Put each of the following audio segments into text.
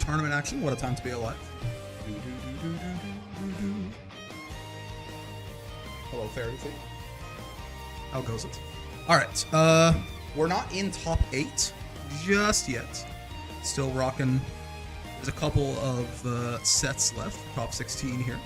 tournament action. What a time to be alive. Hello, Fairy Fleet. How goes it? Alright, we're not in top 8 just yet. Still rocking. There's a couple of sets left. Top 16 here.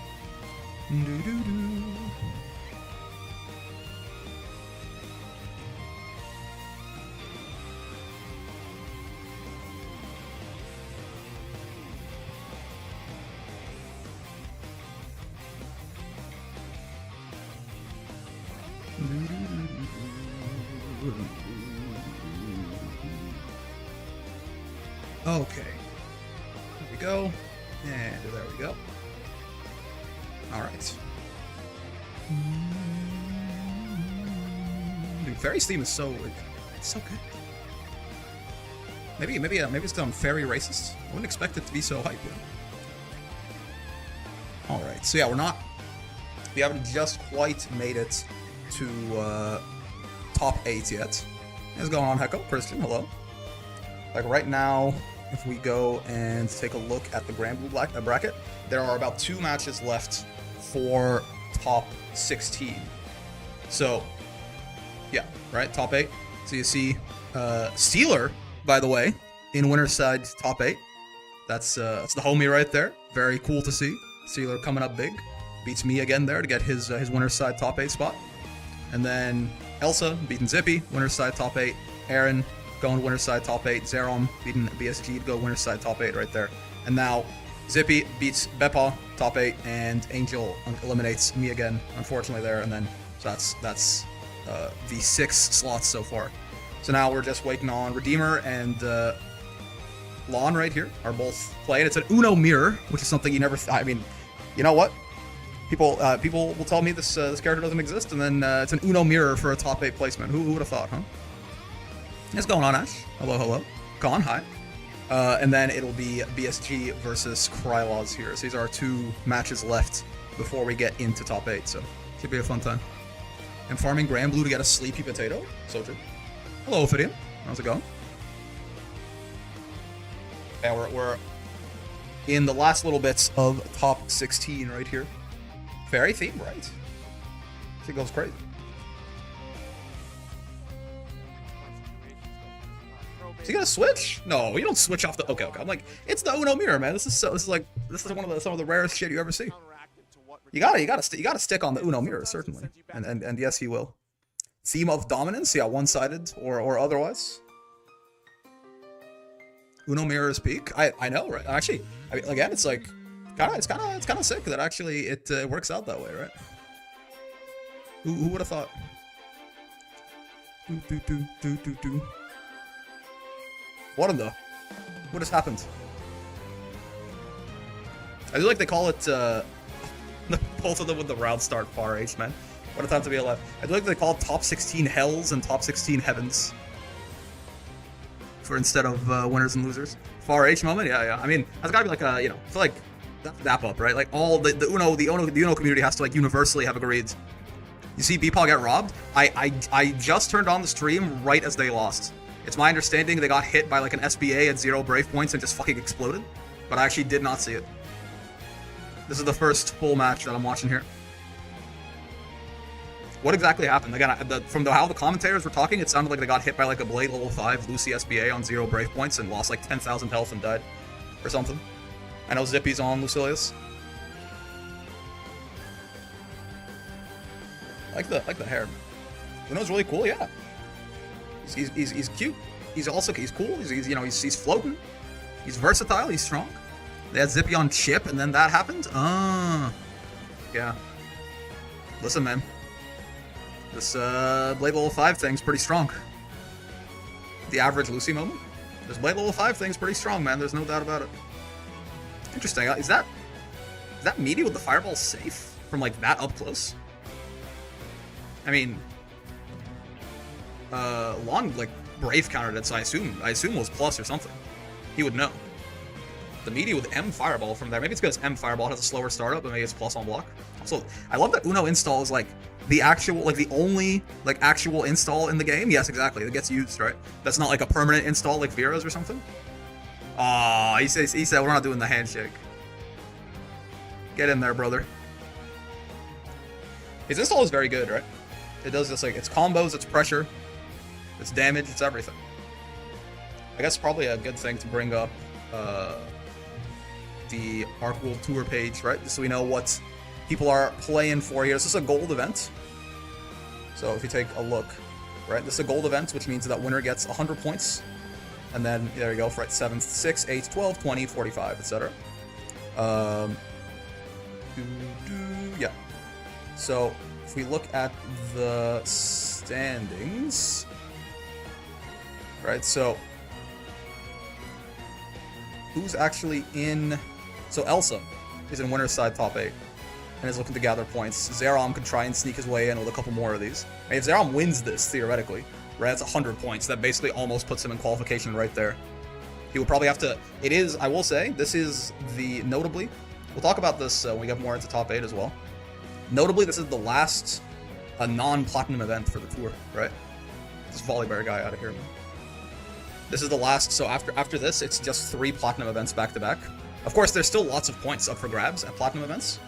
Okay. There we go. And there we go. Alright. Dude, Fairy's theme is so, like, it's so good. Maybe it's because I'm Fairy racist. I wouldn't expect it to be so hype yet. Alright, so yeah, we haven't just quite made it to top 8 yet. What's going on, Hecko? Christian, hello. Like right now, if we go and take a look at the Grand Blue bracket, there are about 2 matches left for top 16. So, yeah, right, top 8. So you see Steeler, by the way, in winner's side top 8. That's the homie right there. Very cool to see. Steeler coming up big. Beats me again there to get his winner's side top 8 spot. And then Elsa beating Zippy, winner's side top 8. Aaron going winner's side top 8. Zerom beating BSG to go winner's side top 8 right there. And now Zippy beats Beppa top 8, and Angel eliminates me again, unfortunately there. And then so that's the 6 slots so far. So now we're just waiting on Redeemer and Lon right here are both playing. It's an Uno mirror, which is something you never. I mean, you know what? People will tell me this character doesn't exist, and then it's an Uno mirror for a top 8 placement. Who would have thought, huh? What's going on, Ash? Hello. Con, hi. And then it'll be BSG versus Krylaws here. So these are our 2 matches left before we get into top 8. So should be a fun time. I'm farming Grand Blue to get a sleepy potato. So true. Hello, Ophidian. How's it going? Yeah, we're in the last little bits of top 16 right here. Fairy theme, right? She goes crazy. Is he gonna switch? No, you don't switch off the. Okay. I'm like, it's the Uno mirror, man. This is some of the rarest shit you ever see. You gotta stick on the Uno mirror, certainly. And yes, he will. Theme of dominance, yeah, one-sided or otherwise. Uno mirror's peak. I know, right? Actually, I mean, again, it's like it's kind of sick that actually it works out that way, right? Who would have thought? What in the? What has happened? I feel like they call it both of them with the round start far H, man. What a time to be alive. I feel like they call it top 16 hells and top 16 heavens. For instead of winners and losers. Far H moment? Yeah. I mean, that's gotta be like a, I feel like that's up, right? Like all the Uno community has to like universally have agreed. You see Beepaw get robbed? I just turned on the stream right as they lost. It's my understanding they got hit by like an SBA at 0 Brave points and just fucking exploded. But I actually did not see it. This is the first full match that I'm watching here. What exactly happened? Again, from how the commentators were talking, it sounded like they got hit by like a Blade level 5 Lucy SBA on 0 Brave points and lost like 10,000 health and died. Or something. I know Zippy's on Lucilius. I like the hair. Uno's really cool, yeah. He's cute. He's cool. He's floating. He's versatile. He's strong. They had Zippy on chip, and then that happened. Yeah. Listen, man. This Blade level 5 thing's pretty strong. The average Lucy moment. This Blade level 5 thing's pretty strong, man. There's no doubt about it. Interesting. Is that meaty with the fireball safe from like that up close? I mean, Lon like Brave countered it, so I assume was plus or something. He would know. The meaty with M Fireball from there. Maybe it's because M Fireball has a slower startup, but maybe it's plus on block. Also, I love that Uno install is like the only like actual install in the game. Yes, exactly. It gets used, right? That's not like a permanent install like Vera's or something. Ah, he said we're not doing the handshake. Get in there, brother. His install is very good, right? It does just like, it's combos, it's pressure, it's damage, it's everything. I guess probably a good thing to bring up the Arc World Tour page, right? Just so we know what people are playing for here. This is a gold event. So if you take a look, right? This is a gold event, which means that winner gets 100 points. And then, there you go, for 7th, 6, 8, 12, 20, 45, etc. Yeah. So, if we look at the standings, right, so, who's actually in, so Elsa is in winner's side top 8, and is looking to gather points. Zerom could try and sneak his way in with a couple more of these. And if Zerom wins this, theoretically, right, that's 100 points, that basically almost puts him in qualification right there. He will probably have to, it is, I will say, this is the, notably, we'll talk about this when we get more into top 8 as well. Notably, this is the last non-platinum event for the tour, right? This Volleybear guy out of here, man. This is the last, so after this, it's just 3 platinum events back-to-back. Of course, there's still lots of points up for grabs at platinum events.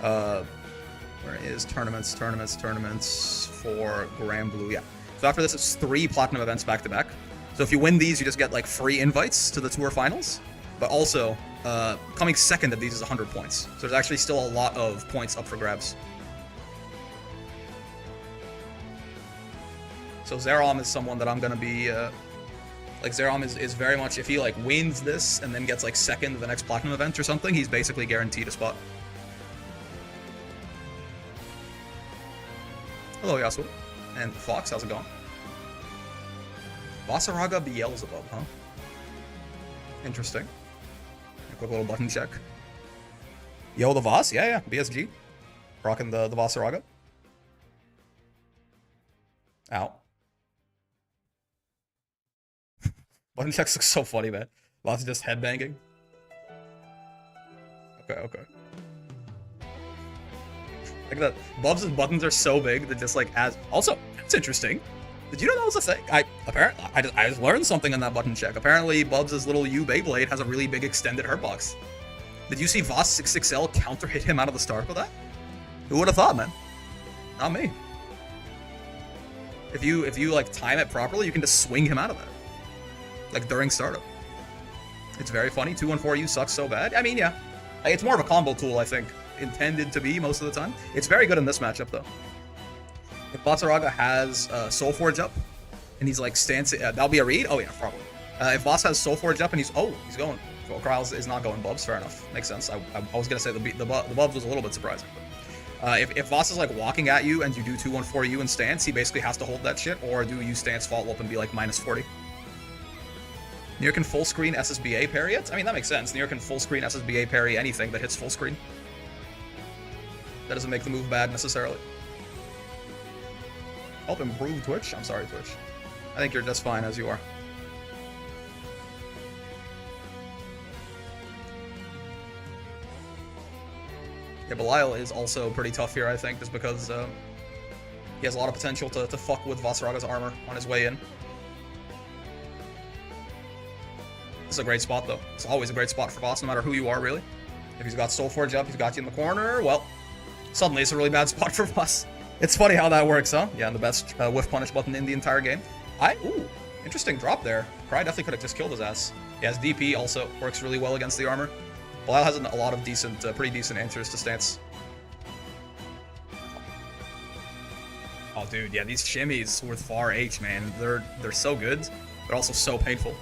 Where is tournaments for Grand Blue? Yeah. So after this, it's 3 platinum events back-to-back. So if you win these, you just get like free invites to the tour finals. But also, coming second of these is 100 points. So there's actually still a lot of points up for grabs. So Zerom is someone that I'm going to be, like Zerom is very much, if he like wins this and then gets like second of the next platinum event or something, he's basically guaranteed a spot. Hello, Yasuo. And Fox, how's it going? Vasaraga Beelzebub, huh? Interesting. A quick little button check. Yo, the Voss? Yeah, BSG. Rocking the Vasaraga. Ow. Button checks look so funny, man. Lots of just headbanging. Okay. Like that, Bubs' buttons are so big that just like as. Also, that's interesting. Did you know that was a thing? I just learned something in that button check. Apparently, Bubs' little U Beyblade has a really big extended hurtbox. Did you see Voss 66L counter hit him out of the start with that? Who would have thought, man? Not me. If you like time it properly, you can just swing him out of that. Like during startup. It's very funny. 214U sucks so bad. I mean, yeah. It's more of a combo tool, I think. Intended to be most of the time. It's very good in this matchup, though. If Vasaraga has Soulforge up, and he's like stance, that'll be a read? Oh yeah, probably. If Voss has Soulforge up and he's going. Well, Kryles is not going Bubs, fair enough. Makes sense. I was gonna say the Bubs was a little bit surprising. But, if Voss is like walking at you and you do 214U in stance, he basically has to hold that shit, or do you stance follow up and be like minus 40. Nier can full screen SSBA parry it? I mean, that makes sense. Nier can full screen SSBA parry anything that hits full screen. That doesn't make the move bad necessarily. Help improve Twitch? I'm sorry, Twitch. I think you're just fine as you are. Yeah, Belial is also pretty tough here, I think, just because he has a lot of potential to fuck with Vasaraga's armor on his way in. This is a great spot, though. It's always a great spot for Voss, no matter who you are, really. If he's got Soulforge up, he's got you in the corner, well, suddenly it's a really bad spot for Voss. It's funny how that works, huh? Yeah, and the best whiff punish button in the entire game. Ooh, interesting drop there. Cry definitely could have just killed his ass. Yeah, his DP also works really well against the armor. Belial has a lot of decent, pretty decent answers to stance. Oh, dude, yeah, these shimmies with far H, man, they're so good. They're also so painful.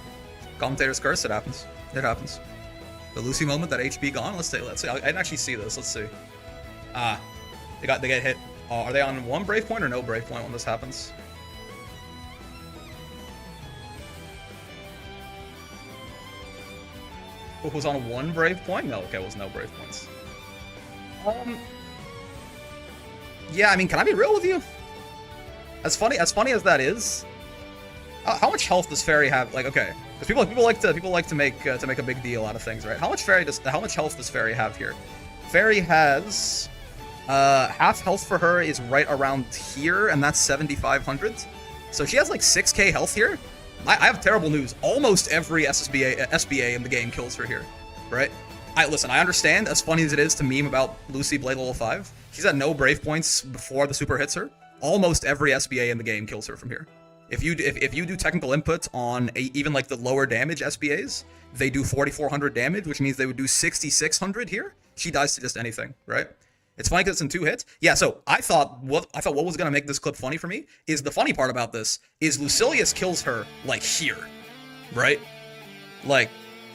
Commentator's curse, it happens. It happens. The Lucy moment, that HP gone. Let's see. I didn't actually see this. Let's see. They get hit. Are they on one brave point or no brave point when this happens? Who was on one brave point? No, okay, it was no brave points. Yeah, I mean, can I be real with you? As funny as that is, how much health does Fairy have? Like, okay, because people like to make a big deal out of things, right? How much health does Fairy have here? Fairy has half health for her is right around here, and that's 7,500. So she has like 6k health here. I have terrible news. Almost every SBA in the game kills her here, right? Listen, I understand, as funny as it is to meme about Lucy Blade level 5, she's at no brave points before the super hits her. Almost every SBA in the game kills her from here. If you do technical input on even like the lower damage SBAs, they do 4,400 damage, which means they would do 6,600 here. She dies to just anything, right? It's funny because it's in 2 hits. Yeah, so I thought what was gonna make this clip funny for me is the funny part about this is Lucilius kills her like here, right? Like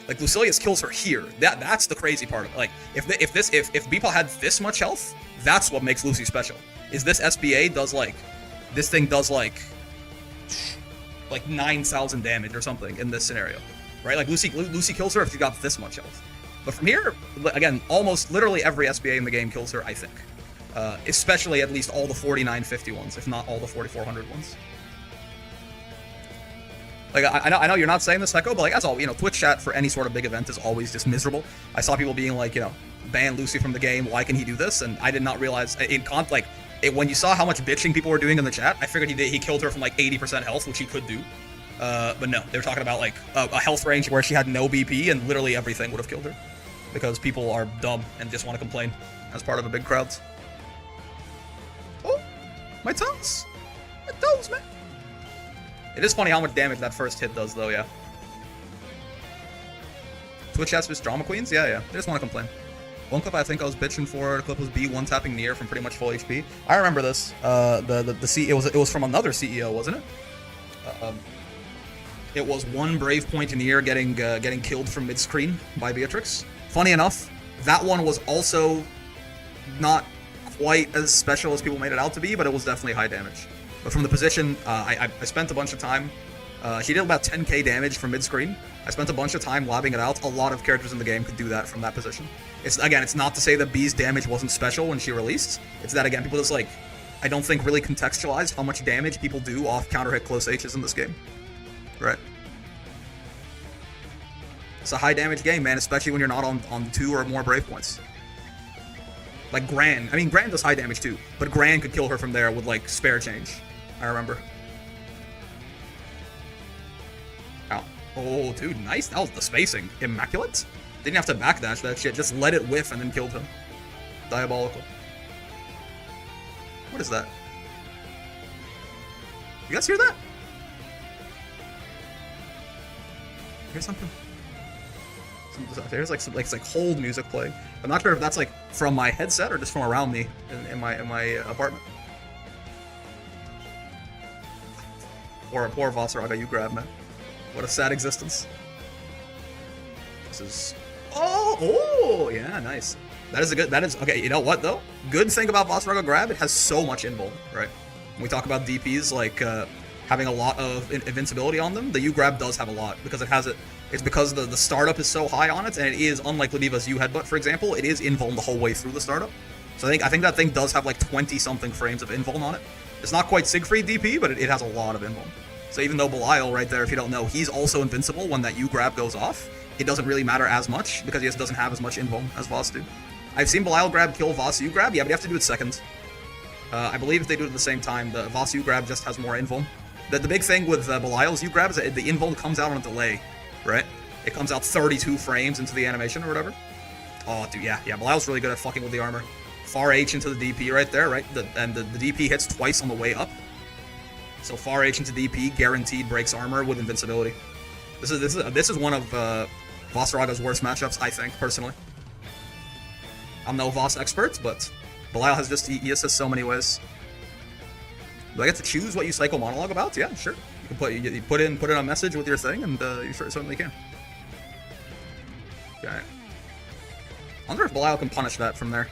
Lucilius kills her here. That's the crazy part. Like if Beeple had this much health, that's what makes Lucy special. Is this SBA does like this thing does like 9,000 damage or something in this scenario, right? Like Lucy kills her if she got this much health. But from here, again, almost literally every SBA in the game kills her, I think. Especially at least all the 4950 ones, if not all the 4400 ones. Like, I know you're not saying this, Hecko, but like, as all, Twitch chat for any sort of big event is always just miserable. I saw people being like, ban Lucy from the game, why can he do this? And I did not realize, when you saw how much bitching people were doing in the chat, I figured he killed her from like 80% health, which he could do. But no, they were talking about like a health range where she had no BP and literally everything would have killed her. Because people are dumb and just want to complain as part of a big crowd. Oh, my toes! My toes, man! It is funny how much damage that first hit does, though, yeah. Twitch chat's just drama queens? Yeah. They just want to complain. One clip I think I was bitching for, the clip was B one tapping near from pretty much full HP. I remember this. It was from another CEO, wasn't it? It was one brave point in the air getting killed from mid-screen by Beatrix. Funny enough, that one was also not quite as special as people made it out to be, but it was definitely high damage. But from the position, I spent a bunch of time. She did about 10k damage from mid-screen. I spent a bunch of time lobbing it out. A lot of characters in the game could do that from that position. It's not to say that B's damage wasn't special when she released. It's that, again, people just I don't think really contextualize how much damage people do off counter-hit close H's in this game. Right? It's a high damage game, man, especially when you're not on 2 or more brave points. Like Gran. I mean, Gran does high damage too, but Gran could kill her from there with like spare change. I remember. Ow. Oh, dude, nice. That was the spacing. Immaculate. Didn't have to backdash that shit. Just let it whiff and then killed him. Diabolical. What is that? You guys hear that? Hear something? There's like hold music playing. I'm not sure if that's like from my headset or just from around me in my apartment. Poor Vasaraga, you grab, man. What a sad existence. This is oh yeah, nice. That is okay. You know what though? Good thing about Vasaraga grab, it has so much invul, right? When we talk about DPs like having a lot of invincibility on them, the U grab does have a lot because it has it. It's because the startup is so high on it, and it is, unlike Ladiva's U headbutt, for example, it is invuln the whole way through the startup. So I think that thing does have like 20-something frames of invuln on it. It's not quite Siegfried DP, but it has a lot of invuln. So even though Belial right there, if you don't know, he's also invincible when that U grab goes off, it doesn't really matter as much because he just doesn't have as much invuln as Voss do. I've seen Belial grab kill Voss U grab, yeah, but you have to do it second. I believe if they do it at the same time, the Voss U grab just has more invuln. The big thing with Belial's U grab is that the invuln comes out on a delay, right? It comes out 32 frames into the animation or whatever. Oh, dude, yeah. Belial's really good at fucking with the armor. Far H into the DP right there, right? And the DP hits twice on the way up. So far H into DP guaranteed breaks armor with invincibility. This is one of Vasaraga's worst matchups, I think, personally. I'm no Voss expert, but Belial has he has so many ways. Do I get to choose what you psycho monologue about? Yeah, sure. You can put in a message with your thing, and you certainly can. Okay. I wonder if Belial can punish that from there.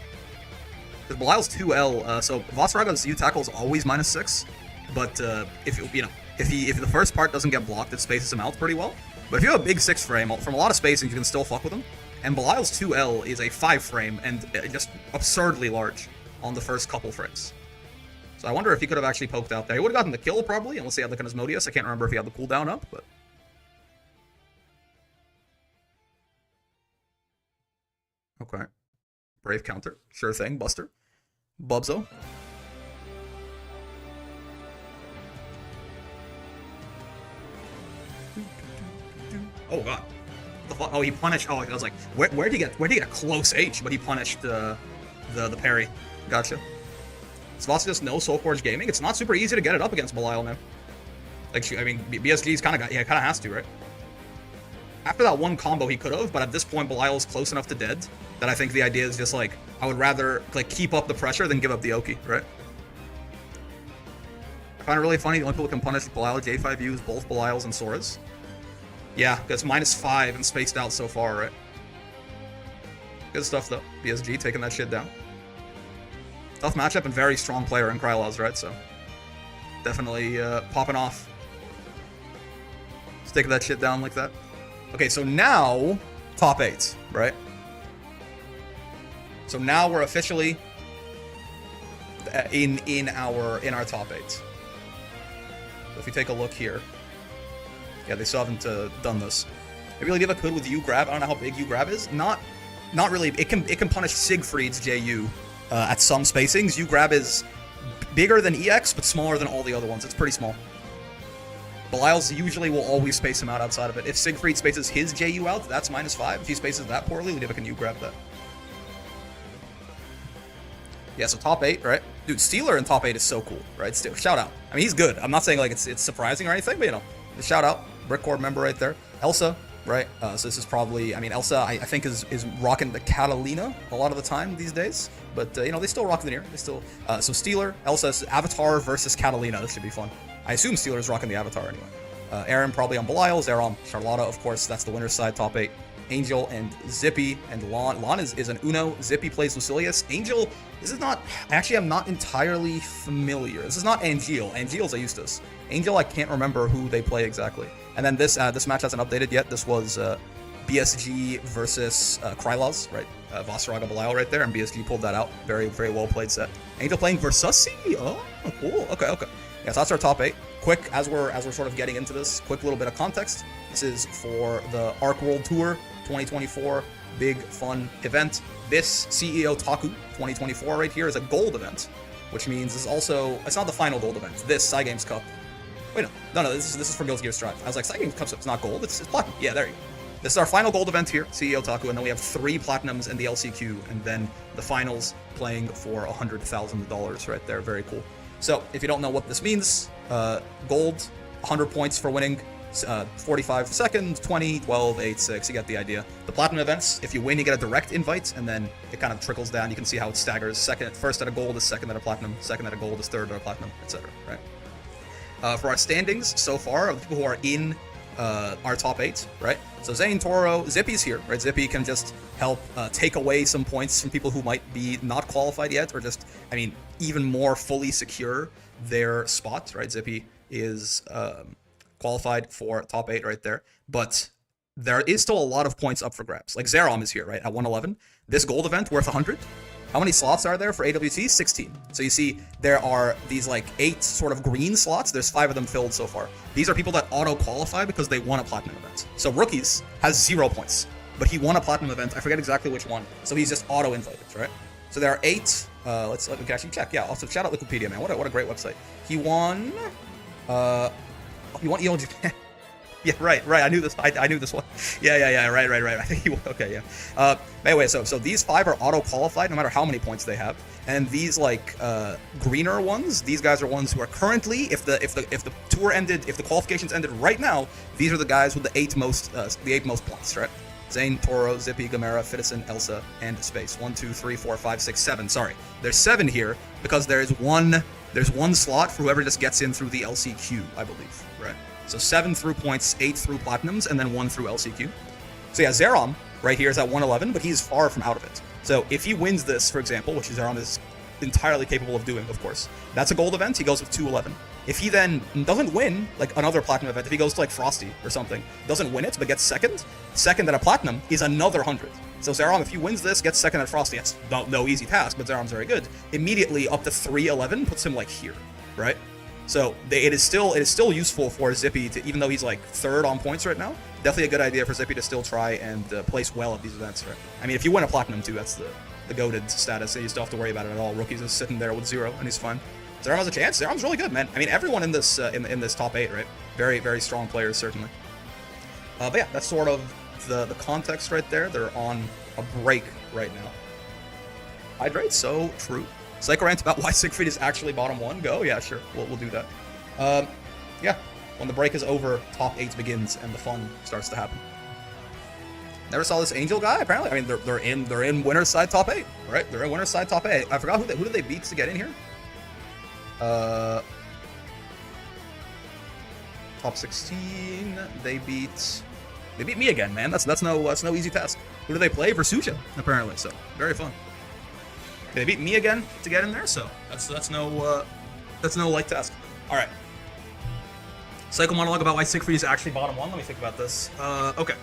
Because Belial's 2L, so Vasaraga's U-Tackle is always -6, but if the first part doesn't get blocked, it spaces him out pretty well. But if you have a big 6 frame, from a lot of spacing, you can still fuck with him. And Belial's 2L is a 5 frame, and just absurdly large on the first couple frames. So I wonder if he could have actually poked out there. He would have gotten the kill, probably, unless he had like an Asmodeus. I can't remember if he had the cooldown up, but... Okay. Brave counter. Sure thing, Buster. Bubzo. Oh god. What the fuck? Oh, he punished. Oh, I was like, where did he get a close H? But he punished the parry. Gotcha. Svasa just knows Soul Forge Gaming. It's not super easy to get it up against Belial, man. Like, I mean, BSG's kind of has to, right? After that one combo, he could have, but at this point, Belial is close enough to dead that I think the idea is just like, I would rather like keep up the pressure than give up the Oki, right? I find it really funny the only people who can punish Belial J5 use both Belials and Soras. Yeah, that's -5 and spaced out so far, right? Good stuff though. BSG taking that shit down. Tough matchup and very strong player in Krylaz, right? So definitely popping off. Just taking that shit down like that. Okay, so now top 8, right? So now we're officially in our top 8. So if we take a look here, yeah, they still haven't done this. Maybe they'll give a could with U-Grab. I don't know how big U-Grab is. Not really. It can punish Siegfried's JU at some spacings. U-Grab is bigger than EX, but smaller than all the other ones. It's pretty small. Belial's usually will always space him out outside of it. If Siegfried spaces his JU out, that's -5. If he spaces that poorly, Ludivine can U-Grab that. Yeah, so top 8, right? Dude, Steeler in top 8 is so cool, right? Shout out. I mean, he's good. I'm not saying like it's surprising or anything, but you know, shout out. Brickcord member right there. Elsa, right? So this is probably, I mean, Elsa, I think is rocking the Catalina a lot of the time these days. But, you know, they still rock the Nier. They still, so Steeler, Elsa's Avatar versus Catalina. This should be fun. I assume Steeler's rocking the Avatar anyway. Aaron probably on Belial. Zerom, Charlotta, of course. That's the winner's side, top 8. Angel and Zippy and Lon. Lon is an Uno. Zippy plays Lucilius. Angel, this is not, actually I'm not entirely familiar. This is not Angel. Angel's a Eustace. Angel, I can't remember who they play exactly. And then this match hasn't updated yet. This was BSG versus Krylaz, right? Vasaraga Belial right there, and BSG pulled that out. Very, very well played set. Angel playing Versusi. Oh, cool. Okay. Yeah, so that's our top 8. Quick, as we're sort of getting into this, quick little bit of context. This is for the Arc World Tour 2024, big fun event. This CEOTaku 2024 right here is a gold event, which means this is also, it's not the final gold event. This Cygames Cup. Wait, no, this is for Guilty Gear Strive. I was like, Cygames Cup is not gold, it's platinum. Yeah, there you go. This is our final gold event here, CEOTaku, and then we have 3 platinums in the LCQ, and then the finals playing for $100,000 right there. Very cool. So, if you don't know what this means, gold, 100 points for winning, 45 seconds, 20, 12, 8, 6, you get the idea. The platinum events, if you win, you get a direct invite, and then it kind of trickles down. You can see how it staggers. First at a gold is second at a platinum, second at a gold is third at a platinum, etc. Right? For our standings so far, of the people who are in our top 8, right? So Zane, Toro, Zippy's here, right? Zippy can just help take away some points from people who might be not qualified yet, or just, I mean, even more fully secure their spot, right? Zippy is qualified for top 8 right there, but there is still a lot of points up for grabs. Like Zerom is here, right, at 111. This gold event worth 100. How many slots are there for AWT? 16. So you see there are these like 8 sort of green slots. There's 5 of them filled so far. These are people that auto-qualify because they won a platinum event. So Rookies has 0 points, but he won a platinum event. I forget exactly which one. So he's just auto-invited, right? So there are 8. We can actually check. Yeah, also shout out Wikipedia, man. What a great website. He won ELG. Yeah, right. I knew this. I knew this one. Yeah. Right. I think he won. Okay, yeah. Anyway, so these 5 are auto-qualified no matter how many points they have, and these like greener ones, these guys are ones who are currently, if the tour ended, if the qualifications ended right now, these are the guys with the 8 most points, right? Zane, Toro, Zippy, Gamera, Fitison, Elsa, and Space. 1, 2, 3, 4, 5, 6, 7. Sorry, there's 7 here because there's one slot for whoever just gets in through the LCQ, I believe, right? So 7 through points, 8 through platinums, and then 1 through LCQ. So yeah, Zerom right here is at 111, but he's far from out of it. So if he wins this, for example, which Zerom is entirely capable of doing, of course, that's a gold event, he goes with 211. If he then doesn't win, like another platinum event, if he goes to like Frosty or something, doesn't win it, but gets second at a platinum is another 100. So Zerom, if he wins this, gets second at Frosty, that's no easy task, but Zerom's very good. Immediately up to 311 puts him like here, right? So it is still useful for Zippy to, even though he's like 3rd on points right now, definitely a good idea for Zippy to still try and place well at these events, right? I mean, if you win a platinum too, that's the goated status, and you still have to worry about it at all. Rookies is sitting there with 0, and he's fine. Zerom has a chance. Zerom's really good, man. I mean, everyone in this in this top 8, right? Very, very strong players, certainly. But yeah, that's sort of the context right there. They're on a break right now. Hydrate, so true. Psycho rant about why Siegfried is actually bottom 1. Go, yeah, sure, we'll do that. Yeah, when the break is over, top 8 begins and the fun starts to happen. Never saw this Angel guy. Apparently, I mean they're in winner's side top 8, right? They're in winner's side top 8. I forgot who did they beat to get in here. Top 16. They beat me again, man. That's no easy task. Who do they play? Versucha, apparently. So very fun. They beat me again to get in there, so that's no light task. All right. Psycho monologue about why Siegfried is actually bottom 1. Let me think about this. Okay.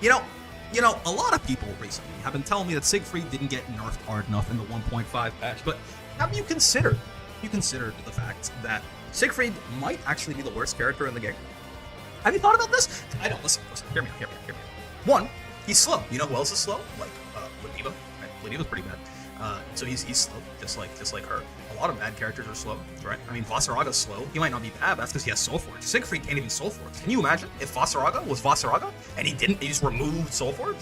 You know, a lot of people recently have been telling me that Siegfried didn't get nerfed hard enough in the 1.5 patch, but have you considered the fact that Siegfried might actually be the worst character in the game? Have you thought about this? I don't. Listen. Hear me out. One, he's slow. You know who else is slow? Like, Ladiva. Right? Ladiva's pretty bad. So he's slow, just like her. A lot of bad characters are slow, right? I mean, Vasaraga's slow. He might not be bad, but that's because he has Soul Forge. Siegfried can't even Soul Forge. Can you imagine if Vasaraga was Vasaraga and he just removed Soul Forge?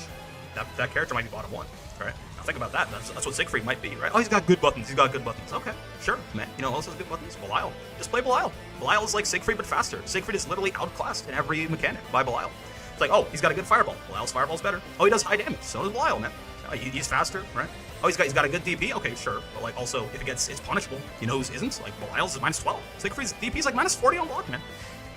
That character might be bottom 1, right? Now think about that. That's what Siegfried might be, right? Oh, he's got good buttons. Okay, sure, man. You know who else has good buttons? Belial. Just play Belial. Belial is like Siegfried, but faster. Siegfried is literally outclassed in every mechanic by Belial. It's like, oh, he's got a good fireball. Belial's fireball's better. Oh, he does high damage. So does Belial, man. He's faster, right? Oh, he's got a good DP? Okay, sure. But, like, also, if it's punishable. You know whose isn't? Like, Belial's is minus 12. Siegfried's DP is like minus 40 on block, man.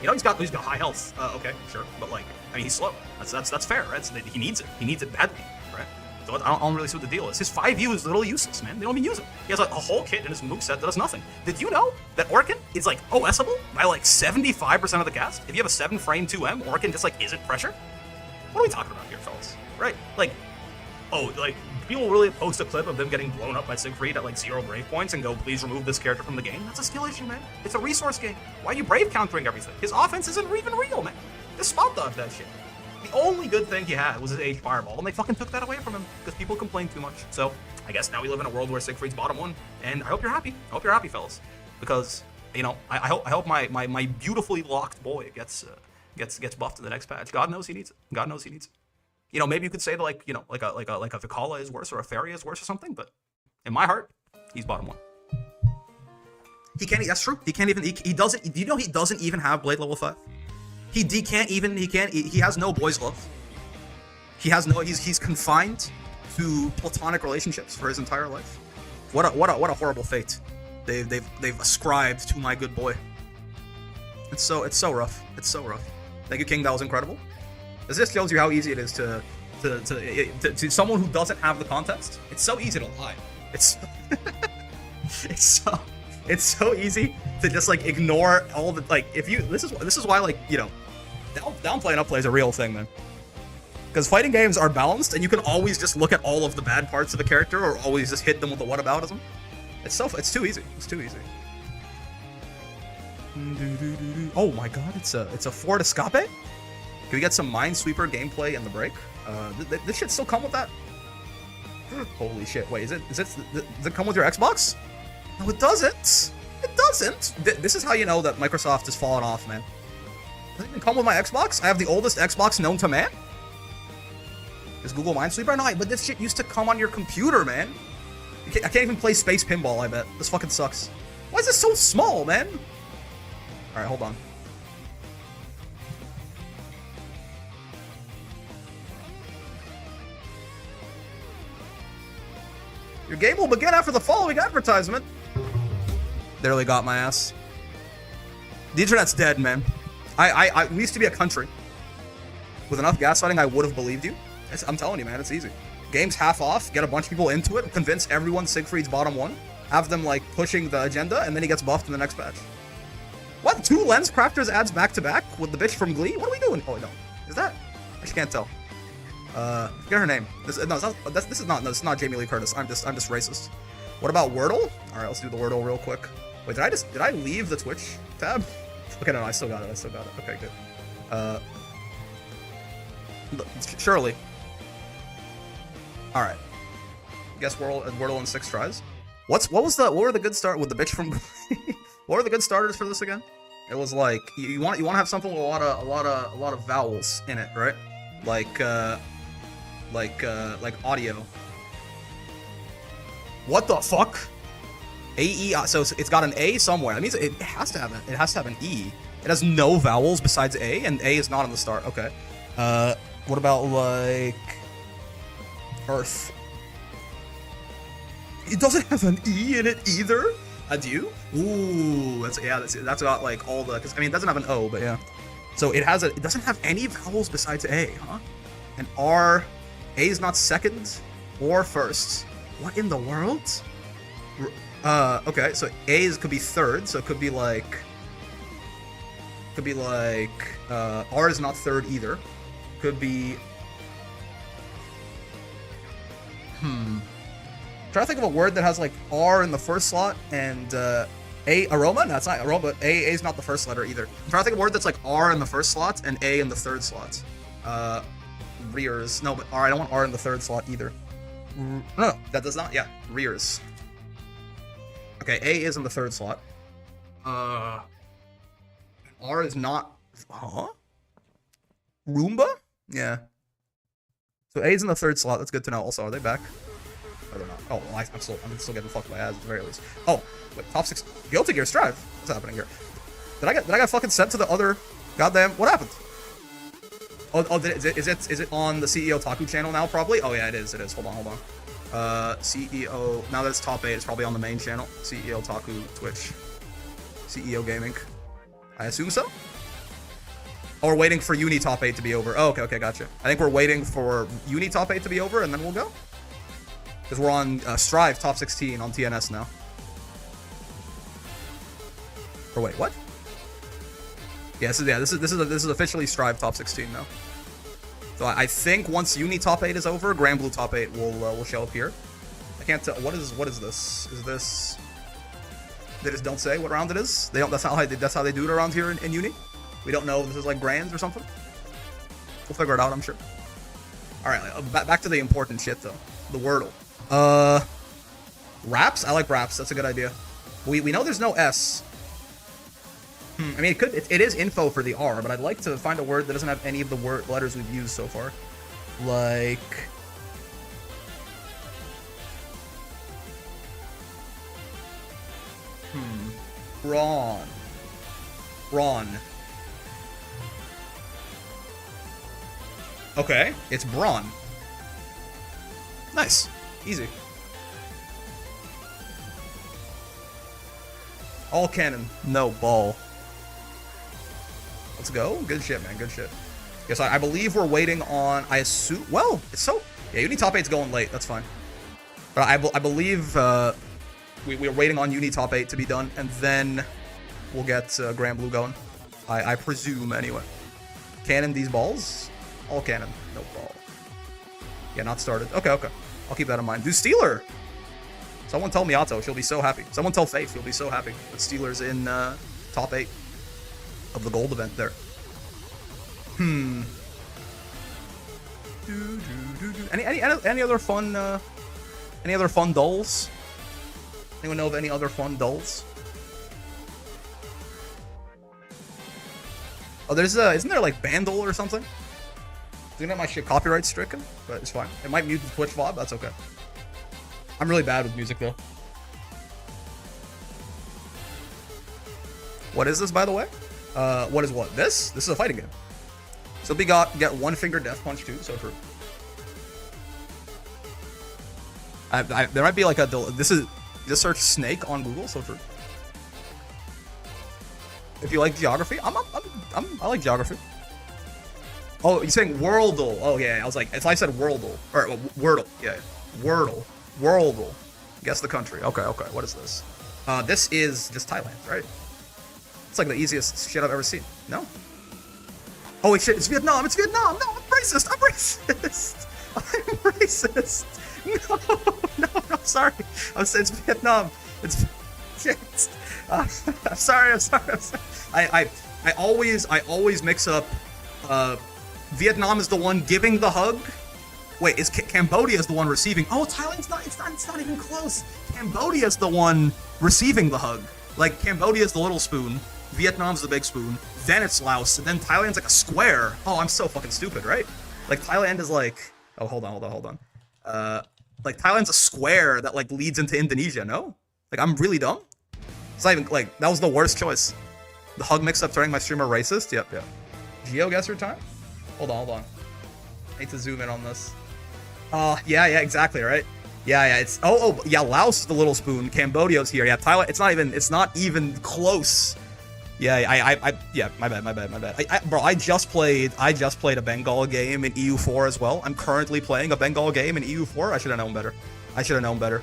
You know, he's got high health. Okay, sure. But, like, I mean, he's slow. That's fair, right? So he needs it. He needs it badly, right? So I don't really see what the deal is. His 5U is literally useless, man. They don't even use it. He has, like, a whole kit in his moveset that does nothing. Did you know that Orkin is, like, OSable by, like, 75% of the cast? If you have a 7-frame 2M, Orkin just, like, isn't pressure? What are we talking about here, fellas? Right? Like, oh, like, people really post a clip of them getting blown up by Siegfried at like 0 Brave points and go, please remove this character from the game. That's a skill issue, man. It's a resource game. Why are you Brave countering everything? His offense isn't even real, man. Just spot dodge that shit. The only good thing he had was his Age Fireball, and they fucking took that away from him because people complain too much. So I guess now we live in a world where Siegfried's bottom 1, and I hope you're happy. I hope you're happy, fellas, because you know I hope my beautifully locked boy gets buffed in the next patch. God knows he needs it. God knows he needs it. You know, maybe you could say that, like, you know, like a Vikala is worse or a Feria is worse or something, but in my heart, he's bottom 1. He can't. That's true. He can't even. He doesn't. Do you know he doesn't even have Blade level 5? He can't even. He can't. He has no boys love. He has no. He's confined to platonic relationships for his entire life. What a horrible fate they've ascribed to my good boy. It's so rough. It's so rough. Thank you, King. That was incredible. This just shows you how easy it is to someone who doesn't have the context. It's so easy to lie. It's it's so easy to just like ignore all the like. If you this is why, like, you know, downplay and upplay is a real thing, man. Because fighting games are balanced, and you can always just look at all of the bad parts of a character, or always just hit them with the whataboutism. It's too easy. It's too easy. Oh my god, it's a Ford Escape? Can we get some Minesweeper gameplay in the break? This shit still come with that? Holy shit! Wait, does it come with your Xbox? No, it doesn't. It doesn't. This is how you know that Microsoft is falling off, man. Does it even come with my Xbox? I have the oldest Xbox known to man. Is Google Minesweeper? No, but this shit used to come on your computer, man. I can't even play Space Pinball. I bet this fucking sucks. Why is this so small, man? All right, hold on. Your game will begin after the following advertisement. Literally got my ass. The internet's dead, man. We used to be a country. With enough gaslighting, I would have believed you. I'm telling you, man, it's easy. Game's half off, get a bunch of people into it, convince everyone Siegfried's bottom 1, have them, like, pushing the agenda, and then he gets buffed in the next patch. What? 2 Lens Crafters ads back-to-back with the bitch from Glee? What are we doing? Oh, no. Is that? I just can't tell. Get her name. This is not Jamie Lee Curtis. I'm just racist. What about Wordle? All right, let's do the Wordle real quick. Wait, did I leave the Twitch tab? Okay, no, I still got it. Okay, good. Surely. All right. Guess Wordle in 6 tries. What were the good start with the bitch from? What were the good starters for this again? It was like you want to have something with a lot of vowels in it, right? Like audio. What the fuck? A-E, so it's got an A somewhere. That means it has to have an E. It has no vowels besides A, and A is not on the start. Okay. What about like Earth? It doesn't have an E in it either. Adieu? Ooh, that's about like all the, because I mean it doesn't have an O, but yeah. So it doesn't have any vowels besides A, huh? And R, A is not second or first. What in the world? Okay, so A could be third, so it could be like R is not third either. Could be trying to think of a word that has like R in the first slot and A, aroma? No, it's not aroma, but A is not the first letter either. I'm trying to think of a word that's like R in the first slot and A in the third slot. Rears. No, but I don't want R in the third slot either. No, that does not. Yeah, rears. Okay, A is in the third slot. R is not. Huh? Roomba? Yeah. So A is in the third slot. That's good to know. Also, are they back? Oh, they're not. Oh, well, I'm still getting fucked by ads at the very least. Oh, wait, top 6. Guilty Gear Strive. What's happening here? Did I get fucking sent to the other? Goddamn! What happened? Oh, is it on the CEOTaku channel now? Probably. Oh yeah, it is. Hold on. CEO. Now that it's top 8, it's probably on the main channel. CEOTaku Twitch. CEO Gaming. I assume so. Oh, we're waiting for Uni top 8 to be over. Oh, okay, gotcha. I think we're waiting for Uni top 8 to be over, and then we'll go. Because we're on Strive top 16 on TNS now. Or wait, what? Yeah, this is officially Strive top 16 now. So I think once Uni top 8 is over, Grand Blue top 8 will show up here. I can't tell. What is this? Is this? They just don't say what round it is. They don't. That's how they do it around here in Uni. We don't know if this is like Grands or something. We'll figure it out, I'm sure. All right, back to the important shit though. The Wordle. Raps? I like raps. That's a good idea. We know there's no S. I mean, it is info for the R, but I'd like to find a word that doesn't have any of the letters we've used so far. Like... Brawn. Okay, it's brawn. Nice. Easy. All cannon, no ball. Let's go. Good shit, man. Good shit. Yes, I believe we're waiting on... I assume... Well, it's so... Yeah, Uni top 8's going late. That's fine. But I believe we're waiting on Uni top 8 to be done, and then we'll get Grand Blue going. I presume, anyway. Cannon these balls? All cannon. No ball. Yeah, not started. Okay. I'll keep that in mind. Do Steeler! Someone tell Miyato. She'll be so happy. Someone tell Faith. She'll be so happy that Steeler's in top 8 of the gold event there. Any other fun dulls? Anyone know of any other fun dulls? Oh, there's isn't there like Bandle or something? I think that my shit copyright stricken, but it's fine. It might mute the Twitch VOD, that's okay. I'm really bad with music though. What is this, by the way? What is what? This is a fighting game. So we get one finger death punch too, so true. There might be like a just search snake on Google, so true. If you like geography, I like geography. Oh, you're saying Worldle? Oh yeah, I was like, if I said Worldle or Wordle, yeah, Worldle. Guess the country. Okay. What is this? This is just Thailand, right? It's like the easiest shit I've ever seen. No. Oh wait, shit! It's Vietnam. It's Vietnam. No, I'm racist. I'm racist. No. I'm sorry. It's Vietnam. It's shit. I'm sorry. I always mix up. Vietnam is the one giving the hug. Wait, is Cambodia is the one receiving? Oh, Thailand's not. It's not even close. Cambodia's the one receiving the hug. Like Cambodia's the little spoon, Vietnam's the big spoon, then it's Laos, and then Thailand's like a square. Oh, I'm so fucking stupid, right? Like Thailand is like, oh, hold on. Like Thailand's a square that like leads into Indonesia, no? Like I'm really dumb? It's not even, like, that was the worst choice. The hug mix-up turning my streamer racist? Yep. Geo, guess your time? Hold on. I need to zoom in on this. Yeah, exactly, right? Yeah, it's, yeah, Laos is the little spoon, Cambodia's here, yeah, Thailand, it's not even close. Yeah, my bad. Bro, I just played a Bengal game in EU4 as well. I'm currently playing a Bengal game in EU4. I should have known better.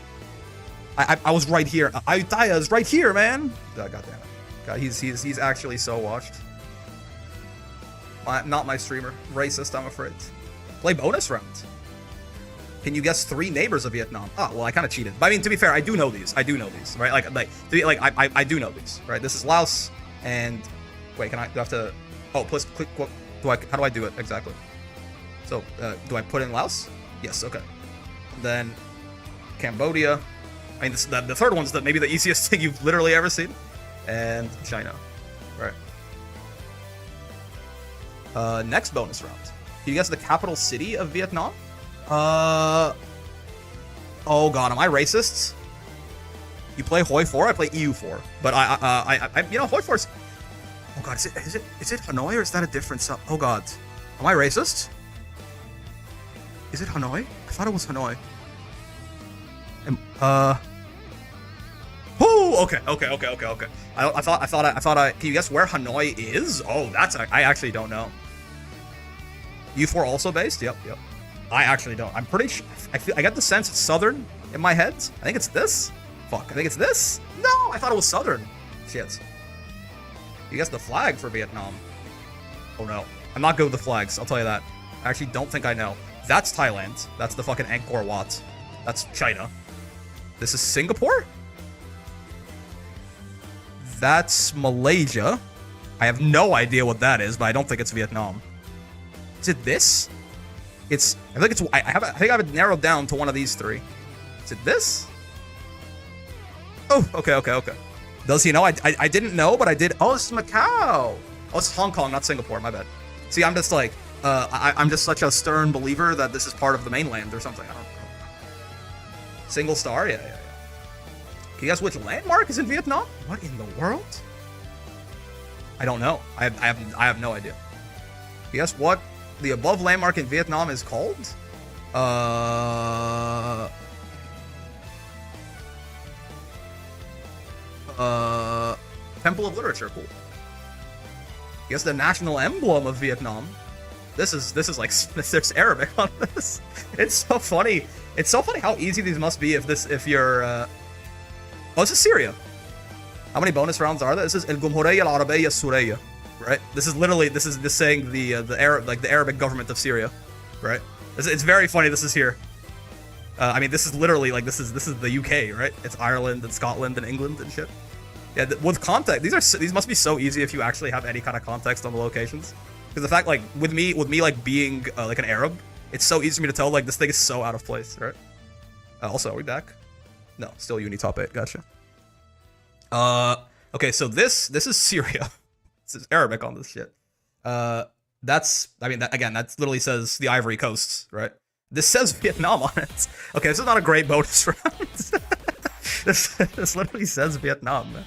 I was right here. Ayutthaya is right here, man. Oh, God damn it. God, he's actually so washed. Not my streamer. Racist, I'm afraid. Play bonus round. Can you guess 3 neighbors of Vietnam? Oh, well, I kind of cheated. But I mean, to be fair, I do know these, right? I do know these, right? This is Laos, and wait, do I have to? Oh, plus click. What do I? How do I do it exactly? So, do I put in Laos? Yes. Okay. Then Cambodia. I mean, the third one's maybe the easiest thing you've literally ever seen, and China, right? Next bonus round. Can you guess the capital city of Vietnam? Oh god, am I racist? You play Hoi 4, I play EU4. But I you know, Hoi 4's... Oh god, is it Hanoi or is that a different sub? Oh god. Am I racist? Is it Hanoi? I thought it was Hanoi. Oh, okay. I thought can you guess where Hanoi is? Oh, I actually don't know. U4 also based? Yep. I actually don't. I'm pretty sure. I get the sense it's southern in my head. I think it's this. Fuck. I think it's this. No, I thought it was southern. Shit. You guess the flag for Vietnam. Oh no. I'm not good with the flags. I'll tell you that. I actually don't think I know. That's Thailand. That's the fucking Angkor Wat. That's China. This is Singapore? That's Malaysia. I have no idea what that is, but I don't think it's Vietnam. Is it this? I think I have it narrowed down to one of these 3. Is it this? Oh, okay. Does he know? I didn't know, but I did. Oh, it's Macau. Oh, it's Hong Kong, not Singapore. My bad. See, I'm just like, I'm just such a stern believer that this is part of the mainland or something. I don't know. Single star? Yeah. Can you guess which landmark is in Vietnam? What in the world? I don't know. I have no idea. Can you guess what the above landmark in Vietnam is called? Temple of Literature. Cool. I guess the national emblem of Vietnam. This is like there's Arabic on this. It's so funny. It's so funny how easy these must be if you're. Oh, this is Syria. How many bonus rounds are there? This is El Jumhuriyya Al Arabiyya Suriyya. Right? This is saying the Arabic government of Syria, right? It's very funny. This is here. I mean, this is literally like this is the UK, right? It's Ireland and Scotland and England and shit. Yeah, with context, these must be so easy if you actually have any kind of context on the locations. Because the fact, like, with me like being like an Arab, it's so easy for me to tell like this thing is so out of place, right? Also, are we back? No, still uni top 8. Gotcha. Okay, so this is Syria. This is Arabic on this shit. That literally says the Ivory Coast, right? This says Vietnam on it. Okay, this is not a great bonus round. This literally says Vietnam, man.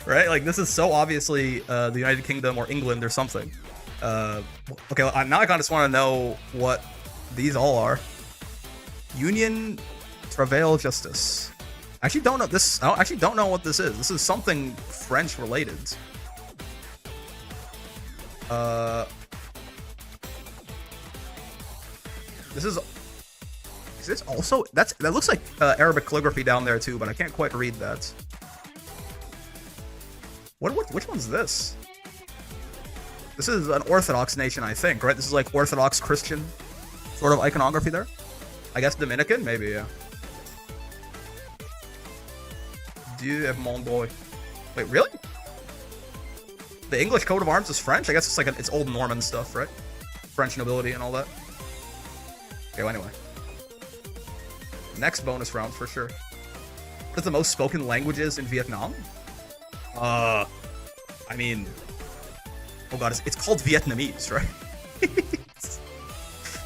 Right? Like, this is so obviously the United Kingdom or England or something. Okay, well, now I kind of just want to know what these all are. Union Travail Justice. I actually don't know this. I actually don't know what this is. This is something French related. This is also that looks like Arabic calligraphy down there too, but I can't quite read that. Which one's this? This is an Orthodox nation, I think, right? This is like Orthodox Christian sort of iconography there. I guess Dominican, maybe, yeah. Dieu et mon boy. Wait, really? The English coat of arms is French? I guess it's like it's old Norman stuff, right? French nobility and all that. Okay, well, anyway. Next bonus round for sure. What is the most spoken languages in Vietnam? I I mean, oh god, it's called Vietnamese, right?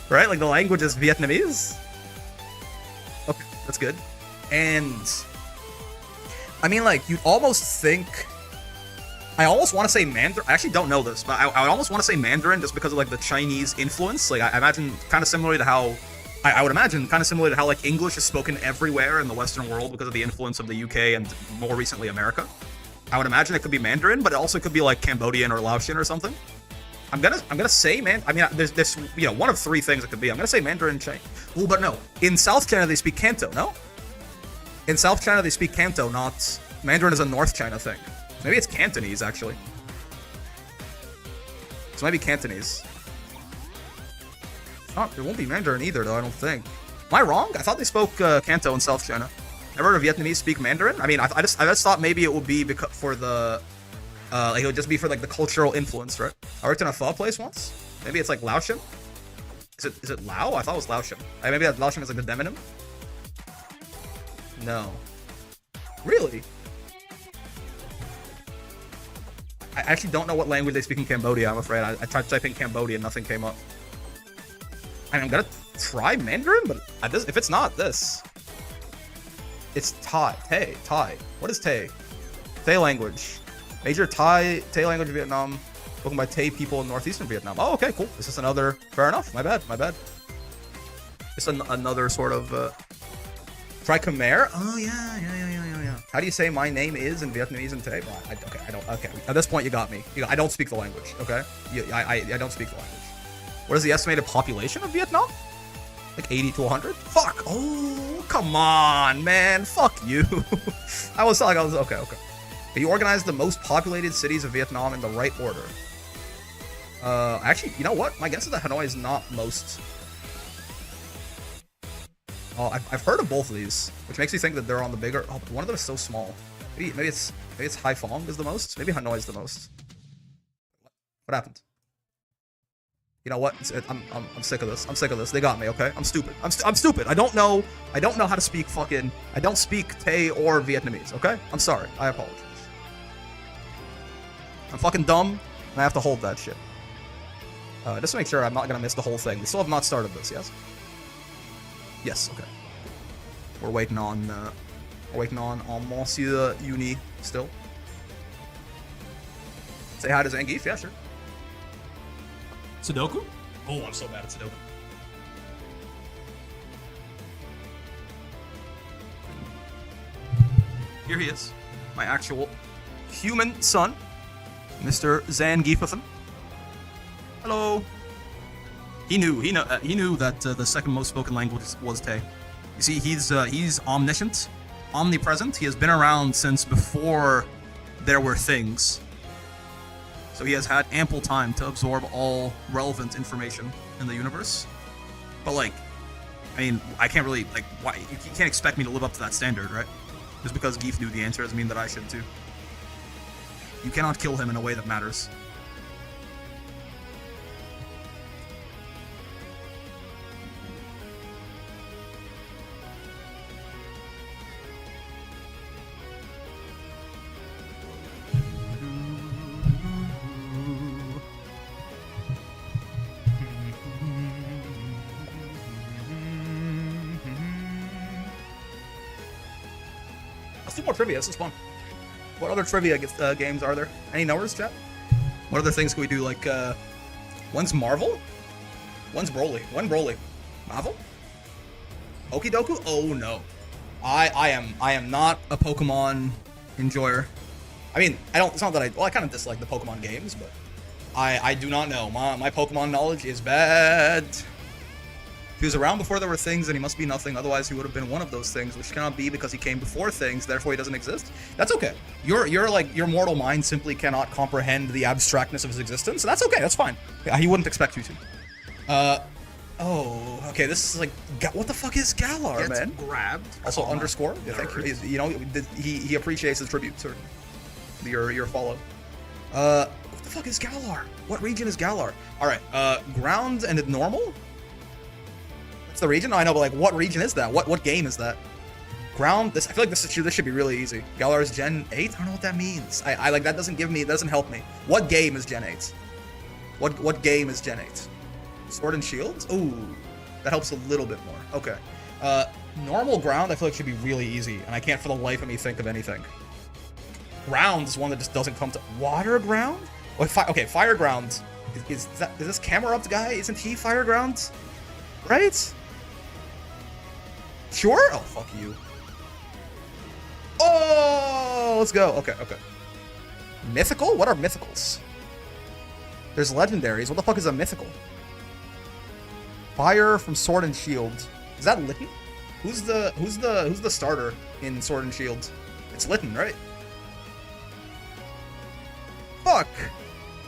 Right? Like the language is Vietnamese? Okay, that's good. And I mean, like, you'd almost think, I almost want to say Mandarin. I actually don't know this, but I would almost want to say Mandarin just because of like the Chinese influence. Like I imagine kind of similar to how I would imagine kind of similar to how like English is spoken everywhere in the Western world because of the influence of the UK and more recently America. I would imagine it could be Mandarin, but it also could be like Cambodian or Laotian or something. I'm gonna say I mean, there's you know, one of three things it could be. I'm gonna say Mandarin Chinese. Oh, but no. In South China they speak Canto. No. In South China they speak Canto, not Mandarin is a North China thing. Maybe it's Cantonese actually. So maybe Cantonese. It won't be Mandarin either, though, I don't think. Am I wrong? I thought they spoke Canto in South China. Ever heard of Vietnamese speak Mandarin? I mean, I just thought maybe it would be because for the, like it would just be for like the cultural influence, right? I worked in a pho place once. Maybe it's like Laotian. Is it Lao? I thought it was Laotian. Maybe that Laotian is like the demonym. No. Really? I actually don't know what language they speak in Cambodia. I'm afraid. I tried to type in Cambodia, nothing came up. I mean, I'm gonna try Mandarin, but if it's not this, it's Thai. Thai. What is Thai? Thai language. Major Thai language of Vietnam, spoken by Thai people in northeastern Vietnam. Oh, okay, cool. This is another. Fair enough. My bad. It's another sort of. Try Khmer. Oh yeah. How do you say my name is in Vietnamese and Thai? Well, okay. At this point, you got me. I don't speak the language. Okay. I don't speak the language. What is the estimated population of Vietnam? Like 80 to 100? Fuck! Oh, come on, man. Fuck you. I was okay. You organized the most populated cities of Vietnam in the right order. Actually, you know what? My guess is that Hanoi is not most. Oh, I've heard of both of these, which makes me think that they're on the bigger. Oh, but one of them is so small. Maybe it's Haiphong is the most. Maybe Hanoi is the most. What happened? You know what? I'm sick of this. I'm sick of this. They got me. Okay. I'm stupid. I'm stupid. I don't know how to speak fucking. I don't speak Tay or Vietnamese. Okay. I'm sorry. I apologize. I'm fucking dumb, and I have to hold that shit. Just to make sure I'm not gonna miss the whole thing. We still have not started this. Yes. Yes. Okay. We're waiting on. Monsieur Uni still. Say hi to Zangief. Yeah, sure. Sudoku? Oh, I'm so bad at Sudoku. Here he is, my actual human son, Mr. Zangief. Hello. He knew that the second most spoken language was Tay. You see, he's omniscient, omnipresent. He has been around since before there were things. So he has had ample time to absorb all relevant information in the universe. But like, I mean, I can't really, like, why? You can't expect me to live up to that standard, right? Just because Geef knew the answer doesn't mean that I should too. You cannot kill him in a way that matters. Let's do more trivia. This is fun. What other trivia games are there? Any knowers, chat? What other things can we do? Like, when's Marvel? When's Broly? When Broly? Marvel? Okidoku? Oh no. I am not a Pokemon enjoyer. I mean, it's not that I kind of dislike the Pokemon games, but I do not know. My Pokemon knowledge is bad. He was around before there were things, and he must be nothing. Otherwise, he would have been one of those things, which cannot be because he came before things. Therefore, he doesn't exist. That's okay. Your mortal mind simply cannot comprehend the abstractness of his existence. So that's okay. That's fine. Yeah, he wouldn't expect you to. Oh, okay. This is like, what the fuck is Galar, man? Grabbed. Also underscore. Yeah, thank you. You know, he appreciates the tribute, certainly. Your follow. What the fuck is Galar? What region is Galar? All right. Ground and normal. That's the region? No, I know, but like, what region is that? What game is that? Ground. I feel like this should be really easy. Galar's Gen 8. I don't know what that means. I like that doesn't help me. What game is Gen 8? What game is Gen 8? Sword and Shield? Ooh, that helps a little bit more. Okay. Normal ground, I feel like should be really easy, and I can't for the life of me think of anything. Ground is one that just doesn't come to... Water ground? Oh, okay, fire ground. Is this camera up guy? Isn't he fire ground? Right? Sure? Oh, fuck you. Oh, let's go. Okay. Mythical? What are mythicals? There's legendaries. What the fuck is a mythical? Fire from Sword and Shield. Is that Litten? Who's the starter in Sword and Shield? It's Litten, right? Fuck.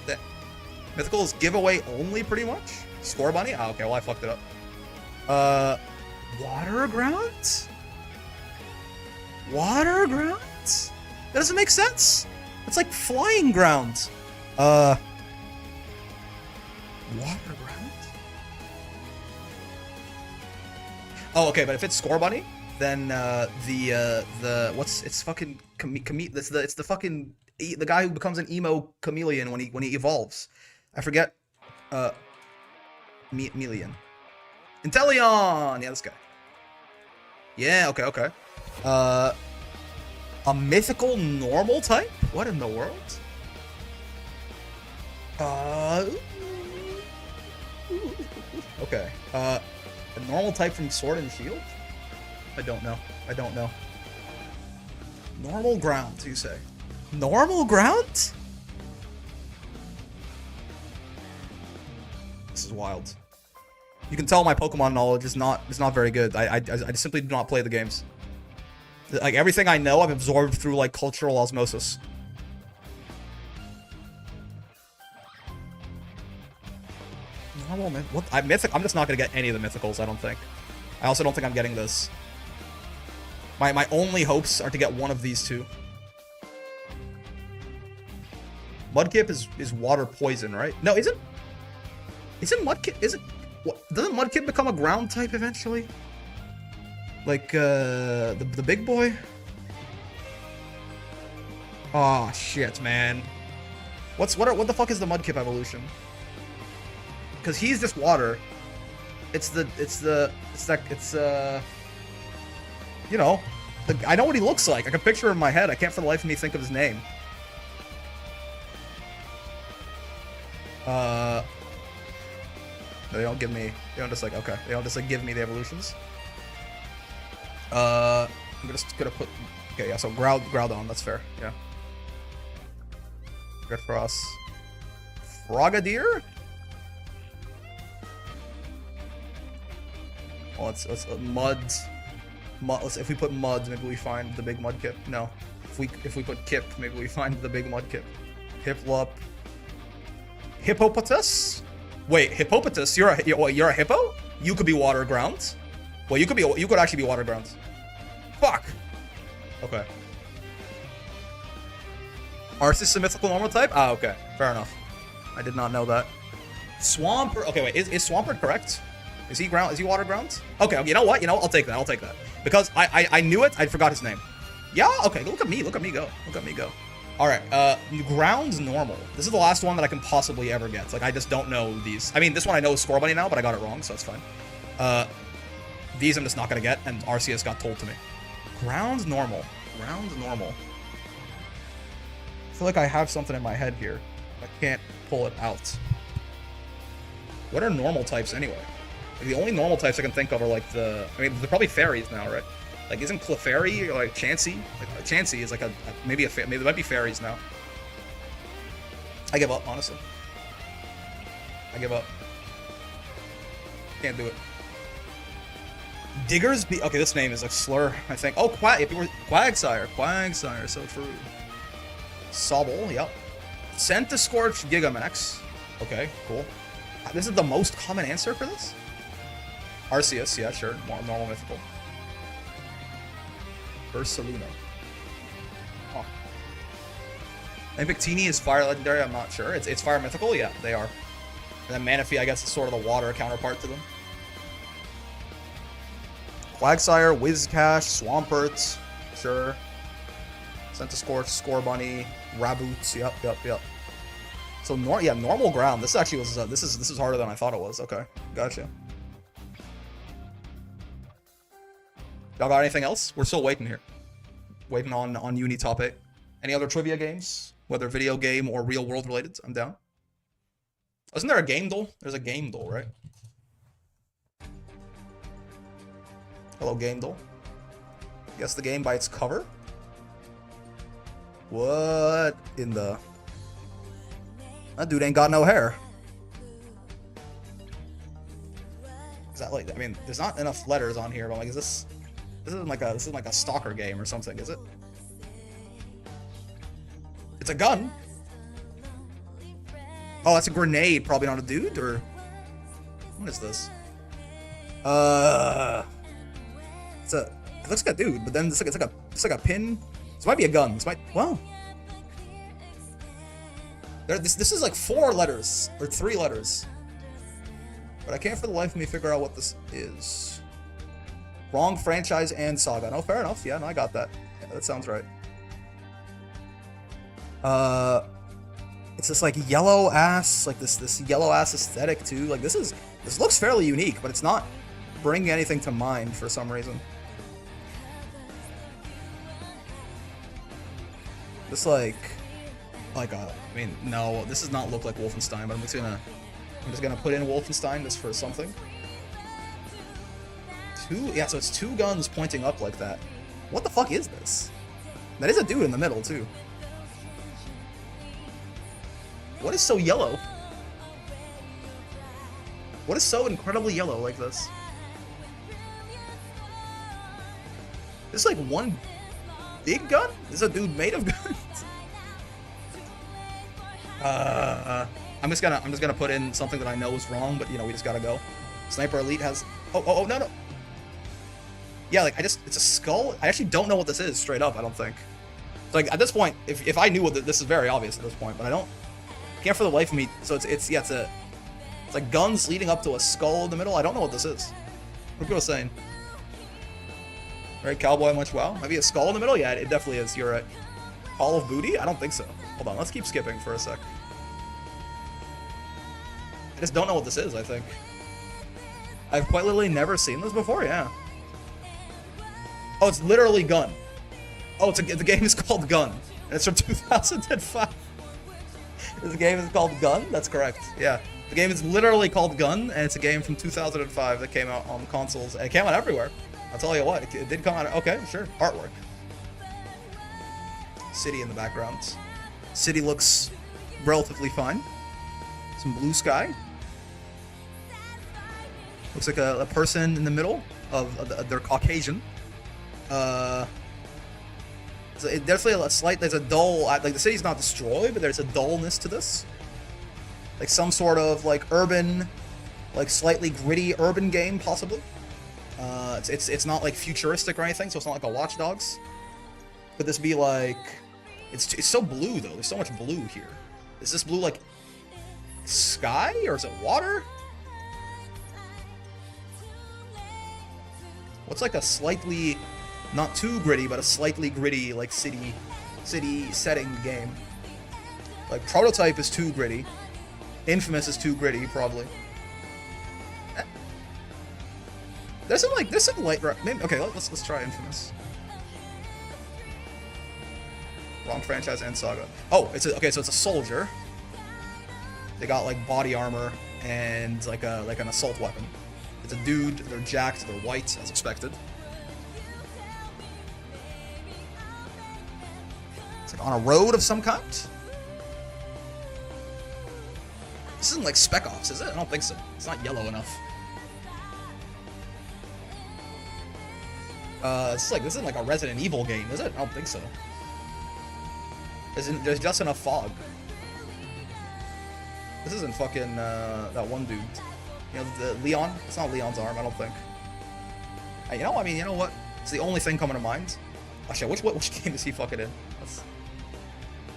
That mythicals giveaway only, pretty much. Score bunny? Oh, okay. Well, I fucked it up. Water grounds? Water grounds? That doesn't make sense. It's like flying grounds. Water grounds? Oh, okay, but if it's Score Bunny, then it's fucking it's the fucking the guy who becomes an emo chameleon when he evolves. I forget. Chameleon. Inteleon! Yeah, this guy. Yeah, okay. A mythical normal type? What in the world? Okay. A normal type from Sword and Shield? I don't know. Normal ground, you say? Normal ground? This is wild. You can tell my Pokemon knowledge is not very good. I simply do not play the games. Like, everything I know, I've absorbed through, like, cultural osmosis. Normal myth... What? I'm just not gonna get any of the mythicals, I don't think. I also don't think I'm getting this. My only hopes are to get one of these two. Mudkip is water poison, right? No, isn't Mudkip... What, doesn't Mudkip become a ground type eventually? Like, the big boy? Oh shit, man. What the fuck is the Mudkip evolution? Because he's just water. You know, I know what he looks like. I can picture him in my head. I can't for the life of me think of his name. They don't give me. They don't just like. Okay. They don't just like give me the evolutions. I'm gonna put. Okay, yeah. So Groudon. That's fair. Yeah. Good for us. Frogadier. Well, let's mud. If we put mud, maybe we find the big Mudkip. No. If we put Kip, maybe we find the big Mudkip. Hiplup. Hippopotas? Wait, Hippopotas? You're a hippo? You could be water grounds. Well, you could actually be water grounds. Fuck. Okay. Arceus a mythical normal type? Ah, okay. Fair enough. I did not know that. Swampert. Okay, wait. Is Swampert correct? Is he water grounds? Okay, you know what? I'll take that. Because I knew it, I forgot his name. Yeah, okay, look at me go. Alright, grounds normal. This is the last one that I can possibly ever get. Like, I just don't know these. I mean, this one I know is Score Bunny now, but I got it wrong, so it's fine. These I'm just not gonna get, and Arceus got told to me. Grounds normal. I feel like I have something in my head here. I can't pull it out. What are normal types anyway? Like, the only normal types I can think of are like they're probably fairies now, right? Like, isn't Clefairy or like Chansey? Like, Chansey is like maybe it might be fairies now. I give up, honestly. Can't do it. Diggersby. Okay, this name is a slur, I think. Oh, Quagsire, so true. Sobble, yep. Centiskorch Gigamax. Okay, cool. This is the most common answer for this? Arceus, yeah, sure. Normal mythical. Ursaluna. Oh. And Victini is fire legendary, I'm not sure. It's fire mythical? Yeah, they are. And then Manaphy, I guess, is sort of the water counterpart to them. Quagsire, Wizcash, Swampert, sure. Centiskorch, Scorbunny, Raboot, yep. So normal ground. This actually was this is harder than I thought it was. Okay, gotcha. Y'all got anything else? We're still waiting here. Waiting on Uni top 8. Any other trivia games? Whether video game or real world related? I'm down. Isn't there a game duel? There's a game duel, right? Hello, game duel. Guess the game by its cover? What in the... That dude ain't got no hair. Is that like... I mean, there's not enough letters on here, but I'm like, is this... This isn't like a stalker game or something, is it? It's a gun. Oh, that's a grenade. Probably not a dude, or what is this? It's a. It looks like a dude, but then it's like a pin. This might be a gun. This might. Well, this is like 4 letters or 3 letters, but I can't for the life of me figure out what this is. Wrong franchise and saga. No, fair enough. Yeah, no, I got that. Yeah, that sounds right. It's this like yellow ass, like this yellow ass aesthetic too. Like this looks fairly unique, but it's not bringing anything to mind for some reason. This I mean, no, this does not look like Wolfenstein, but I'm just gonna put in Wolfenstein just for something. Yeah, so it's 2 guns pointing up like that. What the fuck is this? That is a dude in the middle too. What is so yellow? What is so incredibly yellow like this? This is like one big gun? This is a dude made of guns? I'm just gonna put in something that I know is wrong, but you know, we just gotta go. Sniper Elite has... Oh, no. Yeah, like, it's a skull? I actually don't know what this is, straight up, I don't think. So, like, at this point, if I knew what this is very obvious at this point, but I can't for the life of me. So it's like guns leading up to a skull in the middle. I don't know what this is. What are people saying? Right, cowboy much wow. Maybe a skull in the middle? Yeah, it definitely is. You're right. Hall of Booty? I don't think so. Hold on, let's keep skipping for a sec. I just don't know what this is, I think. I've quite literally never seen this before, yeah. Oh, it's literally Gun. Oh, the game is called Gun. And it's from 2005. This game is called Gun? That's correct, yeah. The game is literally called Gun, and it's a game from 2005 that came out on consoles. And it came out everywhere. I'll tell you what, it did come out. Okay, sure. Artwork. City in the background. City looks relatively fine. Some blue sky. Looks like a person in the middle of they're Caucasian. So it definitely there's a dull, like the city's not destroyed, but there's a dullness to this. Like some sort of like urban, like slightly gritty urban game, possibly. It's not like futuristic or anything, so it's not like a Watch Dogs. Could this be like, it's so blue though, there's so much blue here. Is this blue like sky, or is it water? What's like a slightly, not too gritty, but a slightly gritty, like city setting game? Like Prototype is too gritty. Infamous is too gritty, probably. There's some light. Maybe, okay, let's try Infamous. Wrong franchise and saga. Oh, okay. So it's a soldier. They got like body armor and like an assault weapon. It's a dude. They're jacked. They're white, as expected. It's like on a road of some kind. This isn't like Spec Ops, is it? I don't think so. It's not yellow enough. This isn't like a Resident Evil game, is it? I don't think so. There's just enough fog. This isn't fucking that one dude. You know, the Leon? It's not Leon's arm, I don't think. You know what? It's the only thing coming to mind. Actually, which game is he fucking in?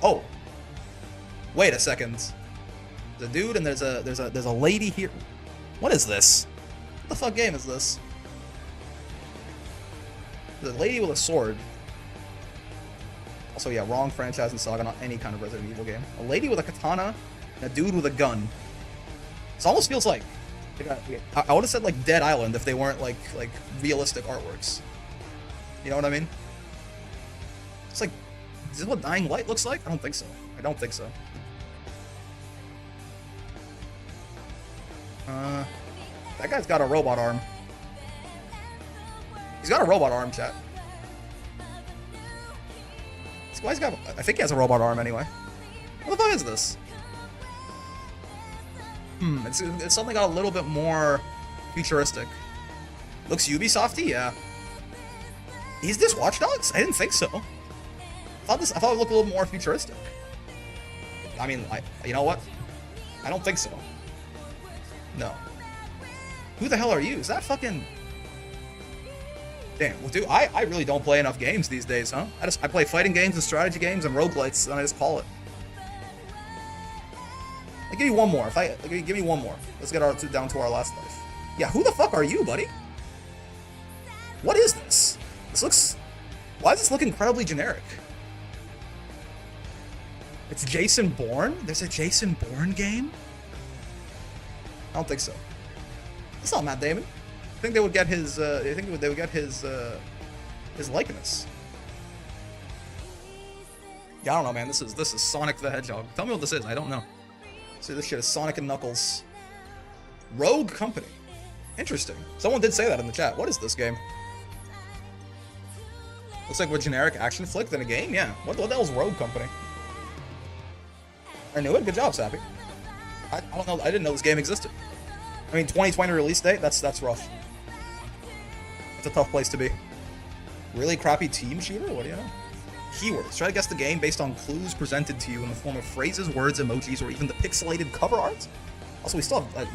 Oh, wait a second. There's a dude and there's a lady here. What is this? What the fuck game is this? The lady with a sword. Also, yeah, wrong franchise in Saga, not any kind of Resident Evil game. A lady with a katana and a dude with a gun. This almost feels like... I would have said, like, Dead Island if they weren't, like realistic artworks. You know what I mean? It's like... Is this what Dying Light looks like? I don't think so. I don't think so. That guy's got a robot arm. He's got a robot arm, chat. This guy's got... I think he has a robot arm anyway. What the fuck is this? It's something got a little bit more futuristic. Looks Ubisofty, yeah. Is this Watch Dogs? I didn't think so. I thought it looked a little more futuristic. I mean, you know what? I don't think so. No. Who the hell are you? Is that fucking... Damn, well, dude, I really don't play enough games these days, huh? I play fighting games and strategy games and roguelites, and I just call it. I'll give you one more. Give me one more. Let's get down to our last life. Yeah, who the fuck are you, buddy? What is this? This looks... Why does this look incredibly generic? It's Jason Bourne? There's a Jason Bourne game? I don't think so. It's not Matt Damon. I think they would get his. I think they would get his likeness. Yeah, I don't know, man. This is Sonic the Hedgehog. Tell me what this is. I don't know. See, this shit is Sonic and Knuckles. Rogue Company. Interesting. Someone did say that in the chat. What is this game? Looks like a generic action flick than a game. Yeah. What the hell's Rogue Company? I knew it. Good job, Sappy. I don't know. I didn't know this game existed. I mean, 2020 release date. That's rough. It's a tough place to be. Really crappy team shooter? What do you know? Keywords. Try to guess the game based on clues presented to you in the form of phrases, words, emojis, or even the pixelated cover art. Also, we still have,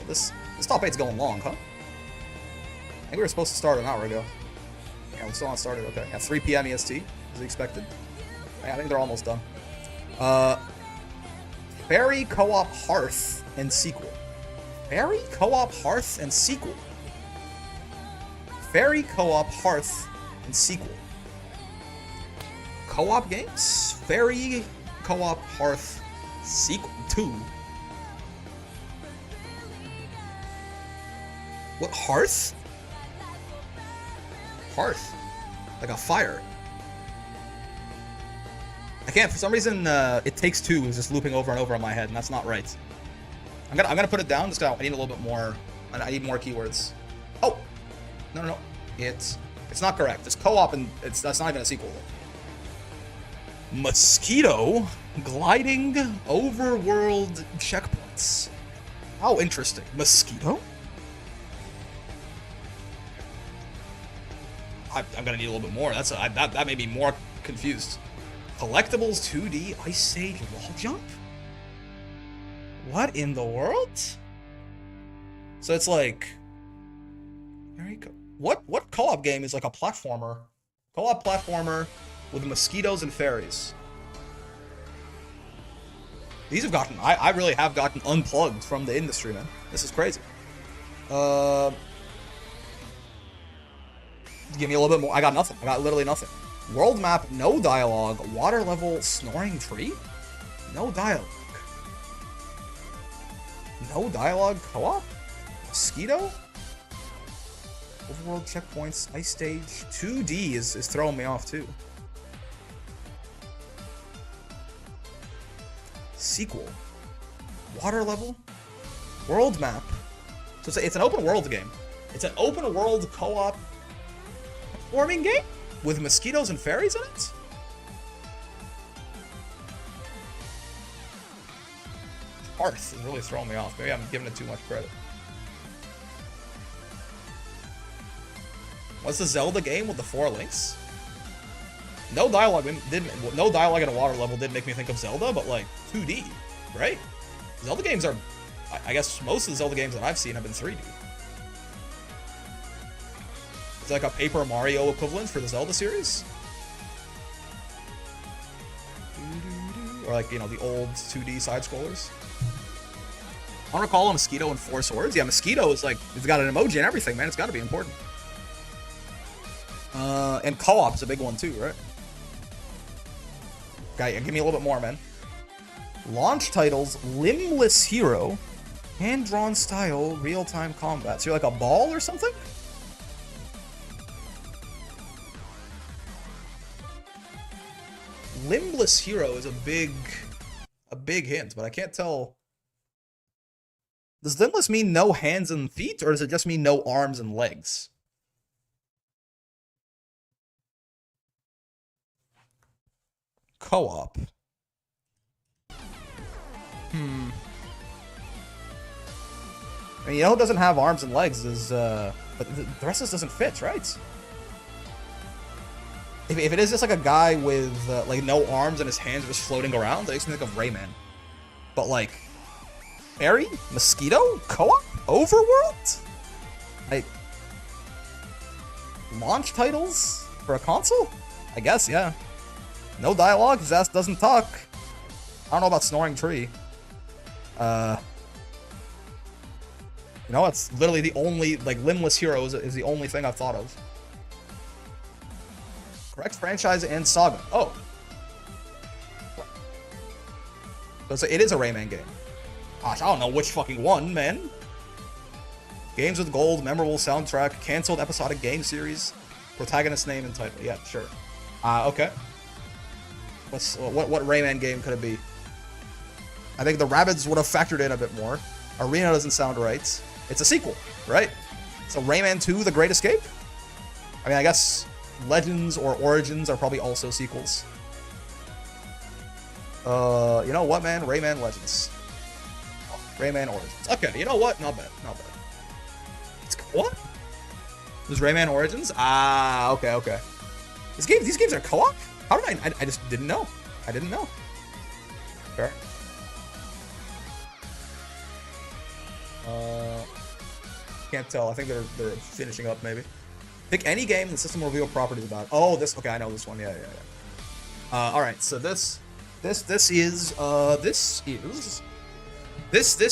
this top 8's going long, huh? I think we were supposed to start an hour ago. Yeah, we're still not started. Okay. Yeah, 3 p.m. EST as expected. Yeah, I think they're almost done. Fairy Co-op Hearth and sequel. Fairy Co-op Hearth and sequel. Fairy Co-op Hearth and sequel. Co-op games? Fairy Co-op Hearth sequel 2. What, Hearth? Hearth. Like a fire. I can't, for some reason, It Takes Two is just looping over and over in my head, and that's not right. I'm gonna put it down, just because I need a little bit more, I need more keywords. Oh! No. It's not correct. It's co-op, and that's not even a sequel. Mosquito gliding overworld checkpoints. How interesting. Mosquito? I'm gonna need a little bit more. That made me more confused. Collectibles 2D Ice Sage wall jump? What in the world? So it's like... There you go. What co-op game is like a platformer? Co-op platformer with mosquitoes and fairies. These have gotten... I really have gotten unplugged from the industry, man. This is crazy. Give me a little bit more. I got nothing. I got literally nothing. World map, no dialogue. Water level, snoring tree? No dialogue. No dialogue co-op? Mosquito? Overworld checkpoints, ice stage. 2D is throwing me off too. Sequel. Water level? World map. So it's an open world game. It's an open world co-op platforming game? With mosquitoes and fairies in it? Hearth is really throwing me off. Maybe I'm giving it too much credit. What's the Zelda game with the 4 links? No dialogue no dialogue at a water level did make me think of Zelda, but like 2D, right? Zelda games are, I guess most of the Zelda games that I've seen have been 3D. It's like a Paper Mario equivalent for the Zelda series. Or like, you know, the old 2D side-scrollers. I want to call a Mosquito and 4 swords. Yeah, Mosquito is like, it's got an emoji and everything, man. It's got to be important. And co-op's a big one too, right? Okay, give me a little bit more, man. Launch titles, Limbless Hero, hand-drawn style, real-time combat. So you're like a ball or something? Limbless Hero is a big hint, but I can't tell. Does limbless mean no hands and feet, or does it just mean no arms and legs? Co-op. I mean, you know who doesn't have arms and legs is, but the rest of this doesn't fit, right? If it is just like a guy with, like, no arms and his hands are just floating around, that makes me think of Rayman. But, like, Fairy? Mosquito? Co-op? Overworld? Launch titles? For a console? I guess, yeah. No dialogue, his ass doesn't talk. I don't know about Snoring Tree. You know, it's literally the only, like, Limbless Hero is the only thing I've thought of. Correct franchise and saga. Oh. So it is a Rayman game. Gosh, I don't know which fucking one, man. Games with gold, memorable soundtrack, canceled episodic game series, protagonist name and title. Yeah, sure. Okay. What Rayman game could it be? I think the Rabbids would have factored in a bit more. Arena doesn't sound right. It's a sequel, right? So Rayman 2, The Great Escape? I mean, I guess Legends or Origins are probably also sequels. You know what, man? Rayman Legends. Oh, Rayman Origins. Okay, you know what? Not bad. Not bad. What? There's Rayman Origins? Ah, okay. These games are co-op? How did I just didn't know. I didn't know. Fair. Can't tell. I think they're finishing up, maybe. Pick any game the system will reveal properties about. Oh, this. Okay, I know this one. Yeah. All right. So this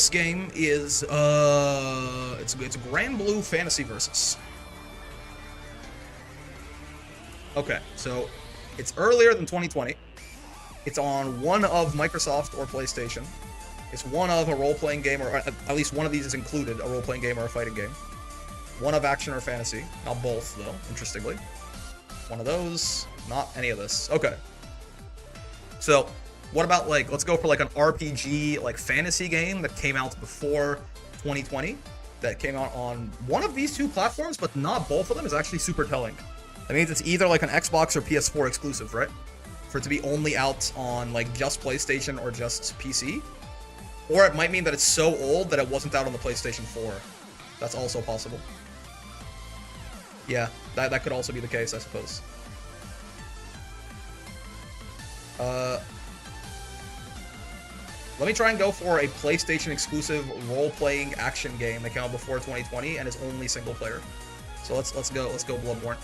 game is it's Grand Blue Fantasy Versus. Okay, so it's earlier than 2020. It's on one of Microsoft or PlayStation. It's one of a role-playing game, or at least one of these is included, a role-playing game or a fighting game. One of action or fantasy. Not both, though, interestingly. One of those, not any of this. Okay. So, what about, like, let's go for, like, an RPG, like, fantasy game that came out before 2020, that came out on one of these two platforms, but not both of them, is actually super telling. That means it's either, like, an Xbox or PS4 exclusive, right? For it to be only out on, like, just PlayStation or just PC. Or it might mean that it's so old that it wasn't out on the PlayStation 4. That's also possible. Yeah, that could also be the case, I suppose. Let me try and go for a PlayStation exclusive role-playing action game that came out before 2020 and is only single player. So let's go Bloodborne.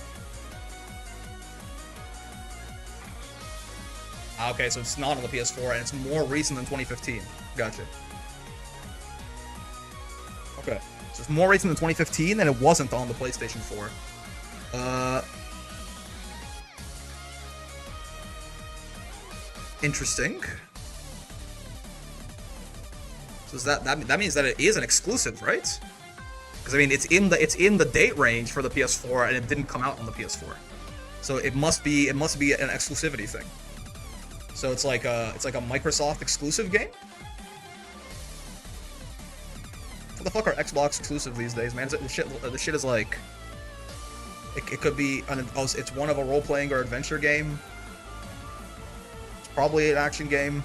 Okay, so it's not on the PS4 and it's more recent than 2015. Gotcha. Okay, so it's more recent than 2015 and it wasn't on the PlayStation 4. Interesting. So is that means that it is an exclusive, right? Because I mean, it's in the date range for the PS4 and it didn't come out on the PS4. So it must be an exclusivity thing. So it's like a Microsoft exclusive game. What the fuck are Xbox exclusive these days, man? The shit is like, it could be it's one of a role-playing or adventure game. It's probably an action game.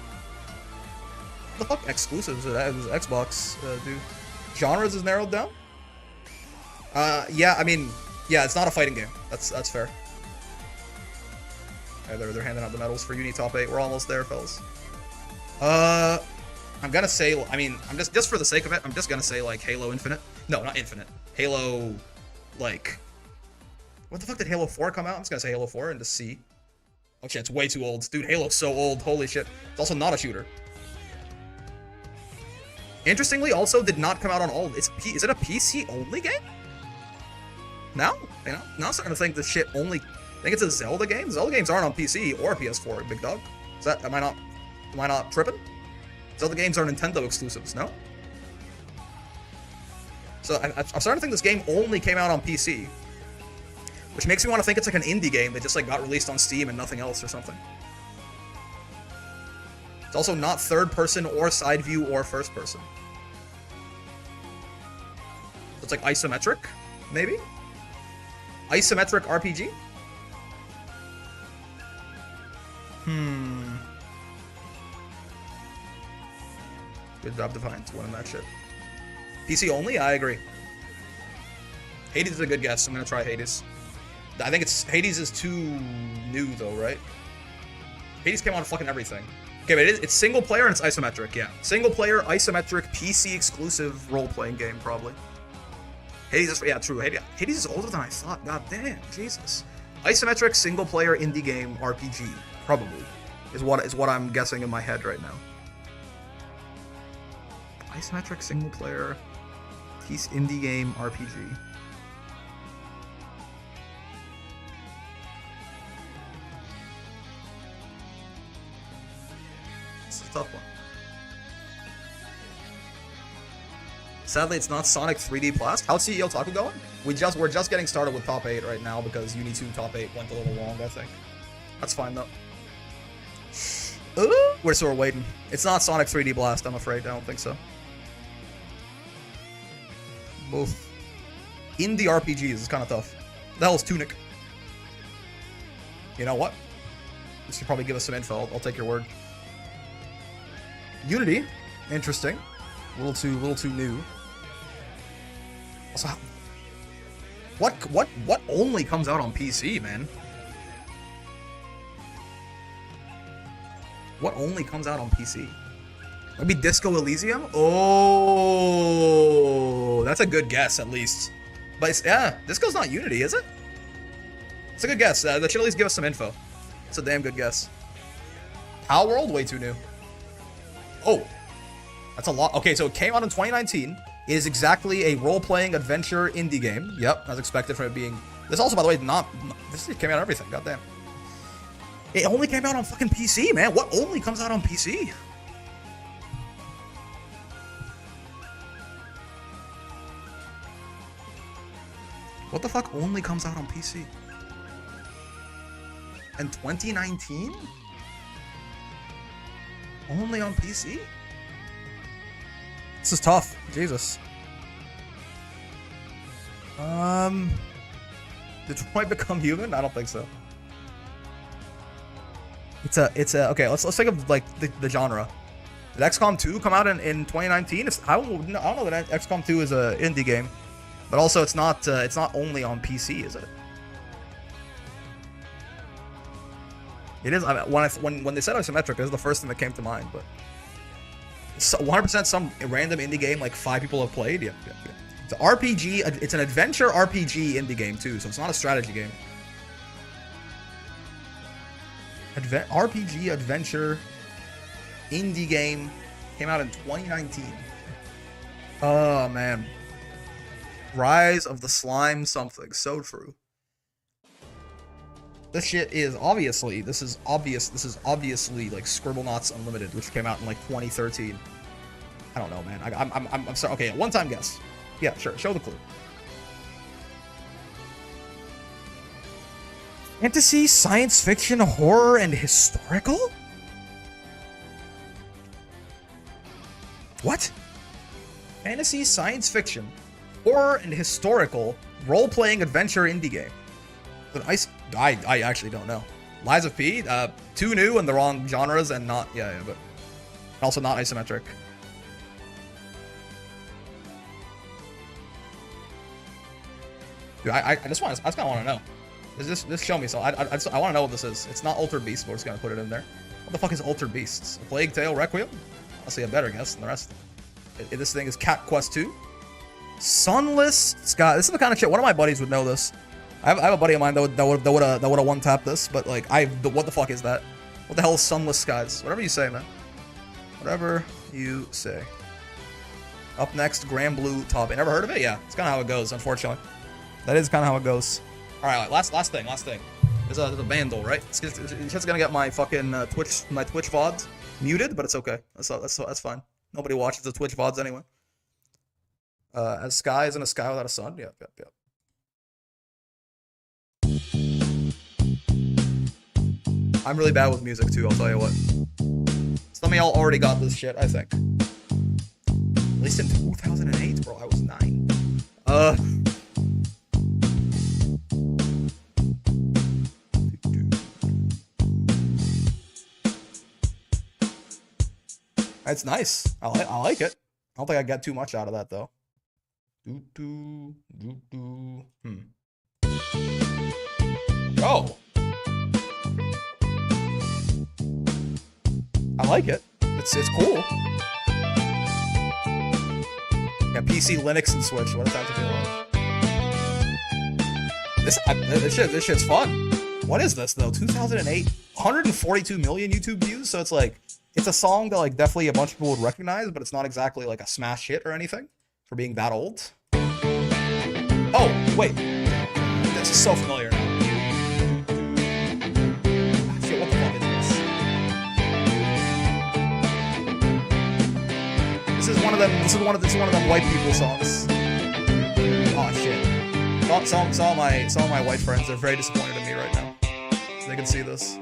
What the fuck exclusives is Xbox do? Genres is narrowed down. Yeah, I mean, yeah, it's not a fighting game. That's fair. They're handing out the medals for Uni Top 8. We're almost there, fellas. I'm gonna say, I mean, I'm just for the sake of it, I'm just gonna say, like, Halo Infinite. No, not Infinite. Halo, like, what the fuck did Halo 4 come out? I'm just gonna say Halo 4 and just see. Oh shit, it's way too old. Dude, Halo's so old. Holy shit. It's also not a shooter. Interestingly, also did not come out on all. Is it a PC only game? Now, you know, now I'm starting to think this shit only. I think it's a Zelda game. Zelda games aren't on PC or PS4. Big dog. Is that? Am I not tripping? Zelda games are Nintendo exclusives. No. So I'm starting to think this game only came out on PC, which makes me want to think it's like an indie game that just like got released on Steam and nothing else or something. It's also not third person or side view or first person. So it's like isometric, maybe? Isometric RPG? Good job, Defiance, winning that shit. PC only? I agree. Hades is a good guess. I'm gonna try Hades. I think Hades is too new though, right? Hades came out on fucking everything. Okay, but it's single player and it's isometric, yeah. Single player, isometric, PC exclusive role-playing game, probably. Hades is, yeah, true. Hades is older than I thought. God damn, Jesus. Isometric, single player, indie game, RPG, probably, is what I'm guessing in my head right now. Isometric, single player, piece, indie game, RPG. This is a tough one. Sadly, it's not Sonic 3D Blast. How's CEOTaku going? We're just getting started with top 8 right now because Uni 2 top 8 went a little long, I think. That's fine though. We're waiting. It's not Sonic 3D Blast, I'm afraid. I don't think so. Both indie RPGs is kind of tough. The hell is Tunic? You know what? This should probably give us some info. I'll take your word. Unity, interesting. A little too new. Also, what only comes out on PC, man? What only comes out on PC? Maybe Disco Elysium? Oh, that's a good guess, at least. But it's, yeah, Disco's not Unity, is it? It's a good guess. That should at least give us some info. It's a damn good guess. Power World? Way too new. Oh, that's a lot. Okay, so it came out in 2019. It is exactly a role-playing adventure indie game. Yep, as expected from it being... This also, by the way, this came out on everything. Goddamn. It only came out on fucking PC, man. What only comes out on PC? What the fuck only comes out on PC? In 2019? Only on PC? This is tough. Jesus. Detroit Become Human? I don't think so. It's a okay, let's think of like the genre. Did XCOM 2 come out in 2019? I don't know that XCOM 2 is a indie game. But also it's not only on PC, is it? It is. I mean, when they said isometric, this is the first thing that came to mind. But 100% some random indie game like 5 people have played. Yeah. It's an RPG. It's an adventure RPG indie game too, so it's not a strategy game. RPG adventure indie game came out in 2019. Oh man. Rise of the Slime something. So true. This shit is obviously, this is obviously like Scribblenauts Unlimited, which came out in like 2013. I don't know, man. I'm sorry. Okay, one-time guess. Yeah, sure. Show the clue. Fantasy, science fiction, horror, and historical? What? Fantasy, science fiction, horror, and historical role-playing adventure indie game. I actually don't know. Lies of P, too new and the wrong genres and not, yeah, but also not isometric. Dude, I just kind of want to know. Just show me so. I want to know what this is. It's not Altered Beast, but we're just gonna put it in there. What the fuck is Altered Beasts? A Plague Tale Requiem? I'll see a better guess than the rest. This thing is Cat Quest 2. Sunless Sky. This is the kind of shit. One of my buddies would know this. I have a buddy of mine that would have one-tapped this, but like what the fuck is that? What the hell is Sunless Skies? Whatever you say, man. Whatever you say. Up next, Grand Blue Top. I never heard of it? Yeah, it's kind of how it goes, unfortunately. That is kind of how it goes. All right, last thing. There's a vandal, right? It's just gonna get my fucking Twitch VODs muted, but it's okay. That's fine. Nobody watches the Twitch VODs anyway. As sky isn't a sky without a sun. Yep. I'm really bad with music too, I'll tell you what. Some of y'all already got this shit, I think. At least in 2008, bro, I was 9. It's nice. I like it. I don't think I get too much out of that though. Oh. I like it. It's cool. Yeah, PC, Linux, and Switch. What a time to be alive. This shit's fun. What is this though? 2008, 142 million YouTube views. So it's like, it's a song that like definitely a bunch of people would recognize, but it's not exactly like a smash hit or anything for being that old. Oh wait, this is so familiar now. Shit, what the fuck is this? This is one of them white people songs. Oh shit. Some of my white friends are very disappointed in me right now. They can see this.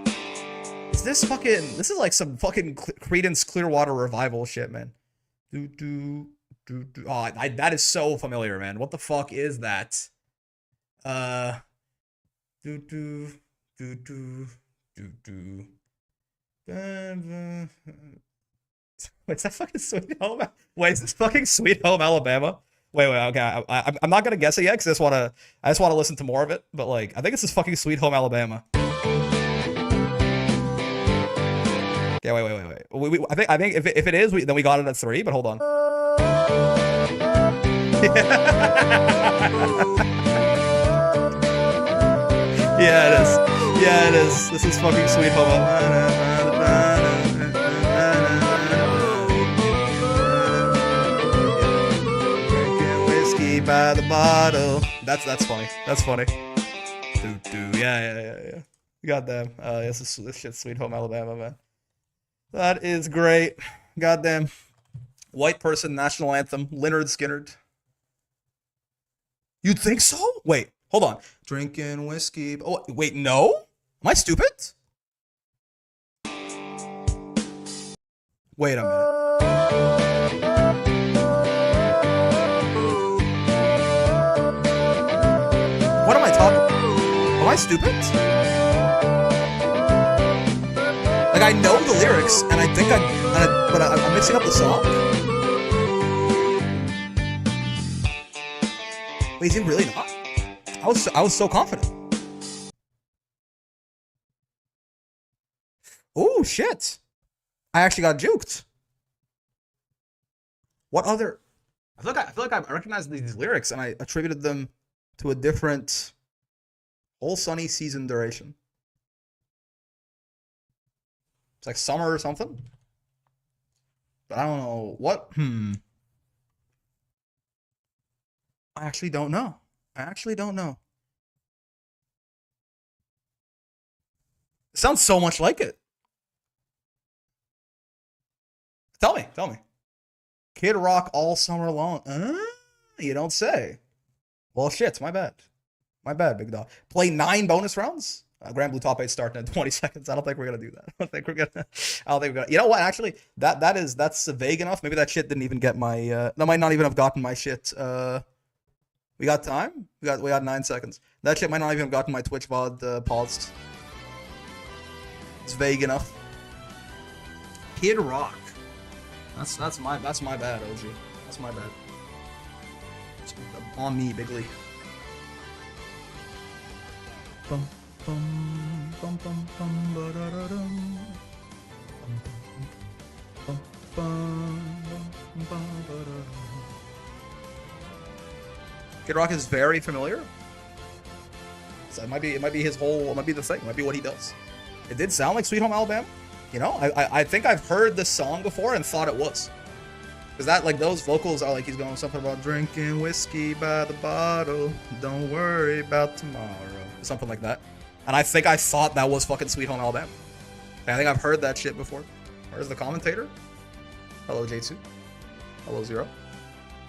This is like some fucking Creedence Clearwater Revival shit, man. Oh, that is so familiar, man. What the fuck is that? Wait, is that fucking Sweet Home? Wait, is this fucking Sweet Home Alabama? Wait, okay. I'm not gonna guess it yet because I just wanna listen to more of it. But like, I think this is fucking Sweet Home Alabama. Yeah, wait. I think if it is, then we got it at 3. But hold on. Yeah, it is. Yeah, it is. This is fucking Sweet Home Alabama. Drinking whiskey by the bottle. That's funny. That's funny. Yeah. Goddamn. This shit's Sweet Home Alabama, man. That is great. Goddamn. White person national anthem. Lynyrd Skynyrd. You'd think so? Wait, hold on. Drinking whiskey. Oh, wait, no? Am I stupid? Wait a minute. What am I talking about? Am I stupid? Like, I know the lyrics, and I think but I'm mixing up the song. Wait, is he really not? I was so confident. Oh shit! I actually got juked. What other? I feel like I recognized these lyrics, and I attributed them to a different whole sunny season duration. It's like summer or something. But I don't know what. I actually don't know. It sounds so much like it. Tell me. Kid Rock all summer long. You don't say. Well, shit, my bad. My bad, big dog. Play 9 bonus rounds? Grand Blue top 8 starting in 20 seconds. I don't think we're gonna do that. I don't think we're gonna. You know what? Actually, that's vague enough. Maybe that shit didn't even get my. That might not even have gotten my shit. We got time. We got 9 seconds. That shit might not even have gotten my Twitch VOD paused. It's vague enough. Kid Rock. That's my bad, OG. That's my bad. It's on me, Big Lee. Bum, bum, bum, bum, bum, ba-da-da-dum. Bum, bum, bum, bum, ba-da-dum. Kid Rock is very familiar. So it might be his whole. It might be the thing. It might be what he does. It did sound like Sweet Home Alabama. You know, I think I've heard this song before and thought it was. Because that, like, those vocals are like he's going something about drinking whiskey by the bottle, don't worry about tomorrow, something like that. And I think I thought that was fucking Sweet Home Alabama. I think I've heard that shit before. Where's the commentator? Hello, J2. Hello, Zero.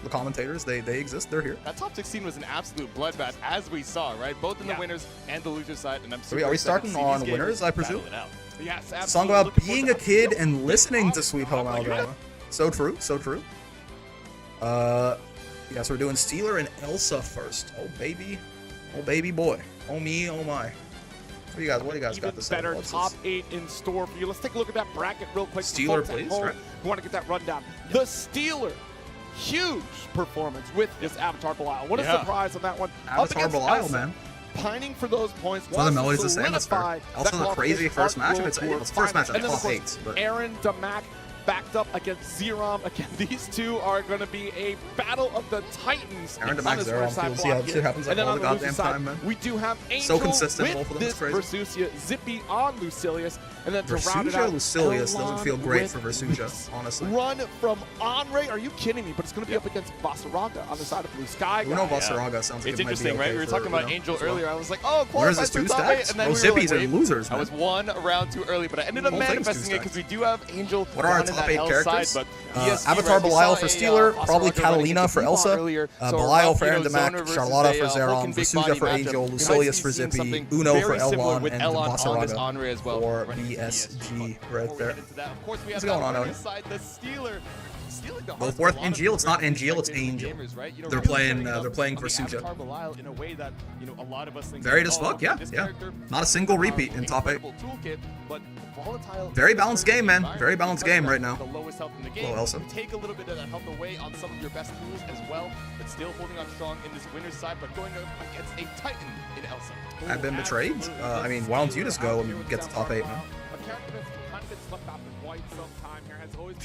The commentators, they exist. They're here. That top 16 was an absolute bloodbath, as we saw, right? Both in the winners and the losers side. And I'm are we starting on winners, I presume? Yes, absolutely. Song about being a kid and listening to Sweet Home Alabama. So true, so true. Yeah, so we're doing Steeler and Elsa first. Oh baby boy. Oh me, oh my. What do you guys got to say? Better top 8 in store for you. Let's take a look at that bracket real quick. Steeler, please. Right. We want to get that rundown. The Steeler, huge performance with this Avatar Belial. What a surprise on that one. Avatar Belial, man. Pining for those points. Well, the melody's the same. That's fair. Also, the crazy first match. It's first match at top 8. But Aaron Damac backed up against Zerom. Again, these two are going to be a battle of the Titans. Aaron Damac, Zerom, see how shit happens like all the goddamn time, man. We do have Angel so consistent, both of them. It's crazy. Versusia, Zippy on Lucilius, and then to round it Versusia out, Lucilius doesn't feel great for Versusia, honestly. Run from Andre, are you kidding me? But it's going to be up against Basaraga on the side of Blue Sky. We know Basaraga sounds like it's interesting, right? We were talking about Angel earlier. I was like, oh, where's his 2 stacks? And then oh, Zippy's are losers, man. I was 1 round too early, but I ended up manifesting it because we do have Angel. What are our top 8 characters? But Avatar Belial for Steeler, probably Catalina for Elsa, Belial for Aaron Damac, Charlotta for Zeron, Versusia for Angel, Lucilius for Zippy, Uno for Elon, and Basaraga for BSG right there. What's going on out here? Go forth, Angel. It's not Angel, it's Angel. They're playing Versusia. Varied as fuck, yeah. Not a single repeat in top 8. Very balanced game, man. Very balanced game right now. Hello, Elsa. Take a little bit of that health away on some of your best tools as well, but still holding on strong in this winner's side, but going up against a Titan in Elsa. I've been betrayed. I mean, why don't you just go and get to top 8, man?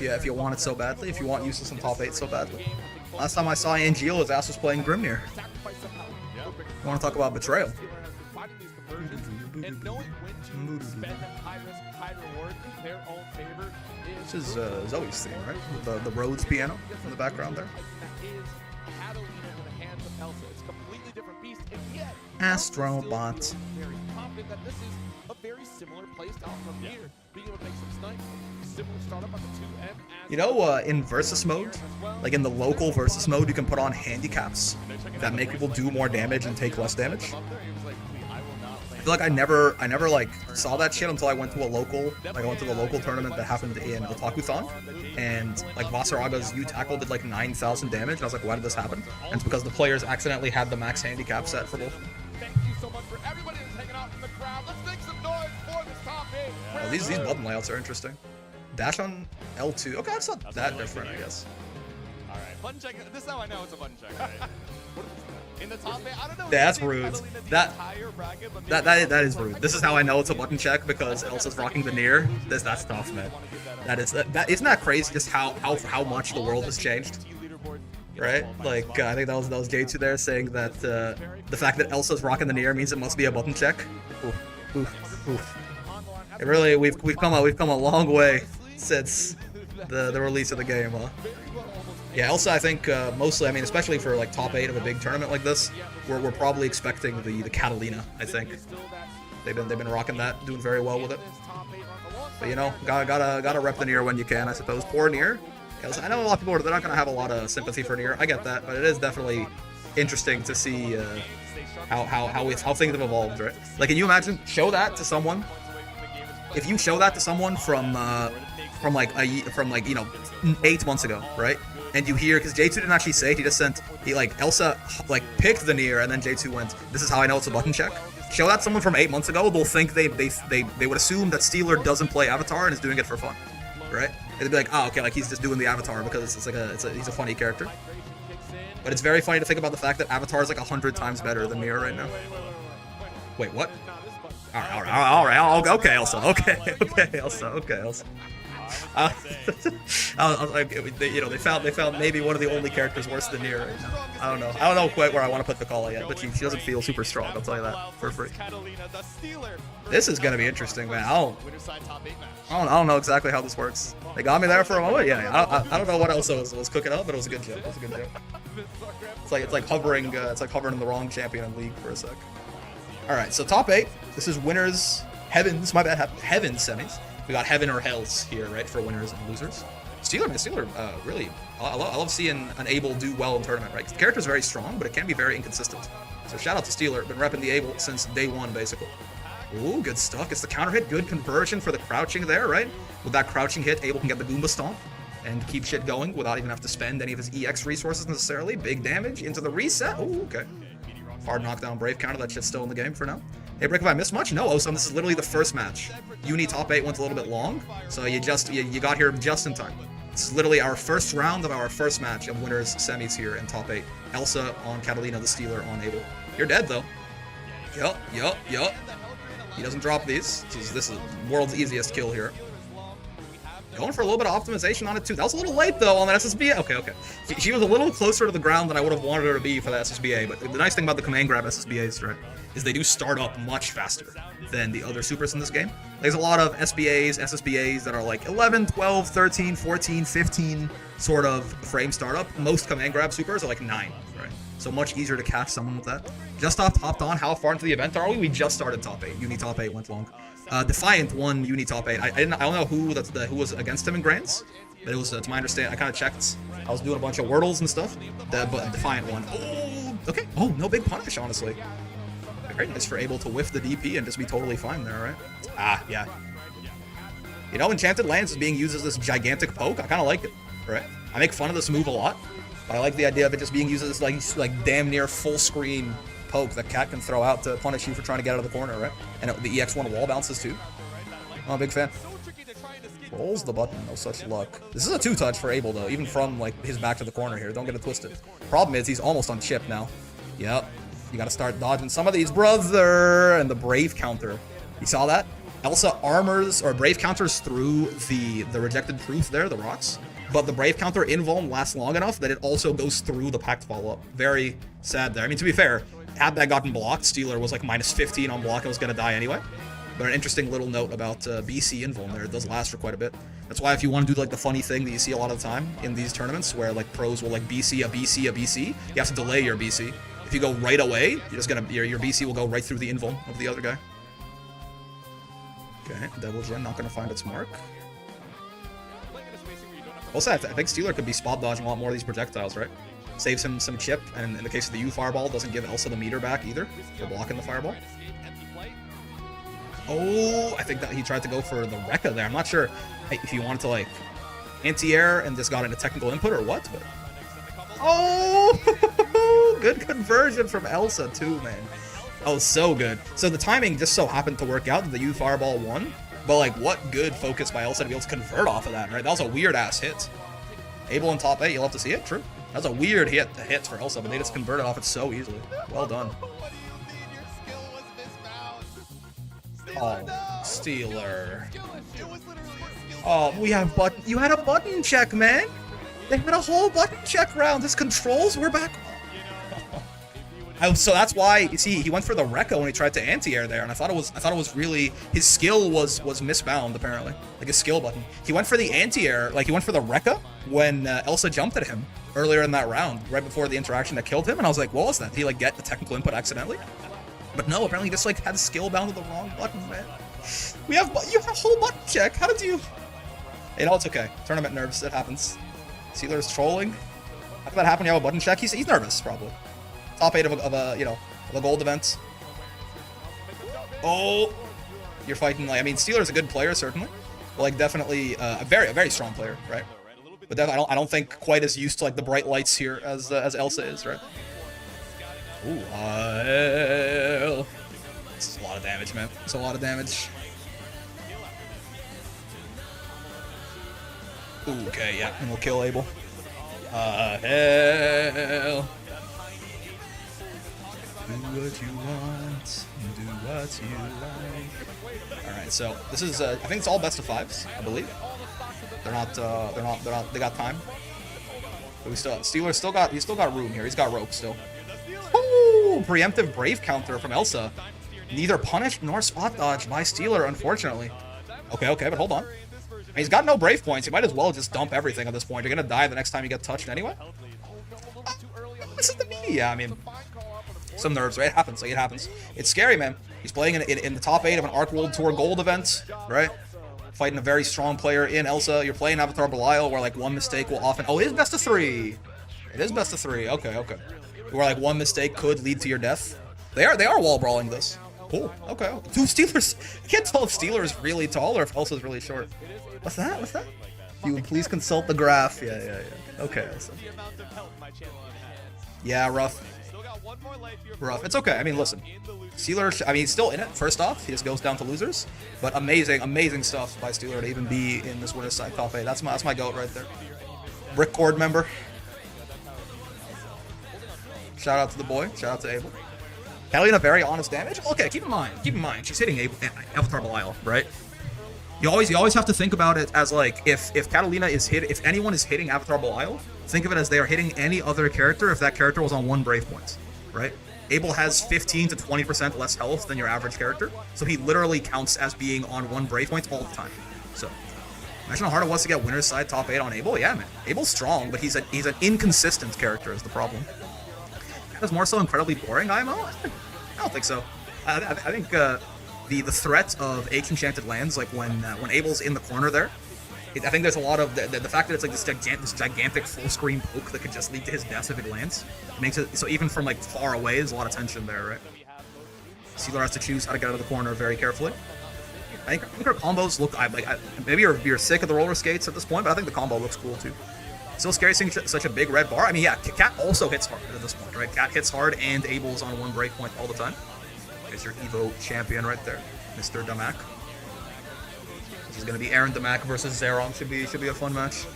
If you want it so badly, if you want use of some top 8 so badly. Last time I saw Angel, his ass was playing Grimnir. You want to talk about betrayal? This is Zoe's theme, right? With the Rhodes piano in the background there. Astrobot. You know, in versus mode, like in the local versus mode, you can put on handicaps that make people do more damage and take less damage. I feel like I never like saw that shit until I went to a local, I went to the local tournament that happened in Otaku-thon, and like Basaraga's CEOTaku did like 9,000 damage, and I was like, why did this happen? And it's because the players accidentally had the max handicap set for both. Thank you so much for everybody that's hanging out in the crowd. Let's make some noise for this top 8. Oh, these button layouts are interesting. Dash on L2. Okay, that's not that different, I guess. Alright, button check. This is how I know it's a button check, right? In the top 8, I don't know. That's rude. That is rude. This is how I know it's a button check because Elsa's rocking the Nier. That's tough, man. Isn't that crazy? Just how much the world has changed, right? Like I think that was J2 there saying that the fact that Elsa's rocking the Nier means it must be a button check. Oof. It really we've come a long way since the release of the game, huh? Yeah, Elsa, I think mostly, I mean, especially for like top 8 of a big tournament like this, we're probably expecting the Catalina. I think they've been rocking that, doing very well with it. But you know, gotta rep the Nier when you can, I suppose. Poor Nier. I know a lot of people they're not gonna have a lot of sympathy for Nier. I get that, but it is definitely interesting to see how things have evolved, right? Like, can you imagine show that to someone? If you show that to someone from like 8 months ago, right? And you hear, because J2 didn't actually say it, he just sent, Elsa, picked the Nier, and then J2 went, this is how I know it's a button check. Show that to someone from 8 months ago, they'll think they would assume that Steeler doesn't play Avatar and is doing it for fun, right? They'd be like, oh, okay, like he's just doing the Avatar because he's a funny character. But it's very funny to think about the fact that Avatar is like 100 times better than Nier right now. Wait, what? All right, okay, Elsa, okay, Elsa. I was like, you know, they found maybe one of the only characters worse than Nier right now. I don't know quite where I want to put Vicala yet, but she doesn't feel super strong. I'll tell you that for free. This is gonna be interesting, man. I don't know exactly how this works. They got me there for a moment. Yeah, I don't know what else was cooking up, but it was a good joke. It was a good joke. It's like hovering in the wrong champion in League for a sec. All right, so top 8. This is winners, heavens. My bad, heavens semis. We got heaven or hells here, right, for winners and losers. Steeler, really. I love seeing an Abel do well in tournament, right? 'Cause the character's very strong, but it can be very inconsistent. So shout out to Steeler. Been repping the Abel since day 1, basically. Ooh, good stuff. Gets the counter hit. Good conversion for the crouching there, right? With that crouching hit, Abel can get the Goomba Stomp and keep shit going without even have to spend any of his EX resources necessarily. Big damage into the reset. Ooh, okay. Hard knockdown Brave counter. That shit's still in the game for now. Hey, Brick, have I missed much? No, Osam, this is literally the first match. Uni top 8 went a little bit long, so you got here just in time. This is literally our first round of our first match of winners semis here in top 8. Elsa on Catalina, the Steeler on Abel. You're dead, though. Yup. He doesn't drop these. This is world's easiest kill here. Going for a little bit of optimization on it, too. That was a little late, though, on that SSBA. Okay. She was a little closer to the ground than I would have wanted her to be for the SSBA, but the nice thing about the command grab SSBAs, right, is they do start up much faster than the other supers in this game. There's a lot of SBAs, SSBAs that are like 11, 12, 13, 14, 15 sort of frame startup. Most command grab supers are like 9, right? So much easier to catch someone with that. Just hopped on. How far into the event are we? We just started top 8. Uni top 8 went long. Defiant won Uni top 8. I don't know who was against him in Grands, but it was to my understanding. I kind of checked. I was doing a bunch of Wordles and stuff, but Defiant won. Oh, okay. Oh, no big punish, honestly. Great, nice for Able to whiff the DP and just be totally fine there, right? Ah, yeah. You know, Enchanted Lands is being used as this gigantic poke. I kind of like it, right? I make fun of this move a lot, but I like the idea of it just being used as this like damn near full screen poke that Cat can throw out to punish you for trying to get out of the corner, right? And the EX1 wall bounces too. I'm a big fan. Rolls the button, no such luck. This is a 2-touch for Abel though, even from like his back to the corner here. Don't get it twisted. Problem is he's almost on chip now. Yep. You gotta start dodging some of these, brother! And the Brave counter. You saw that? Elsa armors, or Brave counters through the rejected truth there, the rocks. But the Brave counter invuln lasts long enough that it also goes through the packed follow-up. Very sad there. I mean, to be fair, had that gotten blocked, Steeler was like minus 15 on block and was gonna die anyway. But an interesting little note about BC invuln there. It does last for quite a bit. That's why if you want to do like the funny thing that you see a lot of the time in these tournaments where like pros will like BC a BC a BC, you have to delay your BC. If you go right away, you're just gonna your BC will go right through the invuln of the other guy. Okay, Devil Gem not gonna find its mark. Also, I think Steeler could be spot dodging a lot more of these projectiles, right? Saves him some chip, and in the case of the U fireball, doesn't give Elsa the meter back either for blocking the fireball. Oh, I think that he tried to go for the Rekka there. I'm not sure if he wanted to like anti-air and just got into technical input or what, but oh, good conversion from Elsa too, man. Oh, so good. So the timing just so happened to work out that the U fireball won, but like what good focus by Elsa to be able to convert off of that, right? That was a weird ass hit. Able in top 8, you'll have to see it, true. That's a weird hit for Elsa, but they just converted off it so easily. Well done. Oh, Steeler. Oh, we have button. You had a button check, man. They had a whole button check round. His controls were back. So that's why you see he went for the Rekka when he tried to anti-air there, and I thought it was really his skill was misbound apparently, like his skill button. He went for the anti-air, like he went for the Rekka when Elsa jumped at him earlier in that round, right before the interaction that killed him, and I was like, what was that? Did he like get the technical input accidentally? But no, apparently he just like had skill bound to the wrong button, man. You have a whole button check. How did you? You know, it's okay. Tournament nerves, it happens. Steeler's trolling. How did that happen? You have a button check. He's nervous probably. Top 8 of a gold event. Oh, you're fighting like, I mean, Steeler's a good player certainly, but like definitely a very strong player, right? But then I don't think quite as used to like the bright lights here as Elsa is, right? Ooh, this is a lot of damage, man. It's a lot of damage. Ooh, okay, yeah, and we'll kill Abel. Hell. Do what you want, do what you like. All right, so this is I think it's all best of fives, I believe. They're not. They got time. But we Steeler still got room here. He's got rope still. Ooh, preemptive brave counter from Elsa. Neither punished nor spot dodged by Steeler, unfortunately. Okay, but hold on. He's got no brave points. He might as well just dump everything at this point. You're gonna die the next time you get touched anyway. This is the media. Yeah, I mean, some nerves, right? It happens. Like, it happens. It's scary, man. He's playing in the top 8 of an Arc World Tour Gold event, right? Fighting a very strong player in Elsa. You're playing Avatar Belial, where like one mistake will often. Oh, it is best of 3. It is best of 3. Okay. Where like one mistake could lead to your death. They are wall brawling this. Cool. Okay. Two Steelers. I can't tell if Steeler is really tall or if Elsa's really short. What's that? If you would please consult the graph. Yeah. Okay. Elsa. Yeah, rough. It's okay. I mean, listen. Steeler, I mean, he's still in it. First off, he just goes down to losers. But amazing stuff by Steeler to even be in this winner's side top 8. That's my goat right there. Brickcord member. Shout out to the boy. Shout out to Abel. Catalina, very honest damage. Okay, keep in mind, she's hitting Avatar Belial, right? You always have to think about it as like if Catalina is if anyone is hitting Avatar Belial, think of it as they are hitting any other character if that character was on 1 brave point, right? Abel has 15 to 20% less health than your average character, so he literally counts as being on 1 brave point all the time. So imagine how hard it was to get winner's side top 8 on Abel. Yeah, man. Abel's strong, but he's an inconsistent character is the problem. That's more so incredibly boring, IMO? I don't think so. I think the threat of H Enchanted Lands, like when Abel's in the corner there, I think there's a lot of the fact that it's like this gigantic full screen poke that could just lead to his death if it lands. It makes it so even from like far away, there's a lot of tension there, right? Steeler has to choose how to get out of the corner very carefully. I think her combos look maybe you're sick of the roller skates at this point, but I think the combo looks cool too. Still scary seeing such a big red bar. I mean, yeah, Cat also hits hard at this point, right? Cat hits hard and Abel's on 1 break point all the time. There's your Evo champion right there, Mr. Damak. This is going to be Aaron Damak versus Zeron. Should be a fun match.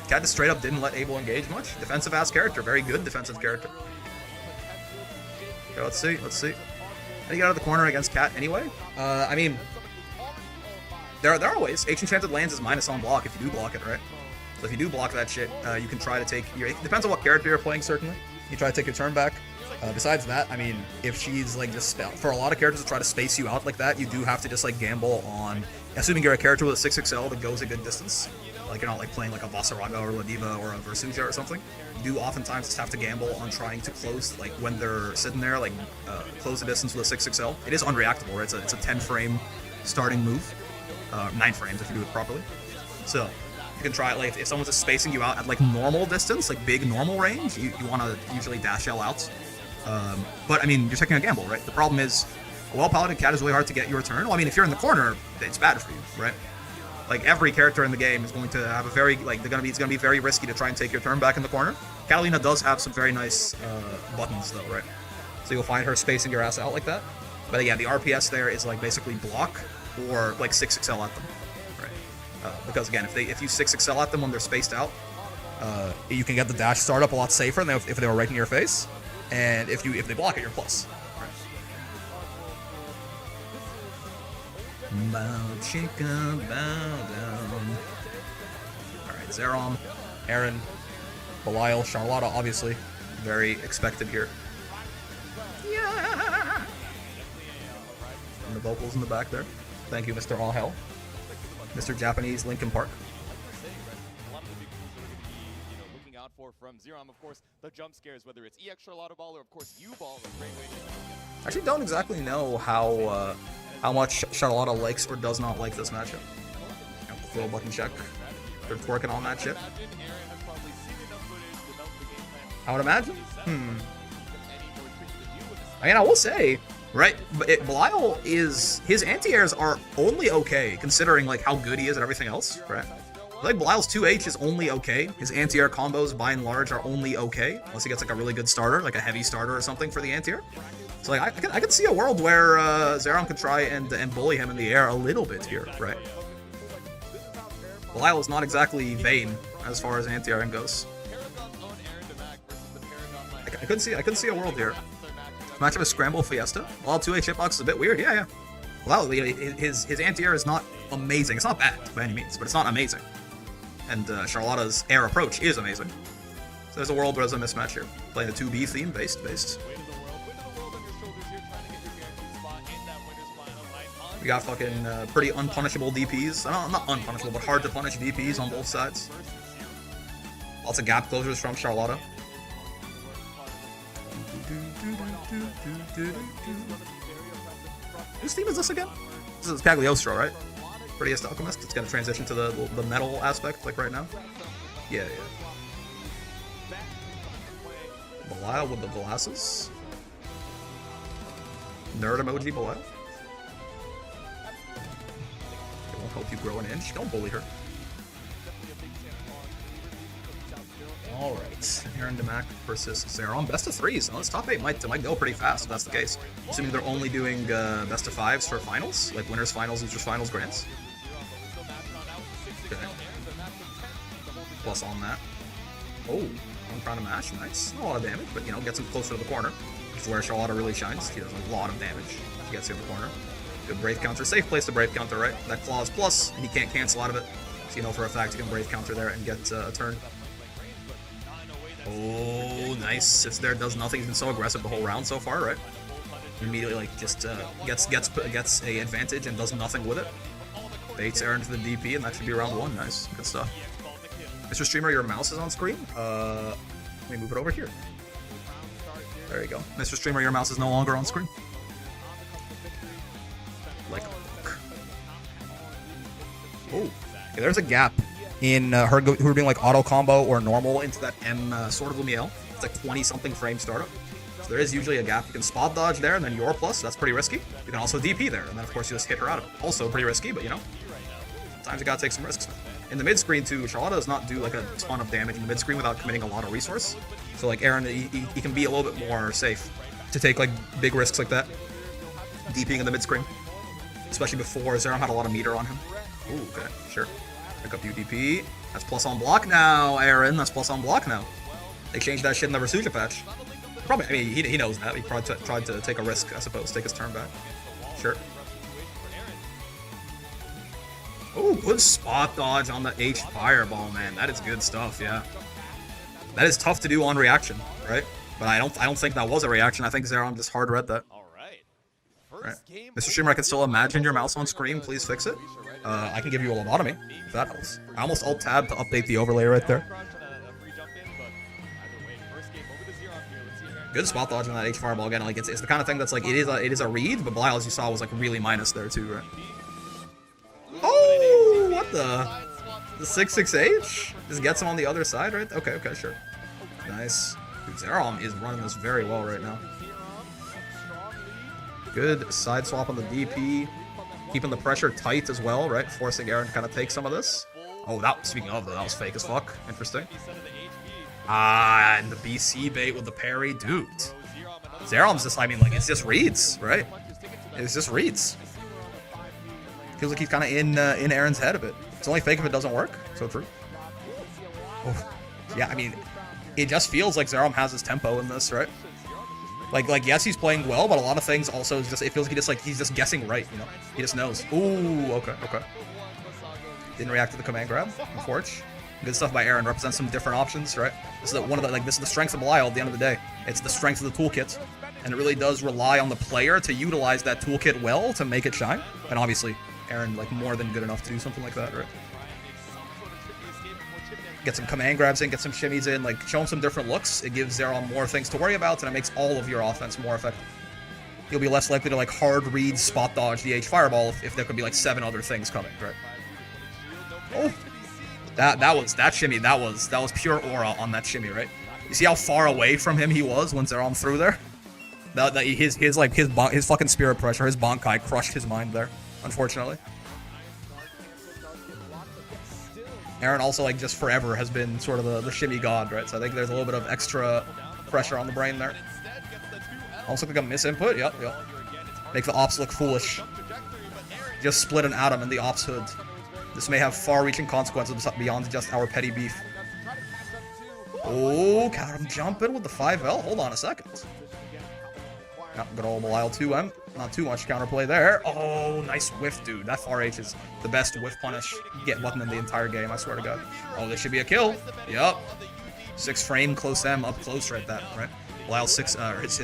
Cat just straight up didn't let Abel engage much. Defensive ass character, very good defensive character. Okay, let's see. How do you get out of the corner against Cat anyway? I mean, there are ways. H Enchanted Lands is minus on block if you do block it, right? So if you do block that shit, you can try to take your... It depends on what character you're playing, certainly. You try to take your turn back. Besides that, I mean, if she's like just... For a lot of characters to try to space you out like that, you do have to just like gamble on... Assuming you're a character with a 6XL that goes a good distance. Like you're not like playing like a Vasaraga or Ladiva or a Versuja or something. You do oftentimes just have to gamble on trying to close, like when they're sitting there, like close the distance with a 6XL. It is unreactable, right? It's a 10 frame starting move. 9 frames if you do it properly. So you can try it like if someone's just spacing you out at like normal distance, like big normal range, you want to usually dash L out. But I mean, you're taking a gamble, right? The problem is a well-piloted Cat is really hard to get your turn. Well, I mean, if you're in the corner, it's bad for you, right? Like every character in the game is going to have a very it's gonna be very risky to try and take your turn back in the corner. Catalina does have some very nice buttons though, right? So you'll find her spacing your ass out like that. But yeah, the RPS there is like basically block or like 6XL at them, right? Because again, if you 6XL at them when they're spaced out, you can get the dash startup a lot safer than if they were right in your face, and if they block it, you're plus. Right? Bow chicken, bow down. All right, Zeron, Aaron, Belial, Charlotta, obviously very expected here. Yeah. And the vocals in the back there. Thank you, Mr. All Hell. Mr. Japanese Linkin Park. Looking out for from Zerom, of course, the jump scares, whether it's EX Charlotta Ball or, of course, U-Ball. I actually don't exactly know how much Charlotta likes or does not like this matchup. Full button check. They're twerking on that shit. I would imagine. I mean, I will say, right, Belial his anti-airs are only okay, considering like how good he is at everything else, right? Like Belial's 2H is only okay. His anti-air combos, by and large, are only okay, unless he gets like a really good starter, like a heavy starter or something for the anti-air. So like I could see a world where Zeron could try and bully him in the air a little bit here, right? Belial is not exactly vain as far as anti-airing goes. I couldn't see a world here. Matchup is Scramble Fiesta. Well, 2H hitbox is a bit weird. Yeah. Well, his anti-air is not amazing. It's not bad by any means, but it's not amazing. And Charlotta's air approach is amazing. So there's a world where there's a mismatch here. Playing the 2B theme based. We got fucking pretty unpunishable DPs. Not unpunishable, but hard to punish DPs on both sides. Lots of gap closures from Charlotta. Whose team is this again? This is Cagliostro, right? Prettiest Alchemist. It's gonna transition to the metal aspect, like right now. Yeah. Belial with the glasses. Nerd emoji Belial. It won't help you grow an inch. Don't bully her. Alright, Aaron Demac versus Zeron. Best of 3s. Well, this top 8 might go pretty fast if that's the case. Assuming they're only doing best of 5s for finals, like winners finals, losers finals grants. Okay. Plus on that. Oh, I'm trying to mash. Nice. Not a lot of damage, but gets him closer to the corner. Which is where Charlotta really shines. He does a lot of damage. He gets in the corner. Good Brave counter. Safe place to Brave counter, right? That clause plus, and he can't cancel out of it. So for a fact you can Brave counter there and get a turn. Oh, nice. Sits there, does nothing. He's been so aggressive the whole round so far, right? Immediately, just gets a advantage and does nothing with it. Baits Aaron to the DP, and that should be round 1. Nice. Good stuff. Mr. Streamer, your mouse is on screen. Let me move it over here. There you go. Mr. Streamer, your mouse is no longer on screen. Like a book. Oh, okay, there's a gap in her being like auto combo or normal into that M Sword of Lumiel. It's like 20-something frame startup. So there is usually a gap. You can spot dodge there and then your plus. That's pretty risky. You can also DP there, and then of course you just hit her out of it. Also pretty risky, but sometimes you gotta take some risks. In the mid screen too, Charlotta does not do like a ton of damage in the mid screen without committing a lot of resource. So like Aaron, he can be a little bit more safe to take like big risks like that. DPing in the mid screen, especially before Zeron had a lot of meter on him. Ooh, okay, sure. Pick up UDP. That's plus on block now, Aaron. That's plus on block now. They changed that shit in the Versuja patch. Probably, I mean, he knows that. He probably tried to take a risk, I suppose. Take his turn back. Sure. Oh, good spot dodge on the H Fireball, man. That is good stuff, yeah. That is tough to do on reaction, right? But I don't think that was a reaction. I think Zeron just hard read that. Right. Mr. Streamer, I can still imagine your mouse on screen. Please fix it. I can give you a lobotomy, if that helps. I almost alt-tab to update the overlay right there. Good spot dodge on that H Fireball again. Like it's the kind of thing that's like it is a read, but Belial, as you saw, was like really minus there too, right? Oh, what the 6-6H? Just gets him on the other side, right? Okay, sure. Nice. Dude, Zeron is running this very well right now. Good side swap on the DP. Keeping the pressure tight as well, right? Forcing Aaron to kind of take some of this. Oh, speaking of, that was fake as fuck. Interesting. And the BC bait with the parry. Dude. Zeron's just, I mean, like, it's just reads, right? It's just reads. Feels like he's kind of in Aaron's head a bit. It's only fake if it doesn't work. So true. Oh. Yeah, I mean, it just feels like Zeron has his tempo in this, right? Like yes, he's playing well, but a lot of things also is just, it feels like he's just guessing right, He just knows. Ooh, okay. Didn't react to the command grab, unfortunately. Good stuff by Aaron. Represents some different options, right? This is the strength of Belial at the end of the day. It's the strength of the toolkit, and it really does rely on the player to utilize that toolkit well to make it shine. And obviously, Aaron like more than good enough to do something like that, right? Get some command grabs in, get some shimmies in, like show him some different looks. It gives Zeron more things to worry about, and it makes all of your offense more effective. You'll be less likely to like hard read, spot dodge the H Fireball if there could be like 7 other things coming, right? Oh, that shimmy. That was pure aura on that shimmy, right? You see how far away from him he was when Zeron threw there? His fucking spirit pressure, his Bankai crushed his mind there, unfortunately. Aaron also, like, just forever has been sort of the shimmy god, right? So I think there's a little bit of extra pressure on the brain there. Also like a misinput, yep. Make the ops look foolish. Just split an atom in the ops hood. This may have far-reaching consequences beyond just our petty beef. Oh, got him jumping with the 5L. Hold on a second. Yep, good old Belial 2M. Not too much counterplay there. Oh, nice whiff, dude. That far H is the best whiff punish get button in the entire game, I swear to God. Oh, this should be a kill. Yup. 6 frame, close M, up close right that, right? Belial his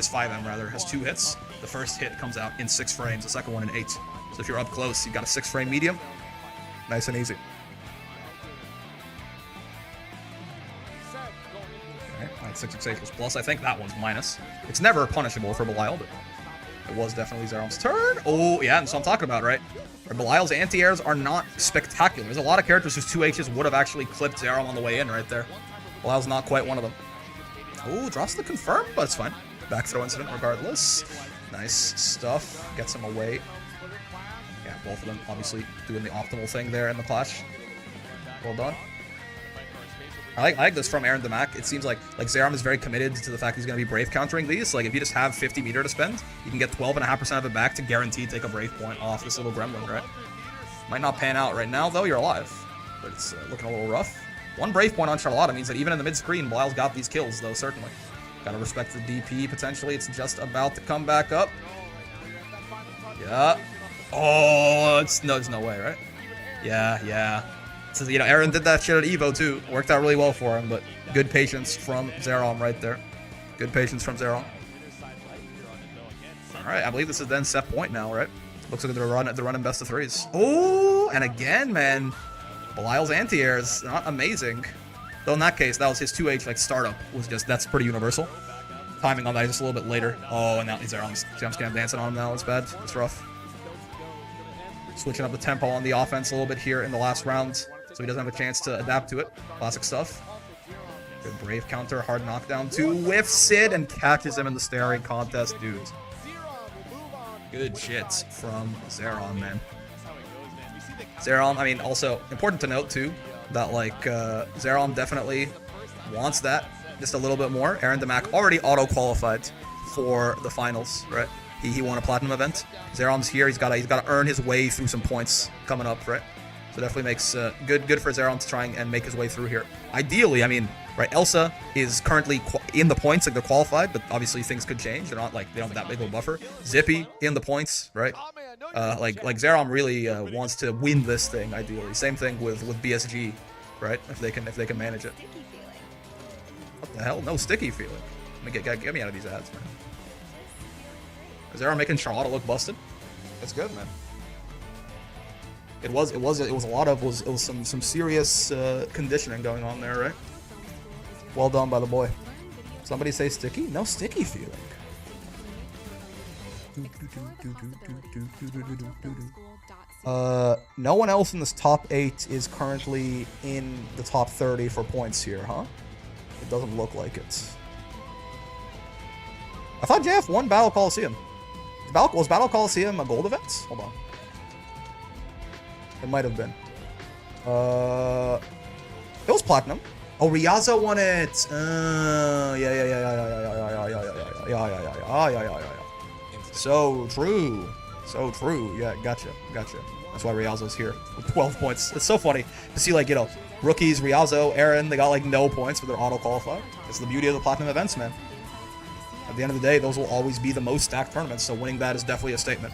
5M rather, has 2 hits. The first hit comes out in 6 frames, the second one in 8. So if you're up close, you've got a 6 frame medium. Nice and easy. Alright, 668 was plus. I think that one's minus. It's never punishable for Belial, but it was definitely Zerom's turn. Oh, yeah, and so I'm talking about, right? Belial's anti-airs are not spectacular. There's a lot of characters whose 2Hs would have actually clipped Zerom on the way in right there. Belial's not quite one of them. Oh, drops the confirm, but it's fine. Back throw incident regardless. Nice stuff. Gets him away. Yeah, both of them obviously doing the optimal thing there in the clash. Well done. I like this from Aaron Demac. It seems like Zerom is very committed to the fact he's going to be Brave countering these. Like, if you just have 50 meter to spend, you can get 12.5% of it back to guarantee take a Brave point off this little gremlin, right? Might not pan out right now, though. You're alive. But it's looking a little rough. 1 Brave point on Charlotta means that even in the mid-screen, Belial's got these kills, though, certainly. Gotta respect the DP, potentially. It's just about to come back up. Yeah. Oh, there's no way, right? Yeah. So, you know, Aaron did that shit at Evo, too. Worked out really well for him, but good patience from Zerom right there. Good patience from Zerom. Alright, I believe this is then set point now, right? Looks like they're running best of 3s. Oh, and again, man. Belial's anti-air is not amazing. Though in that case, that was his 2H, like, startup. That's pretty universal. Timing on that just a little bit later. Oh, and now he's Zerom's jump scam dancing on him now. It's bad. It's rough. Switching up the tempo on the offense a little bit here in the last round, so he doesn't have a chance to adapt to it. Classic stuff. Good Brave counter, hard knockdown. 2 whiffs it and catches him in the staring contest, dude. Good shit from Zerom, man. Zerom, I mean, also important to note too that like Zerom definitely wants that just a little bit more. Aaron Demac already auto-qualified for the finals, right? He won a platinum event. Zerom's here. He's got to earn his way through some points coming up, right? So definitely makes good for Zerom to try and make his way through here. Ideally, I mean, right? Elsa is currently in the points, like they're qualified, but obviously things could change. They're not like they don't have that big of a buffer. Zippy in the points, right? Like Zerom really wants to win this thing. Ideally, same thing with BSG, right? If they can manage it. What the hell? No sticky feeling. Get me out of these ads, man. Zerom making Charlotta look busted. That's good, man. It was some serious conditioning going on there, right? Well done by the boy. Somebody say sticky? No sticky feeling. No one else in this top 8 is currently in the top 30 for points here, huh? It doesn't look like it. I thought JF won Battle Coliseum. Was Battle Coliseum a gold event? Hold on. It might have been. It was platinum. Oh, Riazo won it. Yeah. So true. Yeah, gotcha. That's why Riazo's here with 12 points. It's so funny to see, like, you know, rookies, Riazo, Aaron, they got like no points, but they're auto-qualified. It's the beauty of the platinum events, man. At the end of the day, those will always be the most stacked tournaments, so winning that is definitely a statement.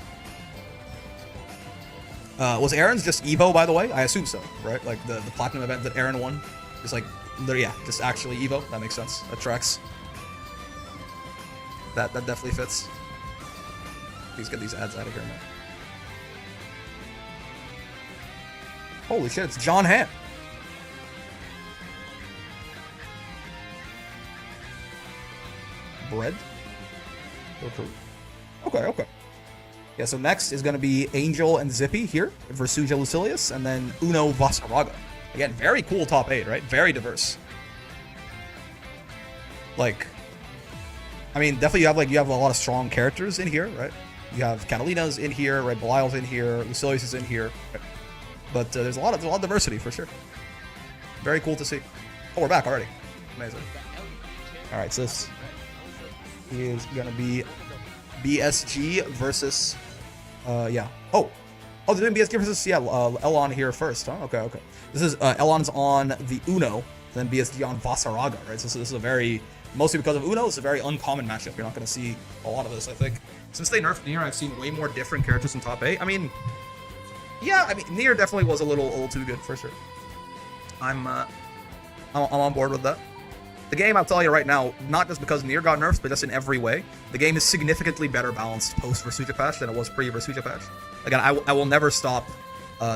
Was Aaron's just Evo, by the way? I assume so, right? Like, the platinum event that Aaron won is like, yeah, just actually Evo. That makes sense. That tracks. That definitely fits. Please get these ads out of here, man. Holy shit, it's John Hamm. Bread? Okay. Yeah, so next is going to be Angel and Zippy here, Versuja Lucilius, and then Uno Vasaraga. Again, very cool top 8, right? Very diverse. Like, I mean, definitely you have a lot of strong characters in here, right? You have Catalina's in here, right? Belial's in here, Lucilius is in here, right? But there's a lot of diversity for sure. Very cool to see. Oh, we're back already. Amazing. All right, so this is gonna be BSG versus, yeah. Oh, they're doing BSG versus, yeah, Elon here first, huh? Okay. This is, Elon's on the Uno, and then BSG on Vasaraga, right? So this is a very, mostly because of Uno, it's a very uncommon matchup. You're not going to see a lot of this, I think. Since they nerfed Nier, I've seen way more different characters in top 8. I mean, yeah, I mean, Nier definitely was a little too good for sure. I'm on board with that. The game, I'll tell you right now, not just because Nier got nerfed, but just in every way, the game is significantly better balanced post-Versucha patch than it was pre-Versucha patch. Again, I will never stop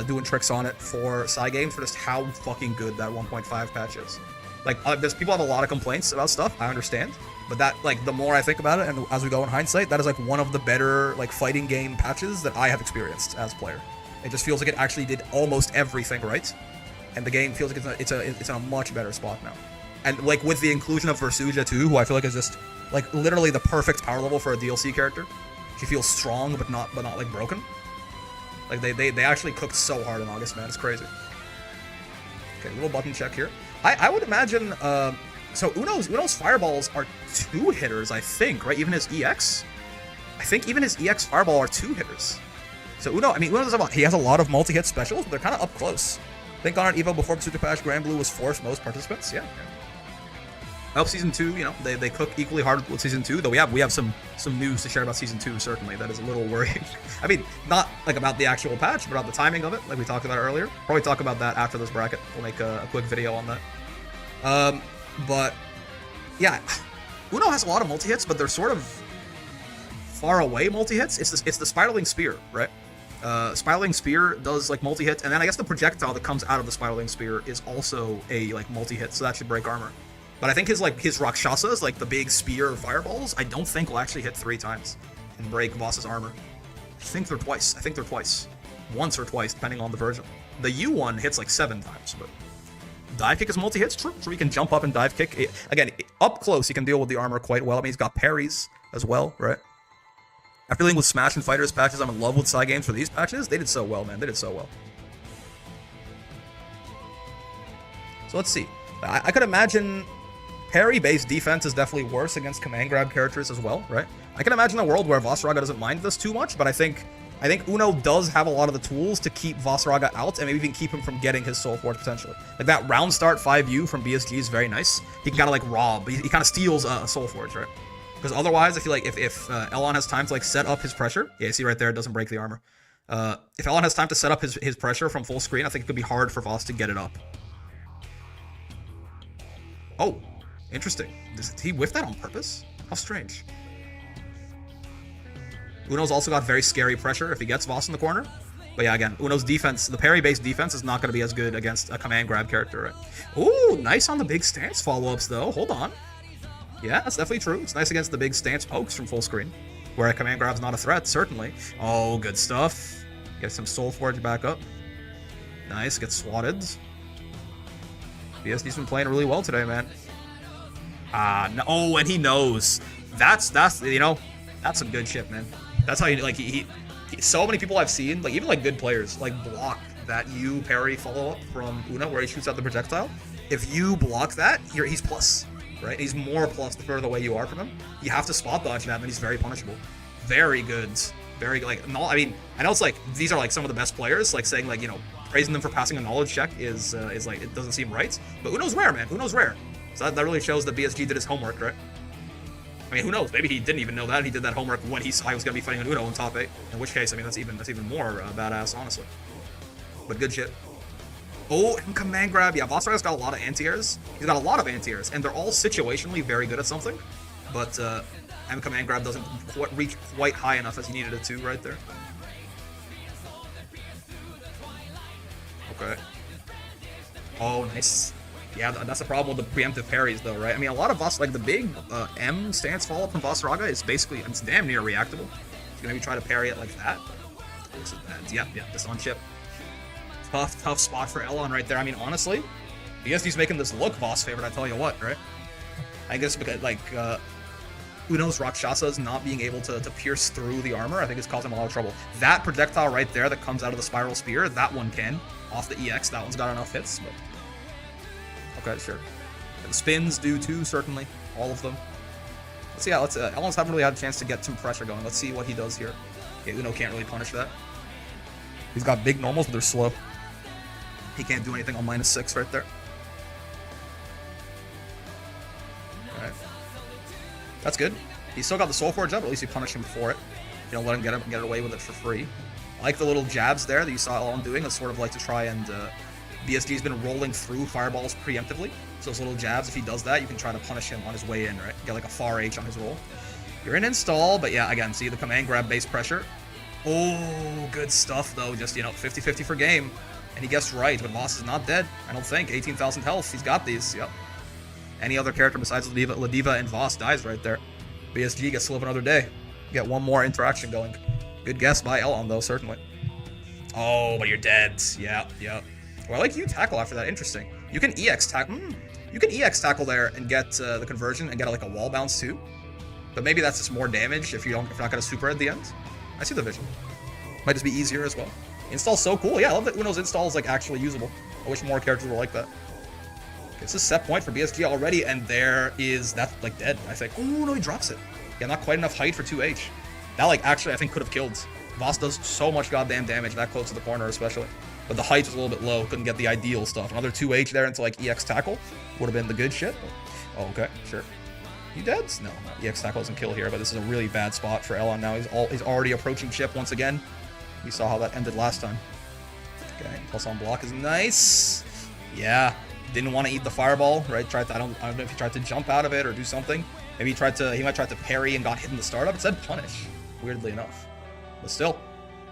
doing tricks on it for Cygames for just how fucking good that 1.5 patch is. Like, there's people have a lot of complaints about stuff, I understand, but that, like, the more I think about it, and as we go in hindsight, that is, like, one of the better, like, fighting game patches that I have experienced as a player. It just feels like it actually did almost everything right, and the game feels like it's in a much better spot now. And, like, with the inclusion of Versucha, too, who I feel like is just, like, literally the perfect power level for a DLC character. She feels strong, but not like, broken. Like, they actually cooked so hard in August, man. It's crazy. Okay, little button check here. I would imagine, so Uno's fireballs are 2-hitters, I think, right? Even his EX? I think even his EX fireball are 2-hitters. So Uno he has a lot of multi-hit specials, but they're kind of up close. I think on an Evo before Versucha patch, Grand Blue was forced most participants. Yeah. I hope Season 2, you know, they cook equally hard with Season 2, though we have some news to share about Season 2, certainly. That is a little worrying. I mean, not, like, about the actual patch, but about the timing of it, like we talked about earlier. Probably talk about that after this bracket. We'll make a quick video on that. But, yeah, Uno has a lot of multi-hits, but they're sort of far away multi-hits. It's the Spiraling Spear, right? Spiraling Spear does, like, multi-hits, and then I guess the projectile that comes out of the Spiraling Spear is also a, like, multi-hit, so that should break armor. But I think his Rakshasas, like the big spear fireballs, I don't think will actually hit 3 times and break Voss's armor. I think they're twice. Once or twice, depending on the version. The U one hits like 7 times, but dive kick is multi-hits, true. So he can jump up and dive kick. Again, up close, he can deal with the armor quite well. I mean, he's got parries as well, right? After dealing with Smash and Fighters patches, I'm in love with Cygames for these patches. They did so well, man. They did so well. So let's see. I could imagine parry-based defense is definitely worse against command grab characters as well, right? I can imagine a world where Vasaraga doesn't mind this too much, but I think Uno does have a lot of the tools to keep Vasaraga out and maybe even keep him from getting his Soul Forge potentially. Like that round start 5U from BSG is very nice. He can kind of like rob, he kind of steals a Soul Forge, right? Because otherwise, I feel like if Elon has time to like set up his pressure, yeah, see right there, it doesn't break the armor. If Elon has time to set up his pressure from full screen, I think it could be hard for Voss to get it up. Oh. Interesting. Did he whiff that on purpose? How strange. Uno's also got very scary pressure if he gets Voss in the corner. But yeah, again, Uno's defense, the parry-based defense is not going to be as good against a command grab character. Right? Ooh, nice on the big stance follow-ups, though. Hold on. Yeah, that's definitely true. It's nice against the big stance pokes from full screen, where a command grab's not a threat, certainly. Oh, good stuff. Get some Soul Forge back up. Nice, get swatted. BSD's been playing really well today, man. No, oh, and he knows. That's you know, that's some good shit, man. That's how you like he so many people I've seen, like even like good players, like block that U parry follow up from Uno where he shoots out the projectile. If you block that, he's plus, right? He's more plus the further away you are from him. You have to spot dodge that, and he's very punishable. Very good. Very like no, I mean, I know it's like these are like some of the best players, like saying like, you know, praising them for passing a knowledge check is like it doesn't seem right. But Uno's rare, man. Uno's rare. So that really shows that BSG did his homework, right? I mean, who knows? Maybe he didn't even know that. He did that homework when he saw he was going to be fighting an Uno in top 8. In which case, I mean, that's even more badass, honestly. But good shit. Oh, and command grab. Yeah, Vasaraga's got a lot of anti-airs. He's got a lot of anti-airs, and they're all situationally very good at something. But M command grab doesn't reach quite high enough as he needed it to right there. Okay. Oh, nice. Yeah, that's the problem with the preemptive parries, though, right? I mean, a lot of Voss, like the big M stance follow-up from Vasaraga is basically, it's damn near reactable. He's gonna maybe try to parry it like that. Yeah, this on chip. Tough spot for Elon right there. I mean, honestly, BSD's making this look Voss favorite, I tell you what, right? I guess because, like, Uno's Rakshasas not being able to pierce through the armor, I think it's causing him a lot of trouble. That projectile right there that comes out of the Spiral Spear, that one can. Off the EX, that one's got enough hits, but... Okay, sure. And the spins do too, certainly. All of them. Let's see how, Elon's haven't really had a chance to get some pressure going. Let's see what he does here. Okay, Uno can't really punish that. He's got big normals, but they're slow. He can't do anything on -6 right there. That's good. He still got the Soul Forge up, but at least you punish him for it. You don't let him get away with it for free. I like the little jabs there that you saw Elon doing. That's sort of like to try and... BSG's been rolling through fireballs preemptively. So those little jabs, if he does that, you can try to punish him on his way in, right? Get like a far H on his roll. You're in install, but yeah, again, see the command grab base pressure. Oh, good stuff, though. Just, 50-50 for game. And he guessed right, but Voss is not dead. I don't think. 18,000 health. He's got these. Yep. Any other character besides Ladiva and Voss dies right there. BSG gets to live another day. Get one more interaction going. Good guess by Elon, though, certainly. Oh, but you're dead. Yeah. Well, I like you tackle after that. Interesting. You can EX tackle. You can EX tackle there and get the conversion and get like a wall bounce too. But maybe that's just more damage if you're not gonna super at the end. I see the vision. Might just be easier as well. Install's so cool. Yeah, I love that Uno's install is like actually usable. I wish more characters were like that. Okay, it's a set point for BSG already, and that's like dead, I think. Oh no, he drops it. Yeah, not quite enough height for 2H. That like actually I think could have killed. Voss does so much goddamn damage that close to the corner especially. But the height was a little bit low, couldn't get the ideal stuff. Another 2H there into like EX tackle would have been the good shit. Oh, okay, sure. You dead? No, EX tackle doesn't kill here, but this is a really bad spot for Elon now. He's already approaching chip once again. We saw how that ended last time. Okay, plus on block is nice. Yeah, didn't want to eat the fireball, right? I don't know if he tried to jump out of it or do something. Maybe he might try to parry and got hit in the startup. It said punish, weirdly enough. But still,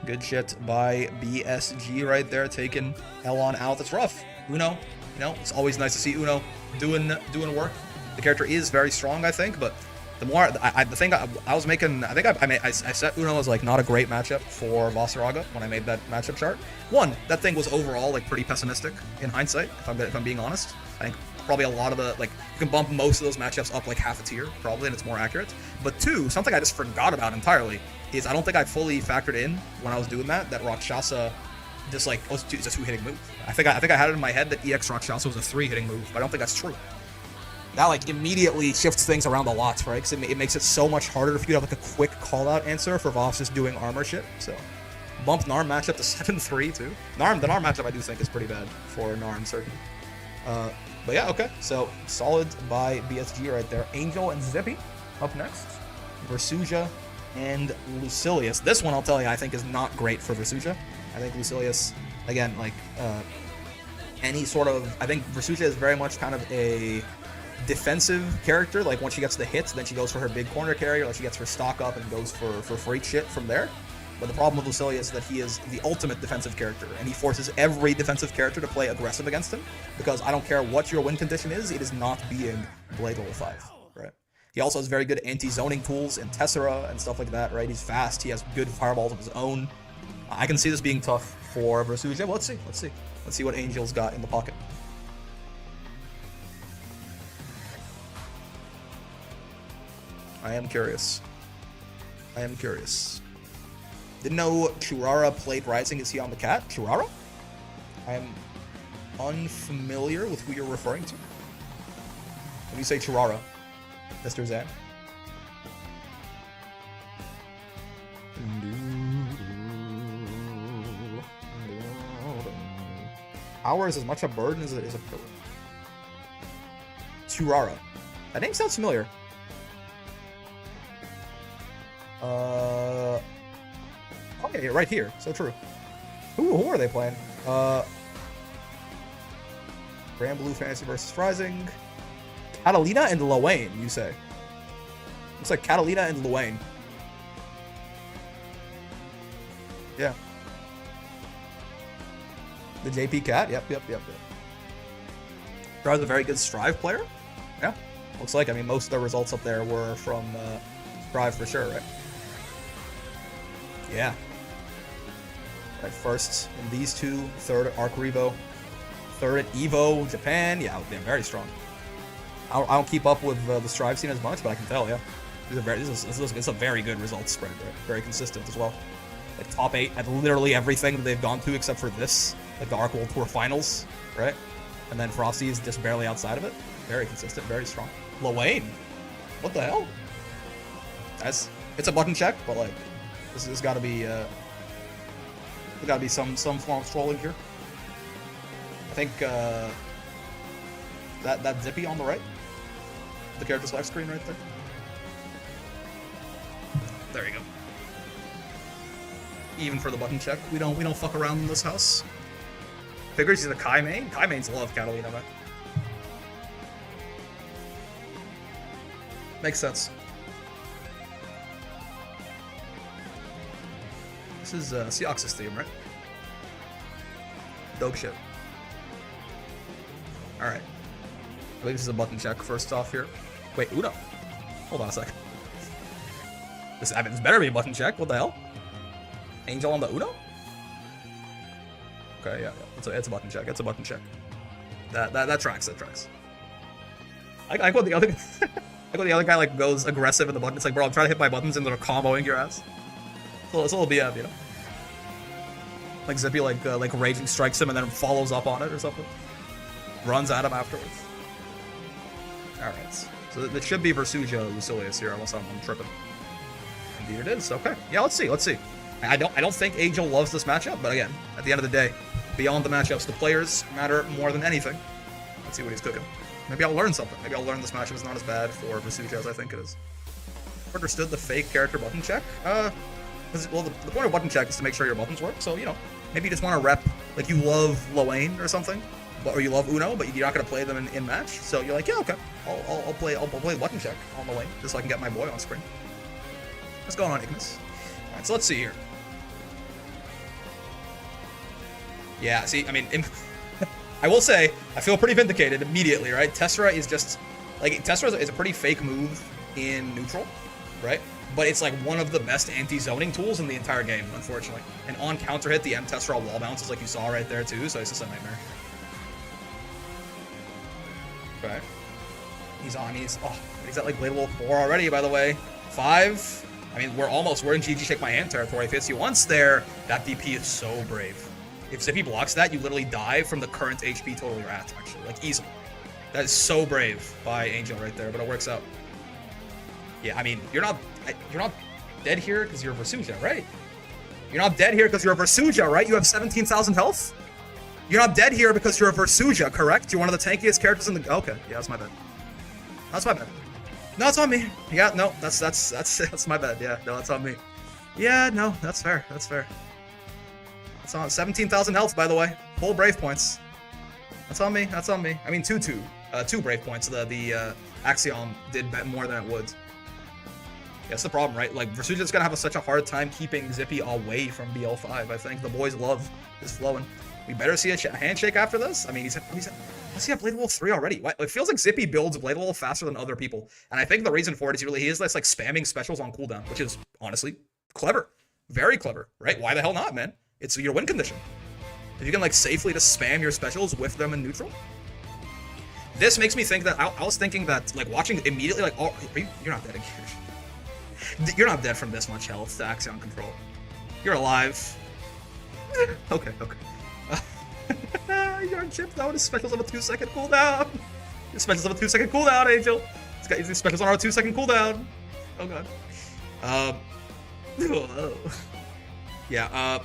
good shit by BSG right there, taking Elon out. That's rough. Uno, it's always nice to see Uno doing work. The character is very strong, I think, but the more I set Uno as like not a great matchup for Vasaraga when I made that matchup chart. One, that thing was overall like pretty pessimistic in hindsight, if I'm being honest. I think probably a lot of the, like, you can bump most of those matchups up like half a tier, probably, and it's more accurate. But two, something I just forgot about entirely is I don't think I fully factored in when I was doing that Rakshasa just like was a 2-hitting move. I think I had it in my head that EX Rakshasa was a 3-hitting move, but I don't think that's true. That like immediately shifts things around a lot, right? Because it makes it so much harder for you to have like a quick call-out answer for Voss just doing armor shit. So bump Narm matchup to 7-3 too. The Narm matchup I do think is pretty bad for Narm, certainly. But yeah, okay. So solid by BSG right there. Angel and Zippy up next. Versuja and Lucilius. This one, I'll tell you, I think is not great for Versuja. I think Lucilius, again, like any sort of, I think Versuja is very much kind of a defensive character. Like once she gets the hits, then she goes for her big corner carry, or she gets her stock up and goes for freight shit from there. But the problem with Lucilius is that he is the ultimate defensive character, and he forces every defensive character to play aggressive against him, because I don't care what your win condition is, it is not being Blade level 5, right? He also has very good anti-zoning tools in Tessera and stuff like that, right? He's fast, he has good fireballs of his own. I can see this being tough for Versuja. Well, let's see. Let's see what Angel's got in the pocket. I am curious. Didn't know Churara played Rising. Is he on the cat? Churara? I am unfamiliar with who you're referring to. When you say Churara, Mr. Zan. Power is as much a burden as it is a pillar. Churara. That name sounds familiar. Okay, right here. So true. Who are they playing? Grand Blue Fantasy versus Rising. Catalina and Luane, you say? Looks like Catalina and Luane. Yeah. The JP Cat? Yep. Drive's a very good Strive player. Yeah. Looks like, I mean, most of the results up there were from Strive for sure, right? Yeah. Right, first in these two, third at Arc Revo, third at Evo Japan. Yeah, they're very strong. I don't keep up with the Strive scene as much, but I can tell, yeah. It's a very good results spread, right? Very consistent as well. Like top 8 at literally everything that they've gone to except for this, like the Arc World Tour Finals, right? And then Frosty is just barely outside of it. Very consistent, very strong. Luane, what the hell? It's a button check, but like this has got to be there got to be some form of trolling here. I think that Zippy on the right, the character select screen right there. There you go. Even for the button check. We don't fuck around in this house. Figures he's a Kai main. Kai mains love Catalina, man. Makes sense. This is Seox's theme, right? Dope shit. Alright. I believe this is a button check first off here. Wait, Uno. Hold on a second. This better be a button check. What the hell? Angel on the Uno? Okay, yeah. It's a button check. It's a button check. That tracks. That tracks. I go the other. I go the other guy like goes aggressive in the button. It's like, bro, I'm trying to hit my buttons and they're comboing your ass. It's a little BF, you know. Like Zippy like raging strikes him and then follows up on it or something. Runs at him afterwards. All right. So this should be Versuja Lucilius here, unless I'm tripping. Indeed it is. Okay. Yeah, let's see. Let's see. I don't think Angel loves this matchup, but again, at the end of the day, beyond the matchups, the players matter more than anything. Let's see what he's cooking. Maybe I'll learn something. Maybe I'll learn this matchup is not as bad for Versuja as I think it is. Understood the fake character button check. Well, the point of button check is to make sure your buttons work. So, you know, maybe you just want to rep, like you love Loane or something, or you love Uno, but you're not going to play them in match. So you're like, yeah, okay, I'll play button check on Loane just so I can get my boy on screen. What's going on, Ignis? All right, so let's see here. Yeah, see, I mean, I will say, I feel pretty vindicated immediately, right? Tessera is just, like, Tessera is a pretty fake move in neutral, right? But it's like one of the best anti-zoning tools in the entire game, unfortunately. And on counter hit, the M Tessera wall bounces like you saw right there too, so it's just a nightmare. Okay. He's at like Blade Wolf 4 already, by the way. 5. I mean, we're in GG Shake My Hand territory. If it's you once there, that DP is so brave. If Zippy blocks that, you literally die from the current HP total you're at, actually. Like, easily. That is so brave by Angel right there, but it works out. Yeah, I mean, you're not dead here because you're Versuja, right? You're not dead here because you're a Versuja, right? You have 17,000 health? You're not dead here because you're a Versuja, correct? You're one of the tankiest characters in the... Okay, yeah, that's my bad. That's my bad. No, it's on me. Yeah, no, that's my bad. Yeah, no, that's on me. Yeah, no, that's fair. That's fair. That's on 17,000 health, by the way. Full brave points. That's on me. That's on me. I mean, two brave points. The Axiom did more than it would. Yeah, that's the problem, right? Like, Versuja's gonna have such a hard time keeping Zippy away from BL5. I think the boys' love is flowing. We better see a handshake after this. I mean, let's see a Blade Wolf 3 already. What? It feels like Zippy builds Blade Wolf faster than other people, and I think the reason for it is he is like spamming specials on cooldown, which is honestly clever, very clever, right? Why the hell not, man? It's your win condition. If you can like safely just spam your specials with them in neutral. This makes me think that I was thinking that like watching immediately like, oh, you're not dead again. You're not dead from this much health to Axion control. You're alive. Okay. You're on chip though. His specials have a 2-second cooldown. His specials have a 2-second cooldown, Angel. He's got his specials on a 2-second cooldown. Oh god. Yeah.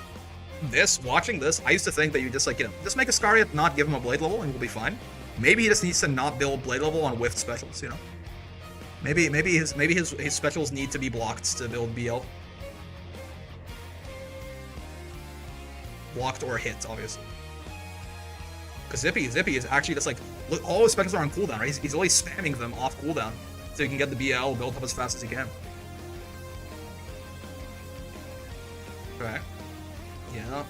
Watching this, I used to think that you just like, just make a Scariat, not give him a blade level, and we'll be fine. Maybe he just needs to not build blade level on whiffed specials, Maybe his specials need to be blocked to build BL. Blocked or hit, obviously. Because Zippy is actually just like, look, all his specials are on cooldown, right? He's always spamming them off cooldown so he can get the BL built up as fast as he can. Okay. Yeah.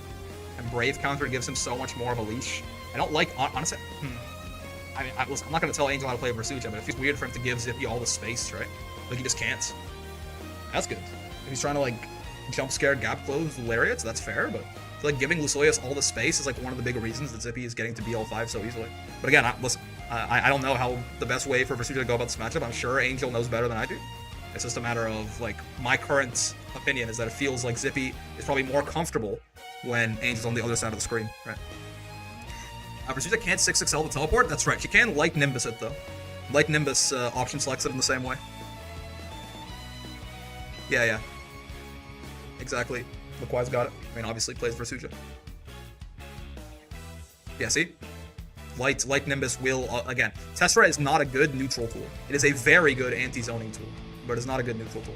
And Brave counter gives him so much more of a leash. I don't like, honestly, I mean, I'm not going to tell Angel how to play Versuja, but it feels weird for him to give Zippy all the space, right? Like, he just can't. That's good. If he's trying to, like, jump scare, gap close Lariats, that's fair, but I feel like giving Lucilius all the space is, like, one of the big reasons that Zippy is getting to BL5 so easily. But again, listen, I don't know how the best way for Versuja to go about this matchup. I'm sure Angel knows better than I do. It's just a matter of, like, my current opinion is that it feels like Zippy is probably more comfortable when Angel's on the other side of the screen, right? Versuja can't 6XL the teleport? That's right. She can Light Nimbus it, though. Light Nimbus option selects it in the same way. Yeah. Exactly. Laquai's got it. I mean, obviously plays Versuja. Yeah, see? Light Nimbus will, again, Tessera is not a good neutral tool. It is a very good anti-zoning tool, but it's not a good neutral tool.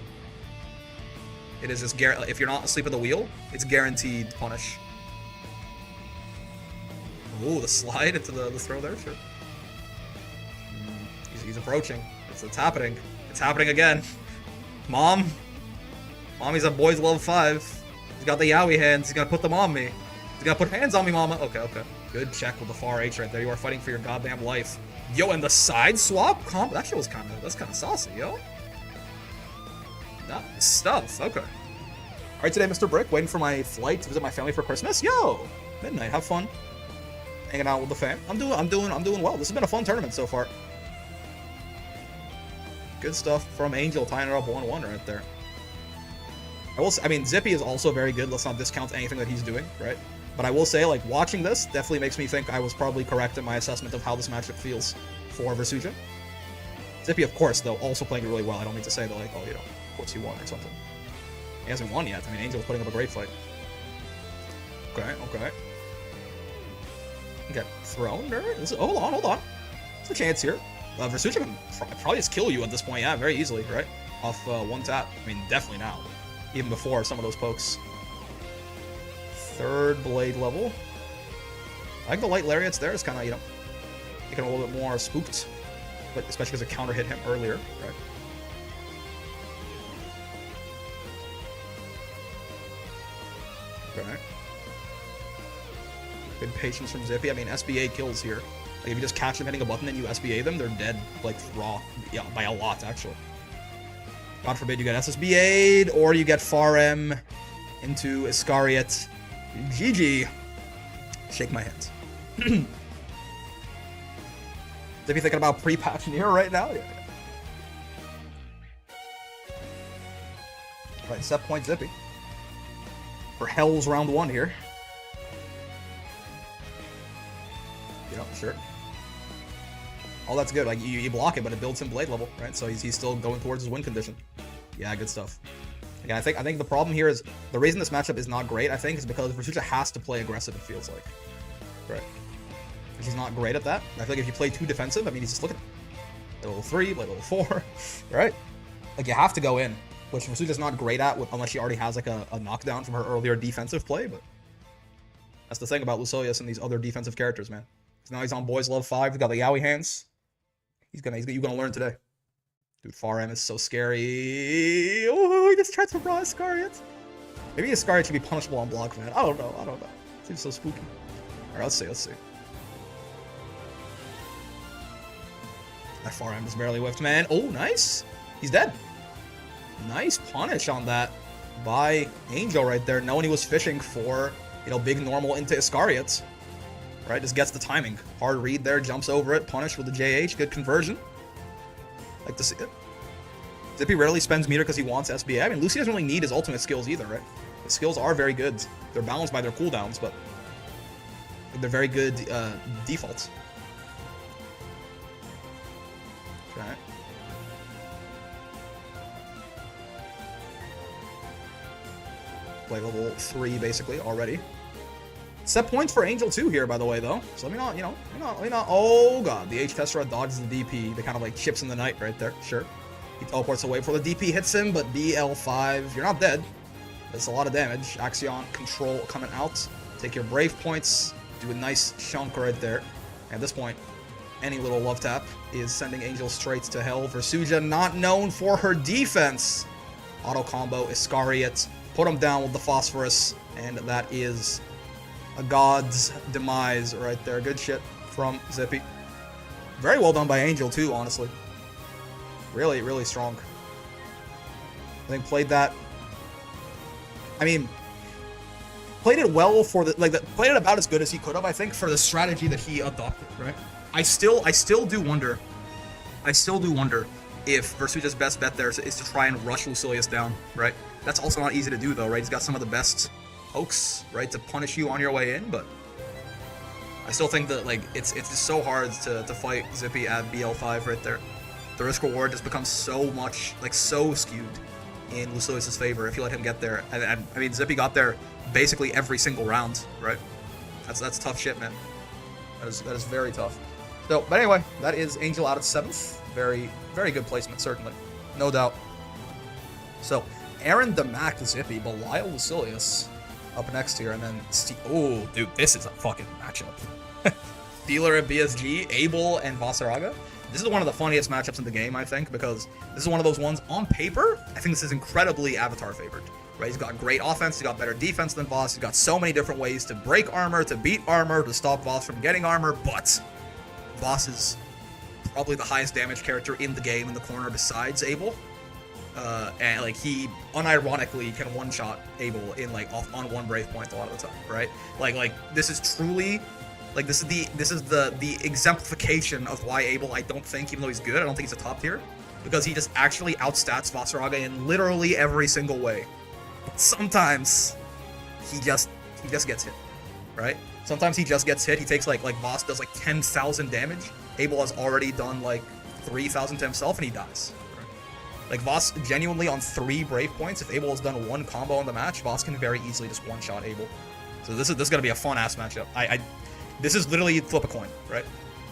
It is just if you're not asleep at the wheel, it's guaranteed punish. Ooh, the slide into the throw there, sure. He's approaching. It's happening. It's happening again. Mom. Mommy's at boys level 5. He's got the yaoi hands. He's gonna put them on me. He's gonna put hands on me, mama. Okay, okay. Good check with the far H right there. You are fighting for your goddamn life. Yo, and the side swap combo, that shit was that's kind of saucy, yo. That stuff, okay. All right, today, Mr. Brick, waiting for my flight to visit my family for Christmas. Yo, midnight, have fun. Hanging out with the fam. I'm doing well. This has been a fun tournament so far. Good stuff from Angel, tying it up 1-1 right there. I mean, Zippy is also very good. Let's not discount anything that he's doing, right? But I will say, like, watching this definitely makes me think I was probably correct in my assessment of how this matchup feels for Versuja. Zippy, of course, though, also playing really well. I don't mean to say that, like, oh, you know, of course he won or something. He hasn't won yet. I mean, Angel's putting up a great fight. Okay, okay. Get thrown there. Hold on. There's a chance here. Versuja can probably just kill you at this point, yeah, very easily, right? Off one tap. I mean, definitely now. Even before some of those pokes. Third blade level. I think the light lariats there is kind of, you know, making a little bit more spooked. But especially because it counter hit him earlier, right? Okay. Good patience from Zippy. I mean, SBA kills here. Like, if you just catch them hitting a button and you SBA them, they're dead, like, raw. Yeah, by a lot, actually. God forbid you get SSBA'd, or you get Far M into Iscariot. GG. Shake my hands. Zippy thinking about pre-Patchoneer right now? Yeah. Alright, set point Zippy. For Hell's round 1 here. You know, sure. Oh, that's good. Like, you block it, but it builds him blade level, right? So he's still going towards his win condition. Yeah, good stuff. Again, I think the problem here is the reason this matchup is not great, I think, is because Versuja has to play aggressive, it feels like. Right. He's not great at that. I feel like if you play too defensive, I mean, he's just looking at level 3, level 4, right? Like, you have to go in, which Versuja's not great at unless she already has, like, a knockdown from her earlier defensive play, but that's the thing about Lucilius and these other defensive characters, man. Now he's on boys level 5, he's got the yaoi hands. You're gonna learn today. Dude, Far M is so scary. Oh, he just tried to raw Iscariot. Maybe Iscariot should be punishable on block, man. I don't know. Seems so spooky. Alright, let's see. That Far M is barely whiffed, man. Oh, nice. He's dead. Nice punish on that by Angel right there, knowing he was fishing for, you know, big normal into Iscariot. Right, just gets the timing. Hard read there, jumps over it, punish with the JH, good conversion. Like to see it. Zippy rarely spends meter because he wants SBA. I mean, Lucy doesn't really need his ultimate skills either, right? His skills are very good. They're balanced by their cooldowns, but they're very good defaults. Okay. Play level 3 basically already. Set points for Angel 2 here, by the way, though. So let me not, let me not. Oh, God. The H-Tessera dodges the DP. They kind of like chips in the night right there. Sure. He teleports away before the DP hits him, but BL5. You're not dead. That's a lot of damage. Axion control coming out. Take your Brave points. Do a nice chunk right there. At this point, any little love tap is sending Angel straight to hell. Versuja, not known for her defense. Auto combo, Iscariot. Put him down with the Phosphorus. And that is a god's demise right there. Good shit from Zippy. Very well done by Angel too, honestly. Really, really strong. I think played that. I mean, played it well for the played it about as good as he could have, I think, for the strategy that he adopted, right? I still do wonder if Versuja's best bet there is to try and rush Lucilius down, right? That's also not easy to do though, right? He's got some of the best pokes, right, to punish you on your way in, but I still think that, like, it's just so hard to fight Zippy at BL5 right there. The risk reward just becomes so much, like, so skewed in Lucilius' favor if you let him get there. And I mean, Zippy got there basically every single round, right? That's tough shit, man. That is very tough. So, but anyway, that is Angel out of 7th. Very, very good placement, certainly. No doubt. So, Aaron Damac Zippy, Belial Lucilius up next here, and then oh, dude, this is a fucking matchup. Steeler and BSG, Abel and Vasaraga. This is one of the funniest matchups in the game, I think, because this is one of those ones on paper. I think this is incredibly Avatar favored. Right? He's got great offense, he's got better defense than Voss, he's got so many different ways to break armor, to beat armor, to stop Voss from getting armor, but Voss is probably the highest damage character in the game in the corner besides Abel. And like he unironically can one-shot Abel in like on one brave point a lot of the time, right? Like this is truly like this is the exemplification of why Abel, I don't think, even though he's good, I don't think he's a top tier, because he just actually outstats Vasaraga in literally every single way. But sometimes he just gets hit, right? Sometimes he just gets hit. He takes like Voss does like 10,000 damage. Abel has already done like 3,000 to himself and he dies. Right? Like Voss genuinely on 3 brave points. If Abel has done 1 combo in the match, Voss can very easily just one-shot Abel. So this is gonna be a fun ass matchup. This is literally flip a coin, right?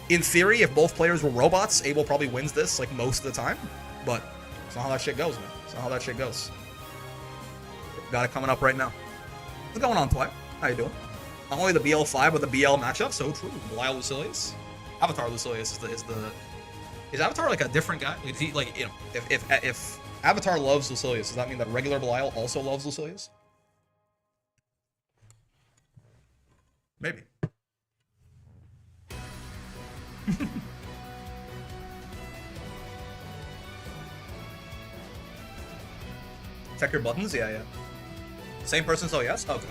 In theory, if both players were robots, Abel probably wins this like most of the time, but it's not how that shit goes, man. It's not how that shit goes. Got it coming up right now. What's going on, Twilight? How you doing? Not only the BL5, but the BL matchup, so true. Belial Lucilius. Avatar Lucilius is Avatar like a different guy? Is he like, you know, if Avatar loves Lucilius, does that mean that regular Belial also loves Lucilius? Maybe. Check your buttons? Yeah. Same person, so yes? Okay.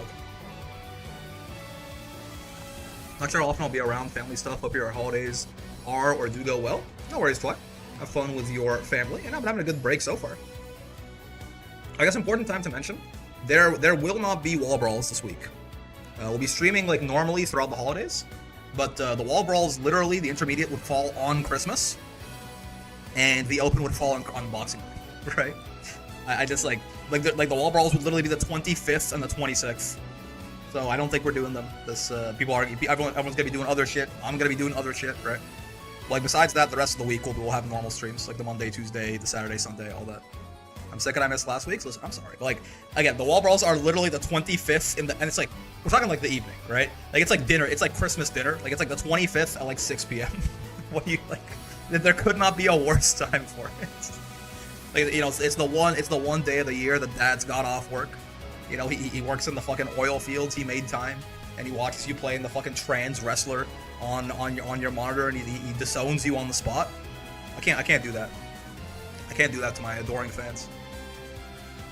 Not sure how often I'll be around family stuff. Hope your holidays are or do go well. No worries, Twi. Have fun with your family. And I've been having a good break so far. I guess important time to mention, there will not be wall brawls this week. We'll be streaming like normally throughout the holidays, but the wall brawls, literally, the intermediate would fall on Christmas, and the open would fall on Boxing Day, right? I just like the wall brawls would literally be the 25th and the 26th. So I don't think we're doing them. Everyone's gonna be doing other shit. I'm gonna be doing other shit, right? Like besides that, the rest of the week we'll have normal streams, like the Monday, Tuesday, the Saturday, Sunday, all that. I'm sick and I missed last week, so I'm sorry. But like, again, the wall brawls are literally the 25th and it's like, we're talking like the evening, right? Like it's like dinner, it's like Christmas dinner. Like it's like the 25th at like 6 p.m. What do you like? There could not be a worse time for it. Like, you know, it's the one day of the year that Dad's got off work. You know, he works in the fucking oil fields. He made time, and he watches you play in the fucking trans wrestler on your monitor, and he disowns you on the spot. I can't do that. I can't do that to my adoring fans.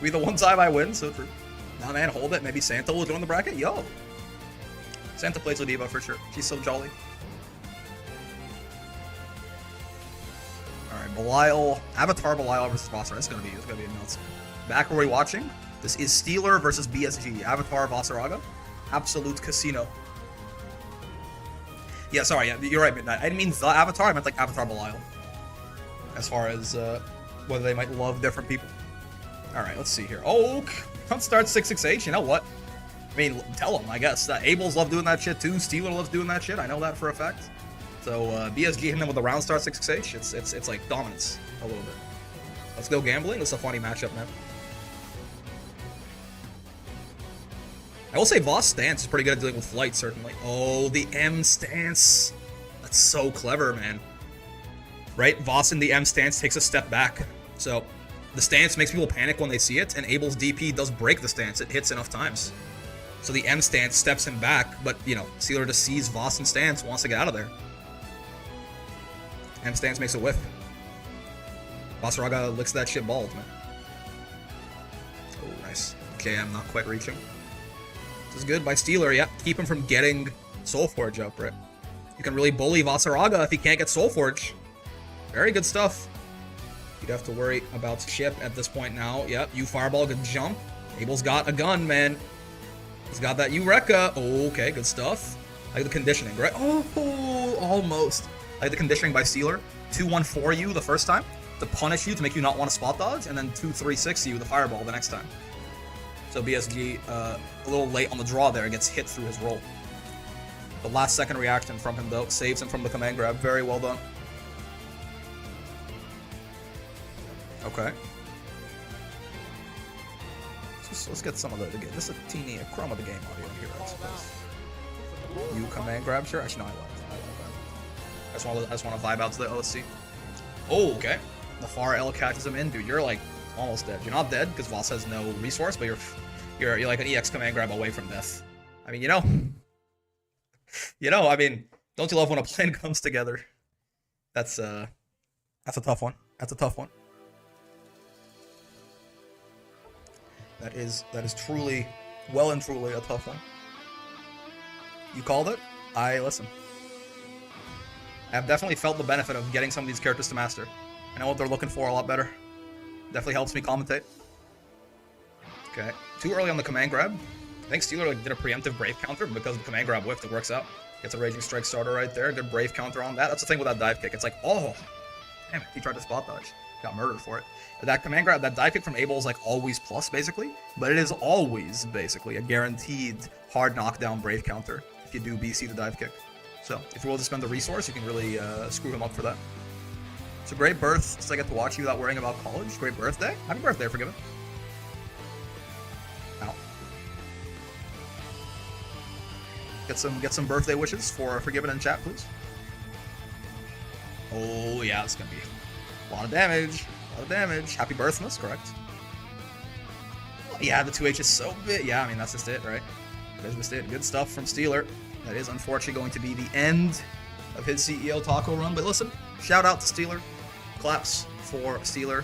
We the one time I win, so true. Nah, man, hold it. Maybe Santa will join the bracket. Yo, Santa plays with Eva for sure. She's so jolly. Alright, Belial, Avatar Belial versus Vossar. It's gonna be nuts. Back where we're watching. This is Steeler versus BSG. Avatar Vasaraga. Absolute Casino. Yeah, sorry, yeah, you're right, Midnight. I didn't mean the Avatar, I meant like Avatar Belial. As far as whether they might love different people. Alright, let's see here. Oh, let's start 668. You know what? I mean, tell them, I guess. Abel's love doing that shit too. Steeler loves doing that shit. I know that for a fact. So BSG hitting them with a round start 668. It's like dominance a little bit. Let's go gambling. This is a funny matchup, man. I will say Voss stance is pretty good at dealing with flight, certainly. Oh, the M stance. That's so clever, man. Right? Voss in the M stance takes a step back. So the stance makes people panic when they see it, and Abel's DP does break the stance. It hits enough times. So the M stance steps him back, but, you know, Sealer just sees Voss in stance, wants to get out of there. M stance makes a whiff. Vasaraga licks that shit bald, man. Oh, nice. Okay, I'm not quite reaching. This is good by Steeler, yeah. Keep him from getting Soulforge up, right? You can really bully Vasaraga if he can't get Soulforge. Very good stuff. You'd have to worry about ship at this point now. Yep, you Fireball, good jump. Abel's got a gun, man. He's got that Eureka. Oh, okay, good stuff. I like the conditioning, right? Oh, almost. I like the conditioning by Steeler. 2-1-4 you the first time to punish you, to make you not want to spot dodge, and then 2-3-6 you the Fireball the next time. So BSG, a little late on the draw there, gets hit through his roll. The last second reaction from him, though, saves him from the command grab. Very well done. Okay. let's get some of the game. Just a crumb of the game audio here, I suppose. You command grab, sure. Actually, no, I like that. I just want to vibe out to the OSC. Oh, okay. The far L catches him in, dude. You're like almost dead. You're not dead because Voss has no resource, but you're like an EX command grab away from death. I mean, I mean, don't you love when a plan comes together? That's a tough one. That's a tough one. That is truly, well and truly a tough one. You called it. I listen. I've definitely felt the benefit of getting some of these characters to master. I know what they're looking for a lot better. Definitely helps me commentate. Okay. Too early on the command grab. I think Steeler did a preemptive Brave counter, but because the command grab whiffed, it works out. Gets a Raging Strike starter right there. Good Brave counter on that. That's the thing with that dive kick. It's like, oh, damn it. He tried to spot dodge. Got murdered for it. But that command grab, that dive kick from Abel is like always plus, basically. But it is always, basically, a guaranteed hard knockdown Brave counter if you do BC the dive kick. So, if you're willing to spend the resource, you can really screw him up for that. It's a great birth, so I get to watch you without worrying about college. Great birthday. Happy birthday, Forgiven. Ow. Get some birthday wishes for Forgiven in chat, please. Oh yeah, it's gonna be a lot of damage. A lot of damage. Happy birthmas, correct? Yeah, the 2H is so big. Yeah, I mean that's just it, right? That is just it. Good stuff from Steeler. That is unfortunately going to be the end of his CEOTaku run. But listen, shout out to Steeler. Claps for Steeler.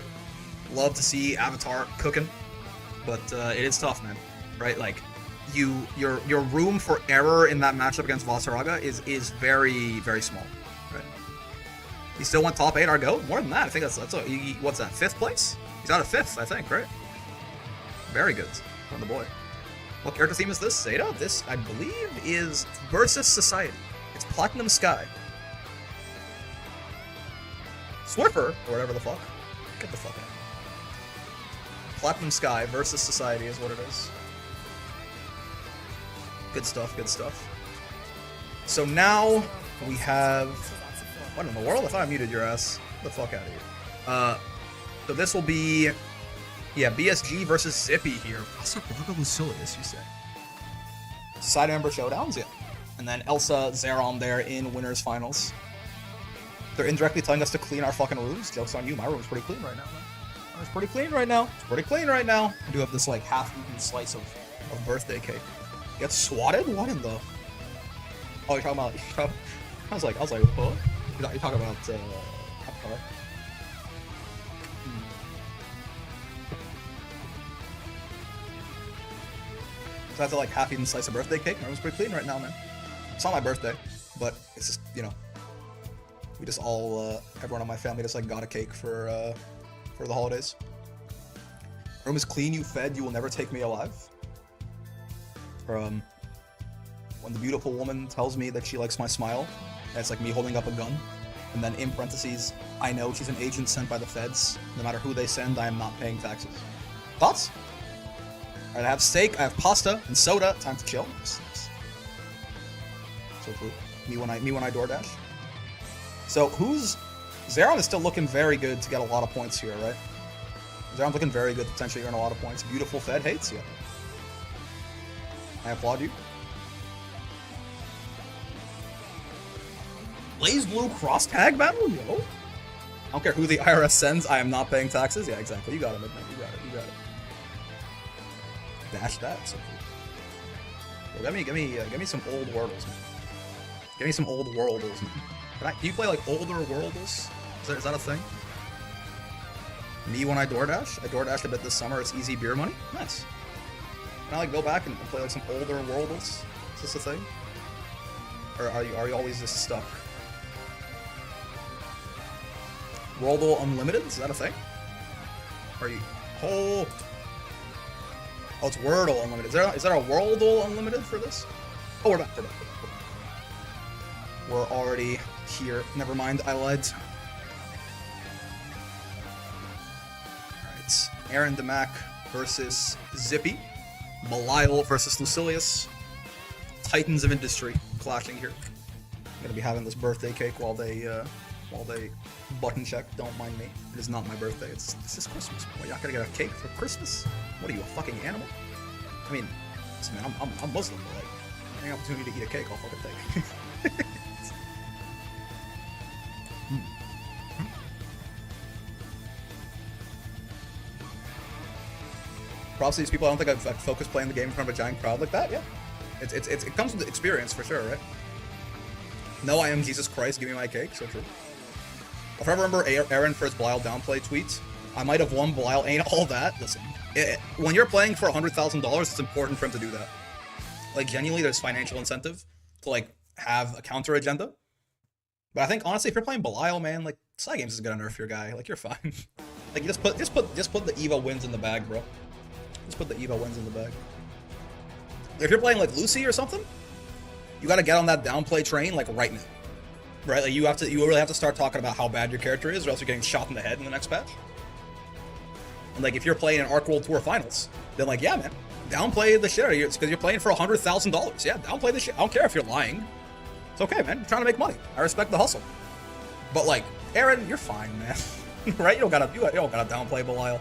Love to see Avatar cooking, but it is tough, man. Right? Like, your room for error in that matchup against Vasaraga is very, very small. Right? He still went top 8 Argo. More than that, I think that's what's that? 5th place? He's out of 5th, I think, right? Very good from the boy. What character theme is this? Zeta? This, I believe, is Versus Society. It's Platinum Sky. Swiffer, or whatever the fuck. Get the fuck out. Platinum Sky versus Society is what it is. Good stuff, good stuff. So now we have... What in the world? I thought I muted your ass. Get the fuck out of here. So this will be... Yeah, BSG versus Zippy here. Also, Braga Lucilius, you say? Side member showdowns, yeah. And then Elsa, Zeron there in winners finals. They're indirectly telling us to clean our fucking rooms. Joke's on you, my room's pretty clean right now, man. It's pretty clean right now. It's pretty clean right now. I do have this like half-eaten slice of birthday cake. Get swatted? What in the... Oh, you're talking about... I was like, what? You're talking about, Avatar. So that's a like half-eaten slice of birthday cake. My room's pretty clean right now, man. It's not my birthday, but it's just, you know, we just all, everyone in my family just like got a cake for the holidays. Room is clean, you fed, you will never take me alive. When the beautiful woman tells me that she likes my smile, and it's like me holding up a gun, and then in parentheses, I know she's an agent sent by the feds. No matter who they send, I am not paying taxes. Thoughts? Alright, I have steak, I have pasta, and soda. Time to chill. So cool. Me when I DoorDash. So who's... Zeron is still looking very good to get a lot of points here, right? Zeron's looking very good to potentially earn a lot of points. Beautiful Fed hates you. I applaud you. Blaze Blue cross tag battle, yo. I don't care who the IRS sends, I am not paying taxes. Yeah, exactly. You got it, Midnight. You got it. Dash that. So cool. Well, give me some old Wordles, man. Give me some old Worldles, man. Can you play like older Worldles? Is that a thing? Me when I DoorDash? I DoorDashed a bit this summer. It's easy beer money. Nice. Can I like go back and play like some older Worldles? Is this a thing? Or are you always just stuck? Worldle Unlimited? Is that a thing? Are you... Oh, it's Wordle Unlimited. Is there a Worldle Unlimited for this? Oh, we're back. We're already here. Never mind, I lied. Alright. Aaron DeMac versus Zippy. Belial versus Lucilius. Titans of industry clashing here. I'm gonna be having this birthday cake while they while they button check. Don't mind me. It is not my birthday. This is Christmas. What, you're not gonna get a cake for Christmas? What are you, a fucking animal? I mean, listen, man, I'm Muslim, but like, any opportunity to eat a cake, I'll fucking take. Props to these people. I don't think I've focused playing the game in front of a giant crowd like that. Yeah, it comes with experience for sure, right? No, I am Jesus Christ. Give me my cake. So true. If I remember Aaron for his Belial downplay tweets, I might have won. Belial ain't all that. Listen, when you're playing for $100,000, it's important for him to do that. Like genuinely, there's financial incentive to like have a counter agenda. But I think honestly, if you're playing Belial, man, like side games is gonna nerf your guy. Like you're fine. Like you just put the Eva wins in the bag, bro. Just put the Eva wins in the bag. If you're playing like Lucy or something, you gotta get on that downplay train like right now. Right? Like you really have to start talking about how bad your character is, or else you're getting shot in the head in the next patch. And like if you're playing an Arc World Tour Finals, then like yeah man, downplay the shit out of you because you're playing for $100,000. Yeah, downplay the shit. I don't care if you're lying. It's okay, man. You're trying to make money. I respect the hustle. But like, Aaron, you're fine, man. Right? You don't gotta downplay Belial.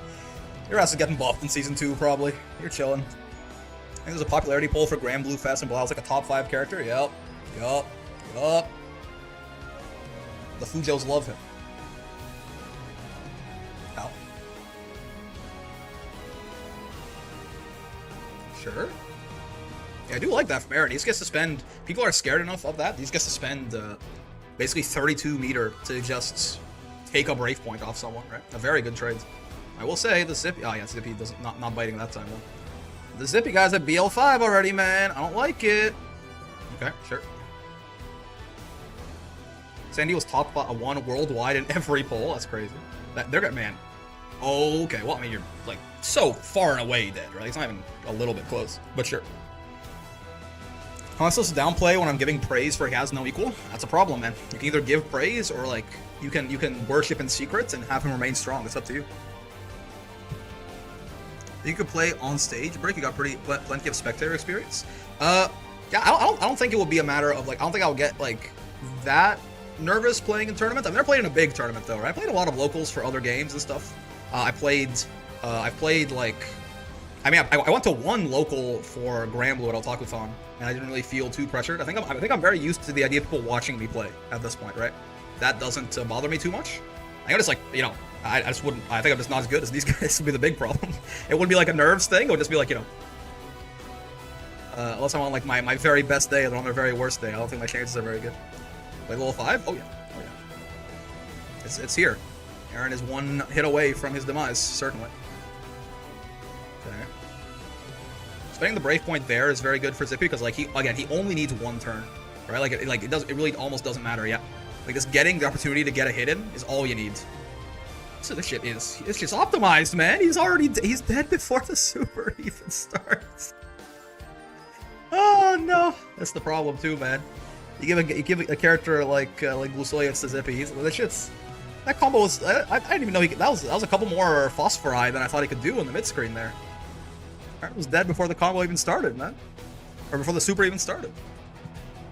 Your ass is getting buffed in Season 2, probably. You're chilling. I think there's a popularity poll for Grand Blue Fast, and Belial's like a top 5 character. Yup. The Fujos love him. Ow. Sure. Yeah, I do like that from Aaron. He just gets to spend... People are scared enough of that. He just gets to spend basically 32 meter to just take a Brave Point off someone, right? A very good trade. I will say the Zippy... Oh yeah, Zippy doesn't not biting that time though. The Zippy guy's at BL5 already, man. I don't like it. Okay, sure. Sandy was top 1 worldwide in every poll. That's crazy. They're good, man. Okay, well, I mean, you're like so far and away dead, right? It's not even a little bit close, but sure. How am I supposed to downplay when I'm giving praise for he has no equal? That's a problem, man. You can either give praise or like you can worship in secret and have him remain strong. It's up to you. You could play on stage, Brick. You got plenty of spectator experience. Yeah, I don't think it will be a matter of like I don't think I'll get like that nervous playing in tournaments. I've never played in a big tournament though, right? I played a lot of locals for other games and stuff. I've played like, I mean, I went to one local for Grand Blue at Otaku-Fan, and I didn't really feel too pressured. I think I'm very used to the idea of people watching me play at this point, right? That doesn't bother me too much. I just like, you know, I just wouldn't. I think I'm just not as good as these guys would be the big problem. It wouldn't be like a nerves thing. It would just be like, you know, unless I'm on like my very best day and on my very worst day, I don't think my chances are very good. Like level 5? Oh yeah. It's here. Aaron is one hit away from his demise, certainly. Okay. Spending the Brave Point there is very good for Zippy because like he only needs 1 turn, right? Like it really almost doesn't matter. Yeah. Like just getting the opportunity to get a hit in is all you need. So this shit it's just optimized, man. He's dead before the super even starts. Oh no, that's the problem too, man. You give a character like Lusoyas to Zippy. That combo was I didn't even know that was a couple more phosphori than I thought he could do in the mid screen there. Aaron was dead before the combo even started, man, or before the super even started.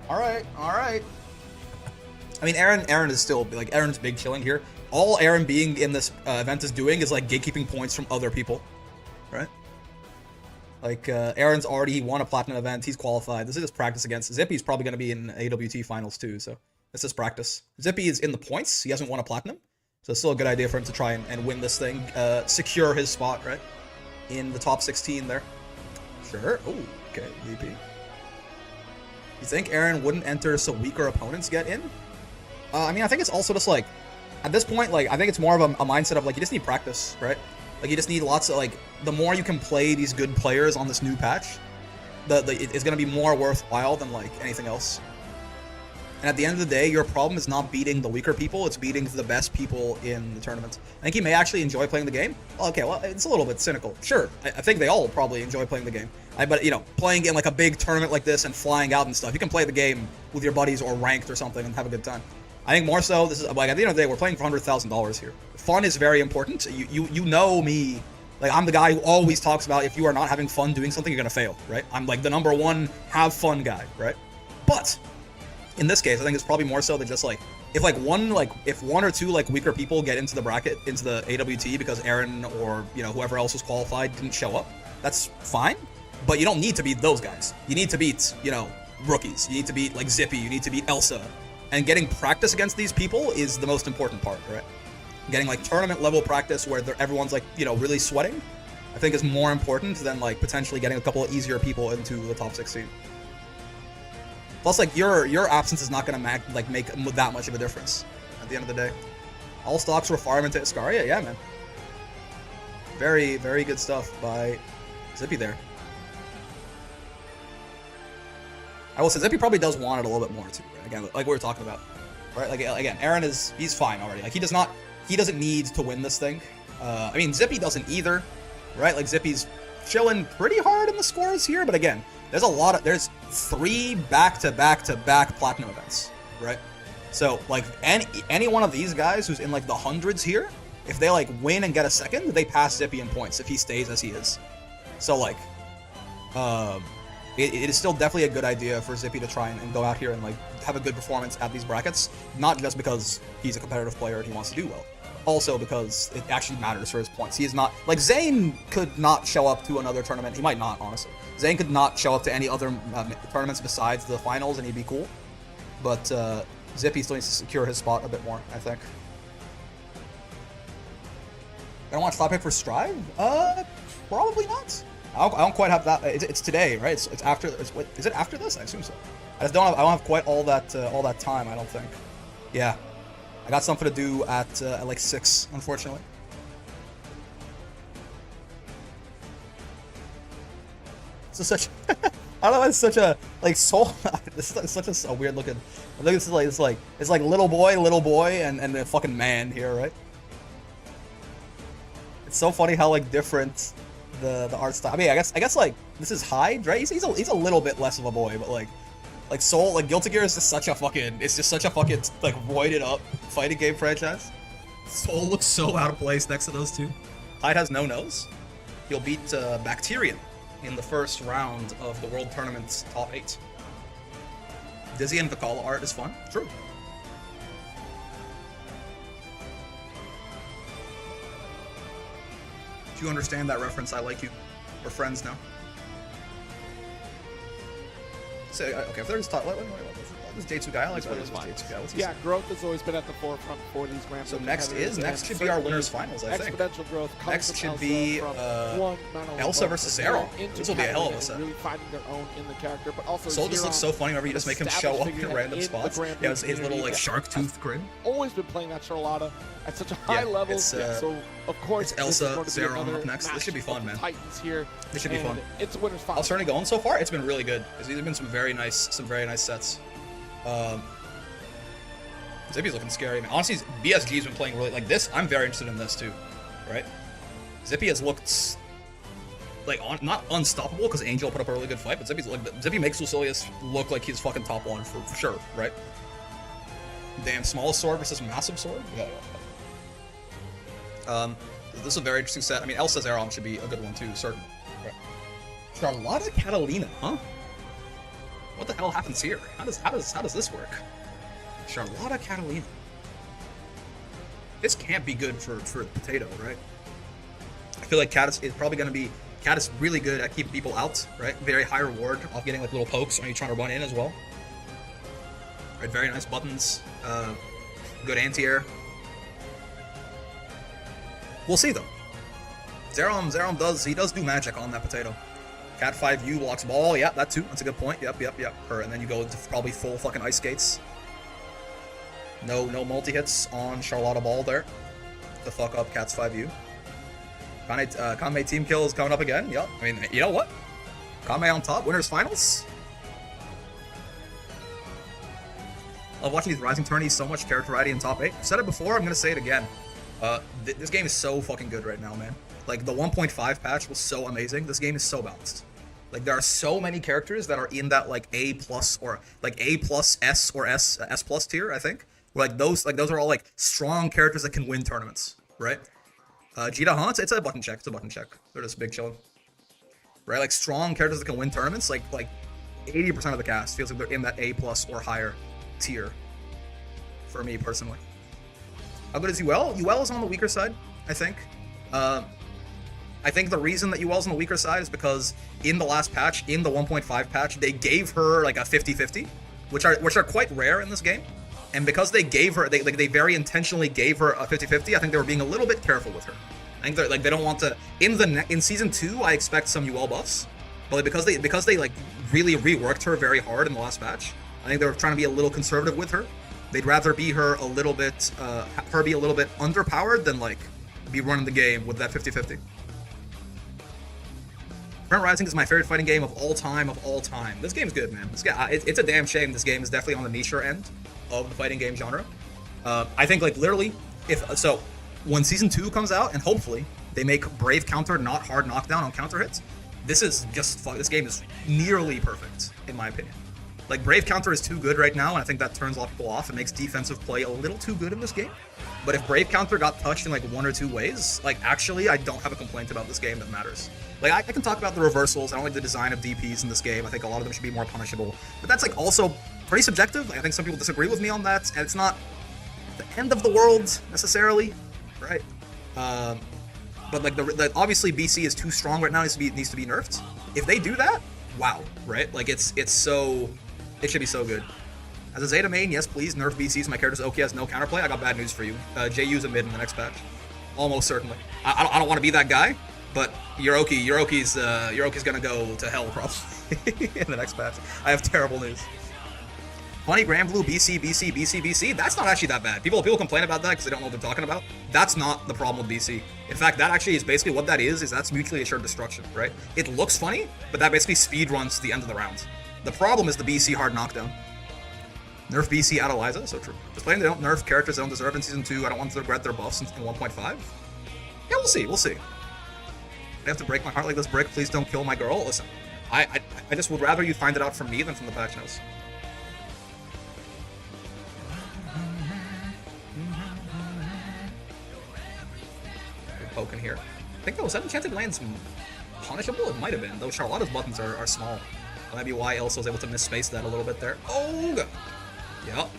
All right. I mean, Aaron is still like Aaron's big chilling here. All Aaron being in this event is doing is like gatekeeping points from other people, right? Like Aaron's already won a platinum event. He's qualified. This is just practice against Zippy's probably going to be in AWT finals too. So this is practice. Zippy is in the points. He hasn't won a platinum, so it's still a good idea for him to try and win this thing, secure his spot right in the top 16 there. Sure. Oh, okay. VP. You think Aaron wouldn't enter so weaker opponents get in? I mean, I think it's also just like, at this point, like, I think it's more of a mindset of like, you just need practice, right? Like, you just need lots of, like, the more you can play these good players on this new patch, it's going to be more worthwhile than, like, anything else. And at the end of the day, your problem is not beating the weaker people, it's beating the best people in the tournament. I think he may actually enjoy playing the game. Okay, well, it's a little bit cynical. Sure, I think they all probably enjoy playing the game. But, you know, playing in, like, a big tournament like this and flying out and stuff, you can play the game with your buddies or ranked or something and have a good time. I think more so, this is like at the end of the day, we're playing for $100,000 here. Fun is very important. You know me, like I'm the guy who always talks about if you are not having fun doing something, you're gonna fail, right? I'm like the #1 have fun guy, right? But in this case, I think it's probably more so than just like if one or two like weaker people get into the bracket, into the AWT because Aaron or whoever else was qualified didn't show up, that's fine. But you don't need to beat those guys. You need to beat rookies. You need to beat like Zippy. You need to beat Elsa, and getting practice against these people is the most important part, right? Getting like tournament level practice where everyone's like really sweating, I think is more important than like potentially getting a couple of easier people into the top 16. Plus, like your absence is not gonna make that much of a difference at the end of the day. All stocks were farm into Iscaria, yeah, man. Very, very good stuff by Zippy there. I will say Zippy probably does want it a little bit more too, right? Again, like we were talking about, right? Like again, Aaron he's fine already. Like he doesn't need to win this thing. I mean, Zippy doesn't either, right? Like Zippy's chilling pretty hard in the scores here, but again, there's 3 back-to-back-to-back platinum events, right? So like any one of these guys who's in like the hundreds here, if they like win and get a second, they pass Zippy in points if he stays as he is. So like, it is still definitely a good idea for Zippy to try and go out here and like have a good performance at these brackets, not just because he's a competitive player and he wants to do well, also because it actually matters for his points. He is not like Zane could not show up to another tournament. He might not, honestly. Zane could not show up to any other tournaments besides the finals and he'd be cool. But Zippy still needs to secure his spot a bit more, I think. Gonna watch top pick for Strive? Probably not. I don't quite have that. It's today, right? It's after. Is it after this? I assume so. I don't have quite all that time. I don't think. Yeah, I got something to do at like 6, unfortunately. It's such. I don't know. It's such a like soul. This is such a weird looking. I think it's like little boy, and a fucking man here, right? It's so funny how like different the art style. I mean, I guess like this is Hyde, right? He's a little bit less of a boy, but like Soul, like Guilty Gear is just such a fucking like roided up fighting game franchise. Soul looks so out of place next to those two. Hyde has no nose. He'll beat Bacterian in the first round of the World Tournament's top 8. Dizzy and Vikala art is fun. True. Do you understand that reference? I like you. We're friends now. So, okay, if there's top, this J2 guy, I like this J2 guy. Yeah, growth has always been at the forefront for these Grand Prix. So next should be our winners finals, I think. Exponential growth. Next should be Elsa versus Zero. This will be a hell of a set. Really finding their own in the character, but also Soul just looks so funny whenever you just make him show up in random spots. Yeah, his little like shark tooth grin. Always been playing that Charlotta at such a high level. So of course it's Elsa, Zero up next. This should be fun, man. Titans here. This should be fun. It's winners final. How's tourney going so far? It's been really good. These have been some very nice sets. Zippy's looking scary, man. Honestly, BSG's been playing really like this. I'm very interested in this too, right? Zippy has looked like not unstoppable because Angel put up a really good fight, but Zippy makes Lucilius look like he's fucking top 1 for sure, right? Damn, smallest sword versus massive sword. Yeah. This is a very interesting set. I mean, Elsa's Aeron should be a good one too, certainly. Right. Charlotta Catalina, huh? What the hell happens here? How does this work? Charlotta Catalina. This can't be good for Potato, right? I feel like Cat is really good at keeping people out, right? Very high reward off getting like little pokes when you're trying to run in as well. Right, very nice buttons. Good anti-air. We'll see though. Zerom does do magic on that Potato. Cat 5U blocks ball. Yeah, that too. That's a good point. Yep. And then you go into probably full fucking ice skates. No multi-hits on Charlotta Ball there. The fuck up Cat's 5U. Kanmei team kill is coming up again. Yep. I mean, you know what? Kanmei on top. Winners finals. I love watching these rising tourneys. So much character variety in top 8. I've said it before. I'm going to say it again. This game is so fucking good right now, man. Like, the 1.5 patch was so amazing. This game is so balanced. Like, there are so many characters that are in that, like, A+ or, like, A+ S or S+ tier, I think. Where, like, those are all, like, strong characters that can win tournaments, right? Jita, huh? It's a button check. It's a button check. They're just big chilling. Right? Like, strong characters that can win tournaments, like 80% of the cast feels like they're in that A+ or higher tier for me personally. How good is UL? UL is on the weaker side, I think. I think the reason that UL's on the weaker side is because in the last patch, in the 1.5 patch, they gave her like a 50-50, which are quite rare in this game. And because they gave her, they very intentionally gave her a 50-50, I think they were being a little bit careful with her. I think they don't want to. In season 2, I expect some UL buffs, but because they like really reworked her very hard in the last patch, I think they were trying to be a little conservative with her. They'd rather be her a little bit, her be a little bit underpowered than like be running the game with that 50-50. Front Rising is my favorite fighting game of all time. This game's good, man. It's a damn shame this game is definitely on the nicher end of the fighting game genre. I think like literally, when season 2 comes out and hopefully they make Brave counter not hard knockdown on counter hits, this game is nearly perfect in my opinion. Like Brave counter is too good right now, and I think that turns a lot of people off and makes defensive play a little too good in this game. But if Brave counter got touched in like 1 or 2 ways, like actually I don't have a complaint about this game that matters. Like I can talk about the reversals. I don't like the design of DPs in this game. I think a lot of them should be more punishable. But that's like also pretty subjective. I think some people disagree with me on that, and it's not the end of the world necessarily, right? But like obviously BC is too strong right now. Needs to be nerfed. If they do that, wow, right? Like it should be so good. As a Zeta main, yes, please nerf BC so my character's OK has no counterplay. I got bad news for you. JU's a mid in the next patch, almost certainly. I don't want to be that guy, but Yoroki's gonna go to hell probably in the next patch. I have terrible news. Funny Grand Blue BC. That's not actually that bad. People complain about that because they don't know what they're talking about. That's not the problem with BC. In fact, that actually is basically what that is that's mutually assured destruction, right? It looks funny, but that basically speed runs to the end of the round. The problem is the BC hard knockdown. Nerf BC at Eliza, so true. Just playing they don't nerf characters they don't deserve in season 2. I don't want to regret their buffs in 1.5. Yeah, we'll see. I have to break my heart like this brick. Please don't kill my girl. Listen, I just would rather you find it out from me than from the patch notes. Good poke in here. I think was that Enchanted Lands punishable? It might have been, though Charlotta's buttons are small. That might be why Elsa was able to misspace that a little bit there. Oh, God. Yep.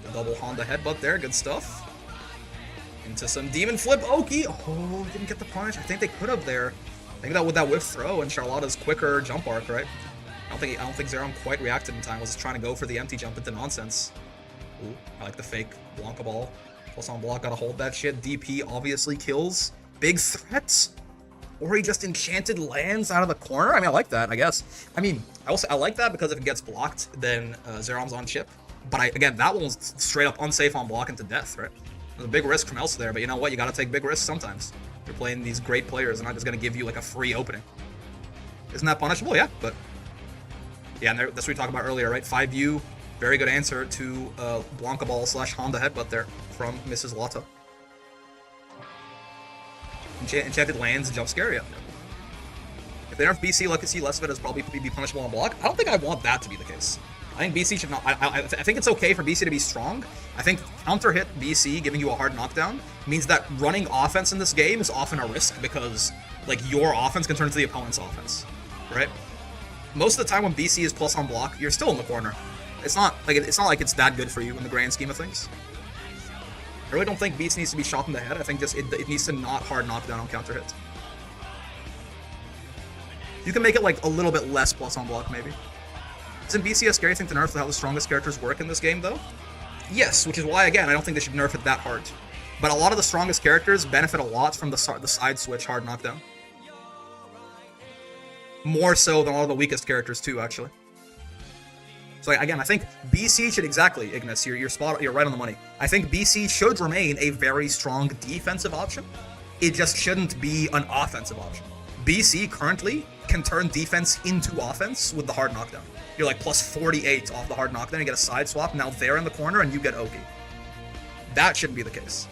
The double Honda headbutt there. Good stuff. Into some demon flip. Oki. Oh, didn't get the punish. I think they could have there. I think that with that whiff throw and Charlotta's quicker jump arc, right? I don't think Zeron quite reacted in time. Was just trying to go for the empty jump into nonsense. Ooh, I like the fake Blanca ball. Plus on block, gotta hold that shit. DP obviously kills. Big threats. Or he just Enchanted Lands out of the corner. I mean, I like that, I guess. I mean, I like that because if it gets blocked, then Zeron's on chip. But again, that one was straight up unsafe on block into death, right? There's a big risk from Elsa there, but you know what? You gotta take big risks sometimes. You're playing these great players, and I'm just gonna give you like a free opening. Isn't that punishable? Yeah, but yeah, and that's what we talked about earlier, right? 5U, very good answer to Blanca Ball / Honda headbutt there from Mrs. Lotta. Enchanted Lands jump scare, yeah. If they nerf BC, like to see less of it as probably be punishable on block. I don't think I want that to be the case. I think BC should not. I think it's okay for BC to be strong. I think counter hit BC giving you a hard knockdown means that running offense in this game is often a risk because like your offense can turn into the opponent's offense, right? Most of the time when BC is plus on block, you're still in the corner. It's not like it's that good for you in the grand scheme of things. I really don't think BC needs to be shot in the head. I think just it needs to not hard knockdown on counter hit. You can make it like a little bit less plus on block maybe. Isn't BC a scary thing to nerf how the strongest characters work in this game, though? Yes, which is why, again, I don't think they should nerf it that hard. But a lot of the strongest characters benefit a lot from the side switch hard knockdown. More so than a lot of the weakest characters, too, actually. So, again, I think BC should exactly, Ignis, you're right on the money. I think BC should remain a very strong defensive option. It just shouldn't be an offensive option. BC currently can turn defense into offense with the hard knockdown. You're like plus 48 off the hard knockdown, you get a side swap, now they're in the corner, and you get Oki. That shouldn't be the case.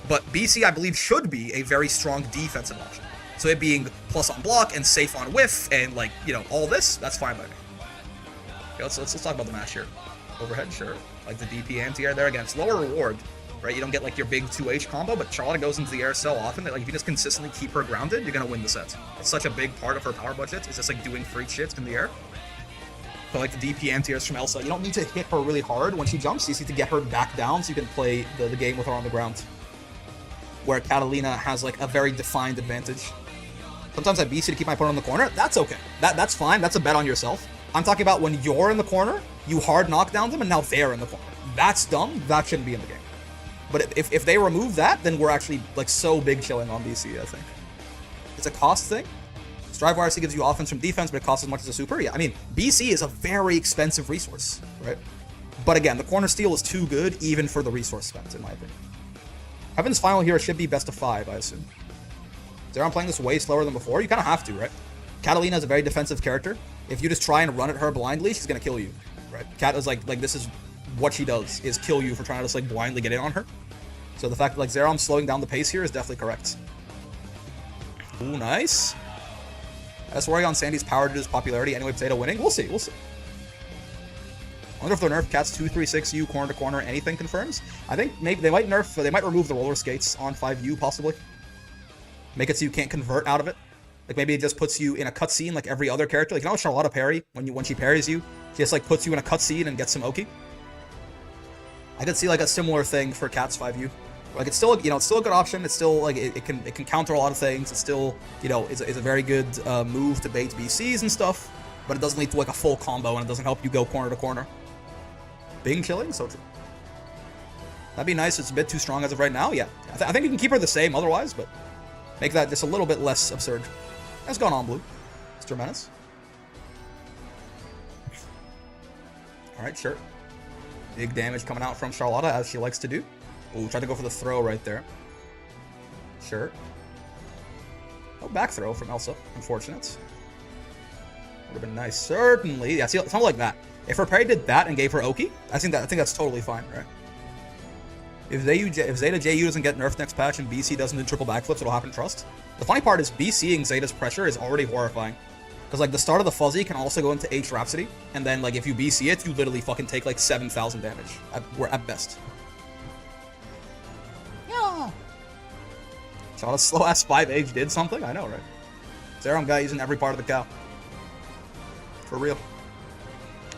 But BC, I believe, should be a very strong defensive option. So it being plus on block and safe on whiff and, like, you know, all this, that's fine by me. Okay, let's talk about the match here. Overhead, sure. Like the DP anti-air there. Again, it's lower reward, right? You don't get, like, your big 2H combo, but Charlotte goes into the air so often that, like, if you just consistently keep her grounded, you're gonna win the set. It's such a big part of her power budget. It's just, like, doing free shit in the air. for like the DP anti-airs from Elsa. You don't need to hit her really hard when she jumps. You just need to get her back down so you can play the game with her on the ground. Where Catalina has like a very defined advantage. Sometimes I BC to keep my opponent in the corner. That's okay. That's fine. That's a bet on yourself. I'm talking about when you're in the corner, you hard knock down them, and now they're in the corner. That's dumb. That shouldn't be in the game. But if they remove that, then we're actually like so big chilling on BC, I think. It's a cost thing. Strive YRC gives you offense from defense, but it costs as much as a super. Yeah, I mean, BC is a very expensive resource, right? But again, the corner steal is too good even for the resource spent, in my opinion. Heaven's final here should be best of 5, I assume. Zeron playing this way slower than before? You kind of have to, right? Catalina is a very defensive character. If you just try and run at her blindly, she's going to kill you, right? Cat is like this is what she does, is kill you for trying to just like blindly get in on her. So the fact that like Zeron slowing down the pace here is definitely correct. Ooh, nice. That's worrying on Sandy's power to his popularity anyway, Potato winning. We'll see, we'll see. I wonder if they'll nerf Cat's 236U corner to corner anything confirms. I think maybe they might nerf, they might remove the roller skates on 5U possibly. Make it so you can't convert out of it. Like maybe it just puts you in a cutscene like every other character. Like you know Charlotta parry when she parries you, she just like puts you in a cutscene and gets some Oki. I could see like a similar thing for Cat's 5U. Like it's still, you know, it's still a good option. It's still like it can counter a lot of things. It's still, you know, is a very good move to bait BCs and stuff. But it doesn't lead to like a full combo and it doesn't help you go corner to corner. Bing chilling, so true. That'd be nice. It's a bit too strong as of right now. Yeah, I think you can keep her the same otherwise, but make that just a little bit less absurd. That's gone on blue. Mr. Menace. All right, sure. Big damage coming out from Charlotta as she likes to do. Ooh, tried to go for the throw right there. Sure. No back throw from Elsa. Unfortunate. Would have been nice. Certainly. Yeah, see, something like that. If her parry did that and gave her Oki, I think that's totally fine, right? If Zeta JU doesn't get nerfed next patch and BC doesn't do triple backflips, it'll happen trust. The funny part is BCing Zeta's pressure is already horrifying. Because like the start of the fuzzy can also go into H Rhapsody, and then like if you BC it, you literally fucking take like 7,000 damage at best. Yeah. Shot a slow ass 5H did something? I know, right? Zeron guy using every part of the cow. For real.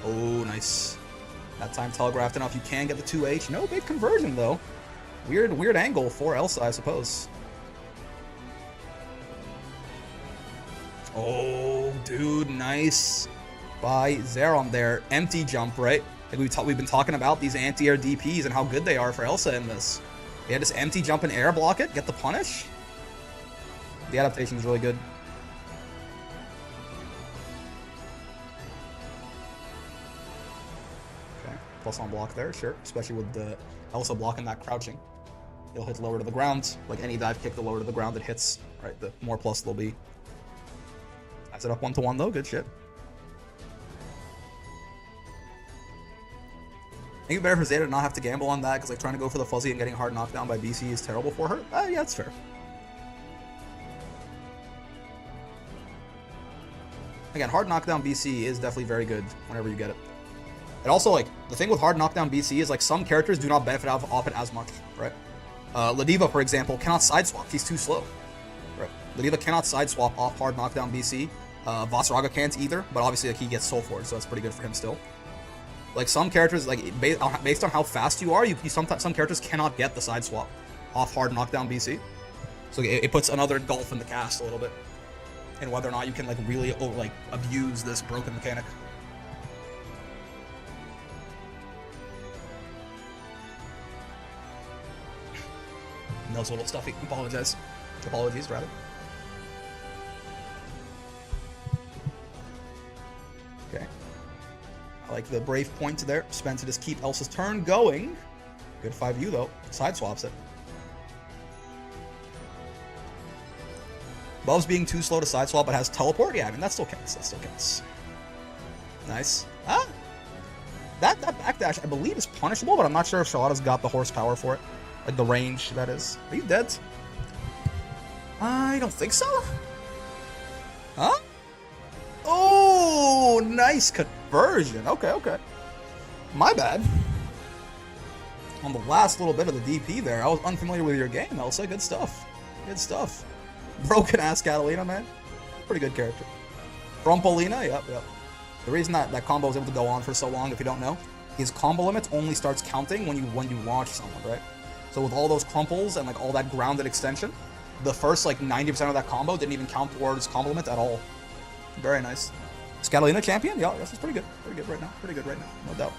Oh, nice. That time telegraphed enough. You can get the 2H. No big conversion, though. Weird angle for Elsa, I suppose. Oh, dude, nice. By Zeron there. Empty jump, right? Like we've been talking about these anti-air DPs and how good they are for Elsa in this. They had this empty jump and air block it, get the punish. The adaptation is really good. Plus on block there, sure. Especially with the Elsa blocking that crouching. It'll hit lower to the ground. Like any dive kick, the lower to the ground it hits, right? The more plus there'll be. That's it up 1-to-1 though, good shit. I think it's better for Zeta to not have to gamble on that, because like trying to go for the fuzzy and getting hard knocked down by BC is terrible for her. Yeah, that's fair. Again, hard knockdown BC is definitely very good whenever you get it. And also, like, the thing with hard knockdown BC is, like, some characters do not benefit out of it as much, right? Ladiva, for example, cannot sideswap. He's too slow, right? Ladiva cannot sideswap off hard knockdown BC. Vasaraga can't either, but obviously, like, he gets Soul Forge, so that's pretty good for him still. Like, some characters, like, based on how fast you are, some characters cannot get the sideswap off hard knockdown BC. So it puts another gulf in the cast a little bit. And whether or not you can, like, really, abuse this broken mechanic. Those little stuffy apologies rather. Okay. I like the brave point there. Spent to just keep Elsa's turn going. Good 5U though. Side swaps it. Bub's being too slow to side swap but has teleport? Yeah, I mean that still counts. That still counts. Nice. Ah! That backdash I believe is punishable, but I'm not sure if Charlotta's got the horsepower for it. Like the range, that is. Are you dead? I don't think so. Huh? Oh, nice conversion. Okay, okay. My bad. On the last little bit of the DP there, I was unfamiliar with your game, Elsa. Good stuff. Good stuff. Broken ass Catalina, man. Pretty good character. Frompolina, yep. The reason that combo is able to go on for so long, if you don't know, is combo limit only starts counting when you launch someone, right? So with all those crumples and like all that grounded extension, the first like 90% of that combo didn't even count towards combo limit at all. Very nice. Catalina champion? Yeah, this is pretty good. Pretty good right now. Pretty good right now, no doubt.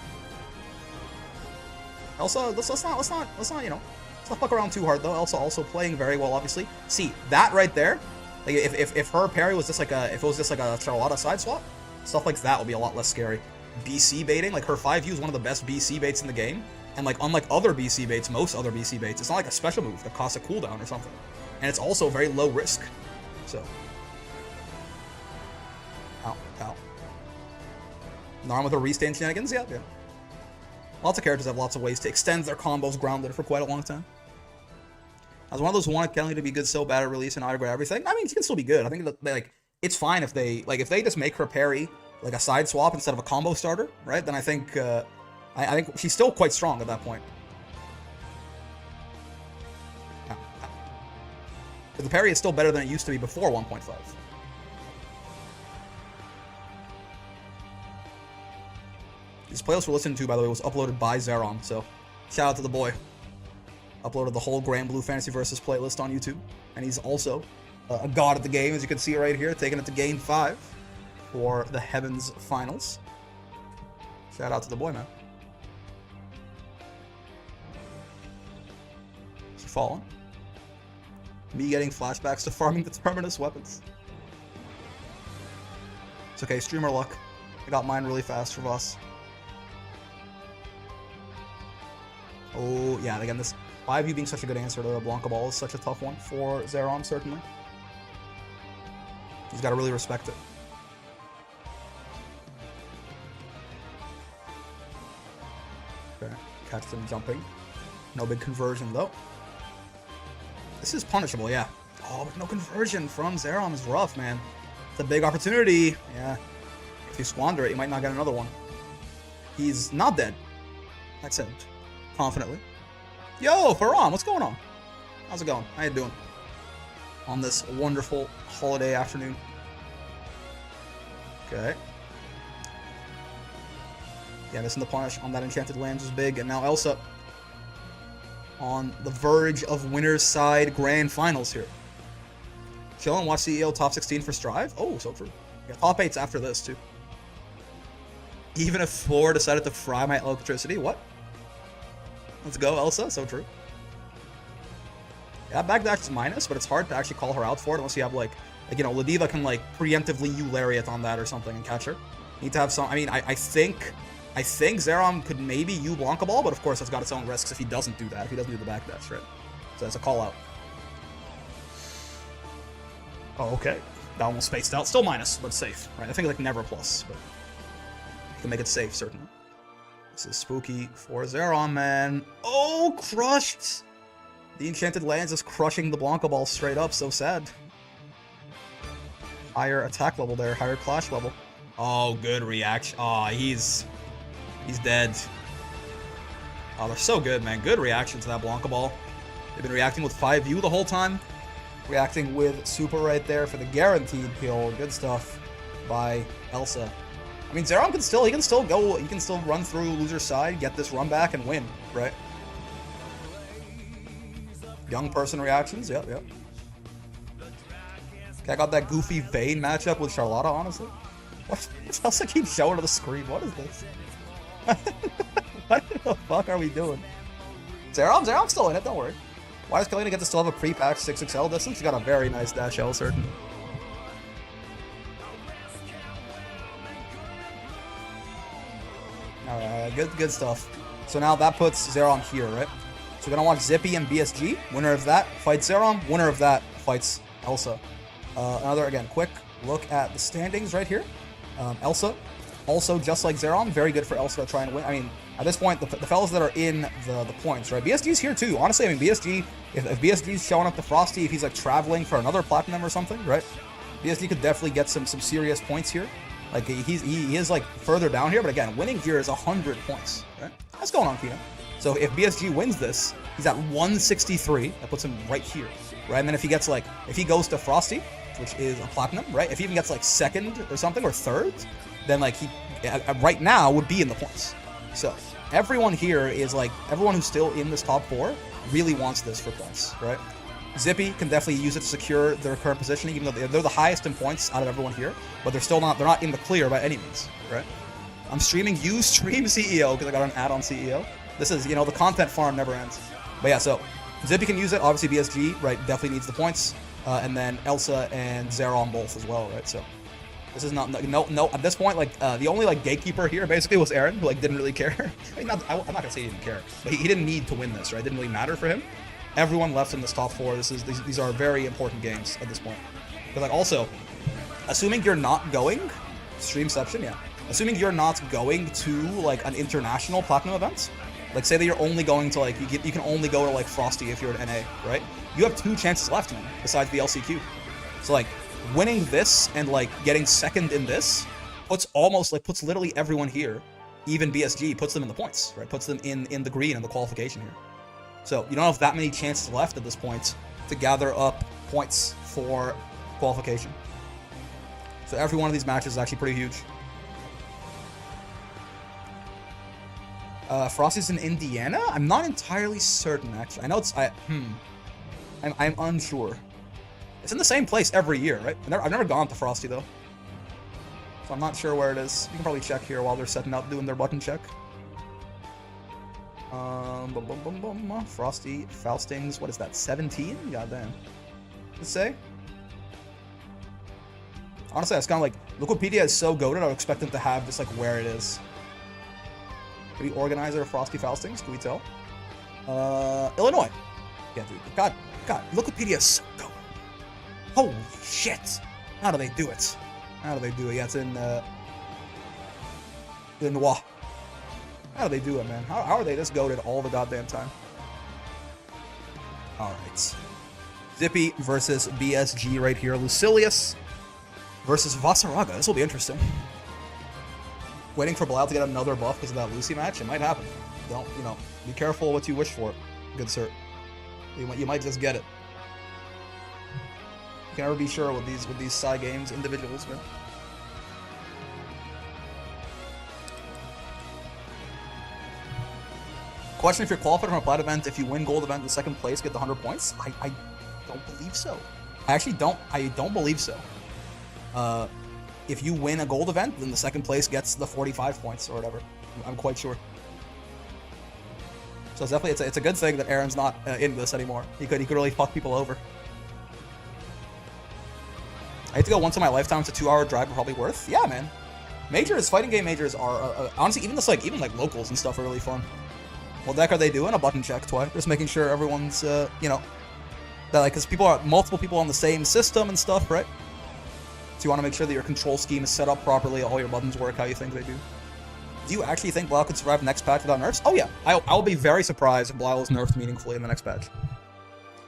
Elsa, let's not, you know, let's not fuck around too hard though. Elsa also playing very well, obviously. See, that right there, like if her parry was just like a, if it was just like a Charlotta side swap, stuff like that would be a lot less scary. BC baiting, like her 5U is one of the best BC baits in the game. And like unlike other BC baits, most other BC baits, it's not like a special move that costs a cooldown or something. And it's also very low risk. So. Ow, ow. Narn with her restain shenanigans, yeah. Lots of characters have lots of ways to extend their combos grounded for quite a long time. I was one of those who wanted Kelly to be good so bad at release and autograph everything. I mean, she can still be good. I think that like it's fine if they just make her parry like a side swap instead of a combo starter, right? Then I think I think she's still quite strong at that point. But the parry is still better than it used to be before 1.5. This playlist we're listening to, by the way, was uploaded by Zeron, so shout out to the boy. Uploaded the whole Grand Blue Fantasy Versus playlist on YouTube, and he's also a god at the game, as you can see right here, taking it to Game 5 for the Heavens Finals. Shout out to the boy, man. Is he falling? Me getting flashbacks to farming the Terminus weapons. It's okay, streamer luck. I got mine really fast for Voss. Oh, yeah, again, this 5U being such a good answer to the Blanca Ball is such a tough one for Zeron, certainly. He's got to really respect it. Okay, catch them jumping. No big conversion, though. This is punishable, yeah. Oh, but no conversion from Zeron is rough, man. It's a big opportunity. Yeah. If you squander it, you might not get another one. He's not dead. That's it. Confidently. Yo, Faram, what's going on? How's it going? How you doing? On this wonderful holiday afternoon. Okay. Yeah, missing the punish on that Enchanted Lands was big, and now Elsa on the verge of winner's side grand finals here. Chill and watch CEO top 16 for Strive. Oh, so true. Yeah, top 8's after this, too. Even if 4 decided to fry my electricity. What? Let's go, Elsa. So true. Yeah, backdash is minus, but it's hard to actually call her out for it unless you have, like you know, Ladiva can, like, preemptively U-Lariat on that or something and catch her. Need to have some... I mean, I think Zeron could maybe U-Blanca Ball, but of course that's got its own risks if he doesn't do that, if he doesn't do the backdash, right? So that's a call-out. Oh, okay. That almost spaced out. Still minus, but safe, right? I think, like, never plus, but... you can make it safe, certainly. This is spooky for Zeron, man. Oh, crushed! The Enchanted Lands is crushing the Blanca Ball straight up. So sad. Higher attack level there. Higher clash level. Oh, good reaction. Oh, he's dead. Oh, they're so good, man. Good reaction to that Blanca Ball. They've been reacting with 5U the whole time. Reacting with Super right there for the guaranteed kill. Good stuff by Elsa. I mean, Zeron can still, he can still run through loser's side, get this run back, and win, right? Young person reactions, yep. Okay, I got that goofy Vayne matchup with Charlotta, honestly. What else I keep showing to the screen? What is this? What the fuck are we doing? Zeron's still in it, don't worry. Why does Kalina get to still have a pre-patch 6XL distance? She's got a very nice dash L, certainly. Alright, good stuff. So now that puts Zeron here, right? So we're gonna watch Zippy and BSG. Winner of that fights Zeron. Winner of that fights Elsa. Another, again, quick look at the standings right here. Elsa, also just like Zeron, very good for Elsa to try and win. I mean, at this point, the fellas that are in the points, right? BSG's here too. Honestly, I mean, BSG, if BSG's showing up to Frosty, if he's like traveling for another platinum or something, right? BSG could definitely get some serious points here. Like, he is, like, further down here, but again, winning here is 100 points, right? What's going on, Kino? So if BSG wins this, he's at 163. That puts him right here, right? And then if he gets, like, if he goes to Frosty, which is a platinum, right? If he even gets, like, second or something, or third, then like he right now would be in the points. So everyone here is like, everyone who's still in this top 4 really wants this for points, right? Zippy can definitely use it to secure their current positioning, even though they're the highest in points out of everyone here, but they're not in the clear by any means, right? I'm streaming, you stream CEO, because I got an ad on CEO. This is, you know, the content farm never ends. But yeah, so Zippy can use it, obviously BSG, right, definitely needs the points, and then Elsa and Zeron both as well, right? So this is not, no, at this point, like, the only, like, gatekeeper here basically was Aaron, who, like, didn't really care. I mean, I'm not gonna say he didn't care, but he didn't need to win this, right? It didn't really matter for him. Everyone left in this top 4. These are very important games at this point. But like, also, assuming you're not going, Streamception, yeah. Assuming you're not going to, like, an international Platinum event, like, say that you're only going to, like, you can only go to, like, Frosty if you're an NA, right? You have 2 chances left, man, besides the LCQ. So, like, winning this and, like, getting second in this puts literally everyone here, even BSG, puts them in the points, right? Puts them in the green in the qualification here. So you don't have that many chances left at this point to gather up points for qualification. So every one of these matches is actually pretty huge. Frosty's in Indiana? I'm not entirely certain, actually. I know it's... I'm unsure. It's in the same place every year, right? I've never gone to Frosty, though. So I'm not sure where it is. You can probably check here while they're setting up, doing their button check. Frosty, Faustings, what is that, 17? Goddamn. Let's say. Honestly, it's kind of like, Wikipedia is so goated, I would expect them to have just like where it is. Maybe organizer of Frosty Faustings, can we tell? Illinois. Yeah, dude. God, Wikipedia is so goated. Holy shit. How do they do it? How do they do it? Yeah, it's in Illinois. How do they do it, man? How are they this goated all the goddamn time? Alright. Zippy versus BSG right here. Lucilius versus Vasaraga. This will be interesting. Waiting for Bilal to get another buff because of that Lucy match. It might happen. Don't, you know, be careful what you wish for, good sir. You might just get it. You can never be sure with these side games, individuals, man. Question: if you're qualified from a plat event, if you win gold event in second place, get the 100 points? I don't believe so. I don't believe so. If you win a gold event, then the second place gets the 45 points or whatever. I'm quite sure. So it's definitely it's a good thing that Aaron's not in this anymore. He could really fuck people over. I hate to go once in my lifetime. It's a 2-hour drive, but probably worth. Yeah, man. Majors, fighting game majors are honestly even like locals and stuff are really fun. What the heck are they doing? A button check twice, just making sure everyone's you know, that like, because multiple people on the same system and stuff, right? So you want to make sure that your control scheme is set up properly, all your buttons work how you think they do. Do you actually think Bilal could survive the next patch without nerfs? Oh yeah, I'll be very surprised if Bilal is nerfed meaningfully in the next patch.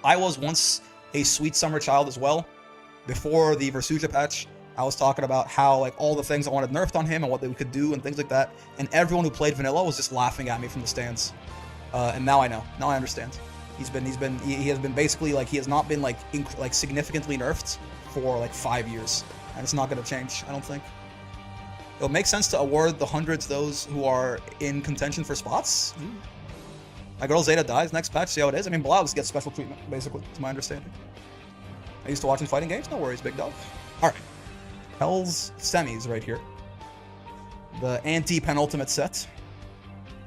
I was once a sweet summer child as well. Before the Versuja patch, I was talking about how like all the things I wanted nerfed on him and what they could do and things like that, and everyone who played vanilla was just laughing at me from the stands. And now I know. Now I understand. He has been basically like, he has not been like significantly nerfed for like 5 years, and it's not going to change, I don't think. It'll make sense to award the 100 to those who are in contention for spots. My girl Zeta dies next patch, see how it is. I mean, Bilal just gets special treatment, basically, to my understanding. I used to watch fighting games, no worries, big dog. Alright. Hell's semis right here. The anti-penultimate set.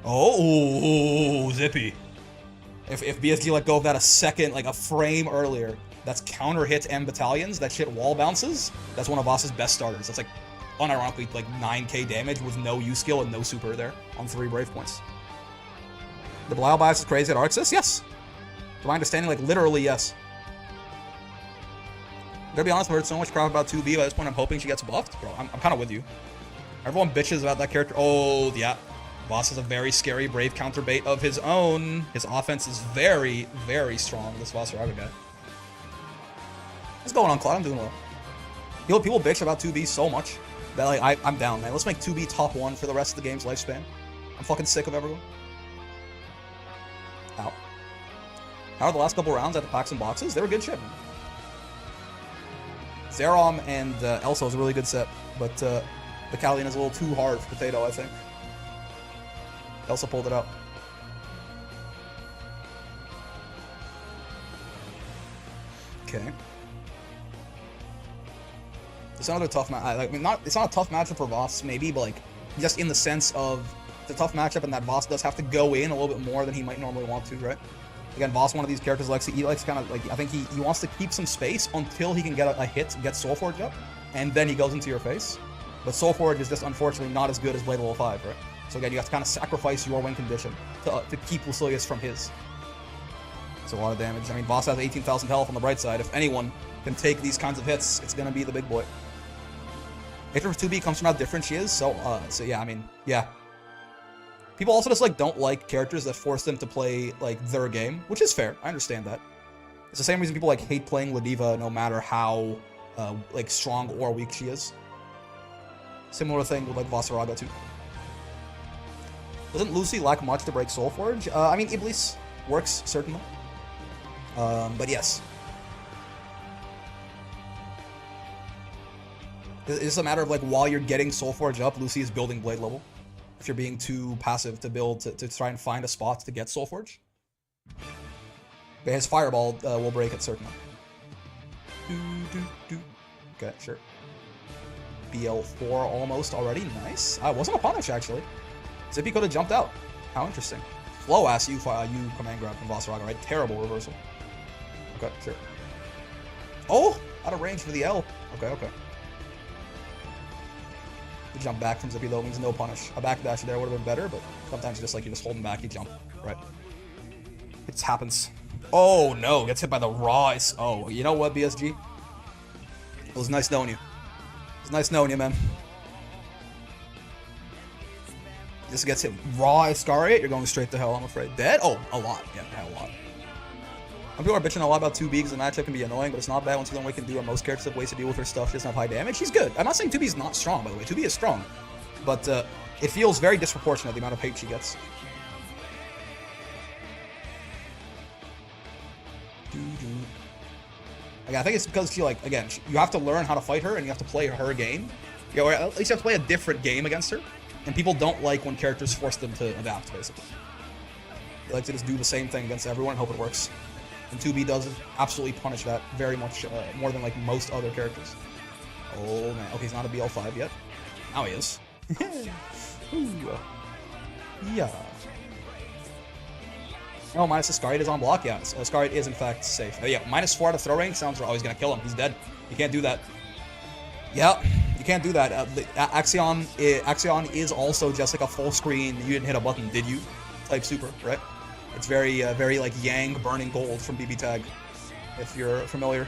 Oh, Zippy. If BSG let go of that a frame earlier, that's counter hit M battalions, that shit wall bounces, that's one of Voss's best starters. That's like, unironically, like 9k damage with no U skill and no super there on 3 Brave points. The Bilal bias is crazy at Arxis? Yes. To my understanding, like literally yes. I'm gonna be honest, I've heard so much crap about 2B, by this point I'm hoping she gets buffed. Bro, I'm kind of with you. Everyone bitches about that character. Oh, yeah. Voss has a very scary Brave counter bait of his own. His offense is very, very strong, this Vasaraga guy. What's going on, Cloud? I'm doing well. You know, people bitch about 2B so much that like, I'm down, man. Let's make 2B top 1 for the rest of the game's lifespan. I'm fucking sick of everyone. Ow. How are the last couple rounds at the packs and boxes? They were good shit, man. Zerom and Elsa was a really good set, but The Callian is a little too hard for Potato, I think. They also pulled it out. Okay. It's another tough match. I mean, it's not a tough matchup for Voss, maybe, but like, just in the sense of it's a tough matchup, and that Voss does have to go in a little bit more than he might normally want to, right? Again, Voss, one of these characters, he likes kind of like, I think he wants to keep some space until he can get a hit, get Soulforge up, and then he goes into your face. But Soulforge is just unfortunately not as good as Blade Level 5, right? So again, you have to kind of sacrifice your win condition to keep Lucilius from his. It's a lot of damage. I mean, Voss has 18,000 health on the bright side. If anyone can take these kinds of hits, it's gonna be the big boy. Hatred for 2B comes from how different she is, so yeah, I mean, yeah. People also just, like, don't like characters that force them to play, like, their game, which is fair. I understand that. It's the same reason people, like, hate playing Ladiva no matter how, like, strong or weak she is. Similar thing with, like, Vasaraga, too. Doesn't Lucy lack much to break Soulforge? I mean, Iblis works, certainly. But yes. It's a matter of, like, while you're getting Soulforge up, Lucy is building blade level. If you're being too passive to build, to try and find a spot to get Soulforge. But his Fireball will break it, certainly. Okay, sure. BL4 almost already. Nice. Wasn't a punish, actually. Zippy could have jumped out. How interesting. Slow-ass U command grab from Vasaraga, right? Terrible reversal. Okay, sure. Oh! Out of range for the L. Okay, okay. The jump back from Zippy, though, means no punish. A backdash there would have been better, but sometimes just like you're just holding back, you jump. Right. It just happens. Oh, no. Gets hit by the raw. Oh, you know what, BSG? It was nice knowing you. It was nice knowing you, man. Just gets hit raw Iscariot, you're going straight to hell, I'm afraid. Dead? Oh, a lot. Yeah, a lot. Some people are bitching a lot about 2B because the matchup can be annoying, but it's not bad once you learn what you can do, and most characters have ways to deal with her stuff. She doesn't have high damage. She's good. I'm not saying 2B is not strong, by the way. 2B is strong. But it feels very disproportionate, the amount of hate she gets. Again, I think it's because she, like, again, you have to learn how to fight her, and you have to play her game. Yeah, or at least you have to play a different game against her. And people don't like when characters force them to adapt, basically. They like to just do the same thing against everyone and hope it works. And 2B does absolutely punish that very much, more than, like, most other characters. Oh, man. Okay, he's not a BL5 yet. Now he is. Yeah. Oh, minus Iscariot is on block? Yeah, Iscariot is, in fact, safe. Yeah, -4 out of throw range sounds... Oh, he's gonna kill him. He's dead. You can't do that. Yeah, you can't do that. Axion is also just like a full screen, you didn't hit a button, did you? Type super, right? It's very, very like Yang Burning Gold from BB Tag, if you're familiar.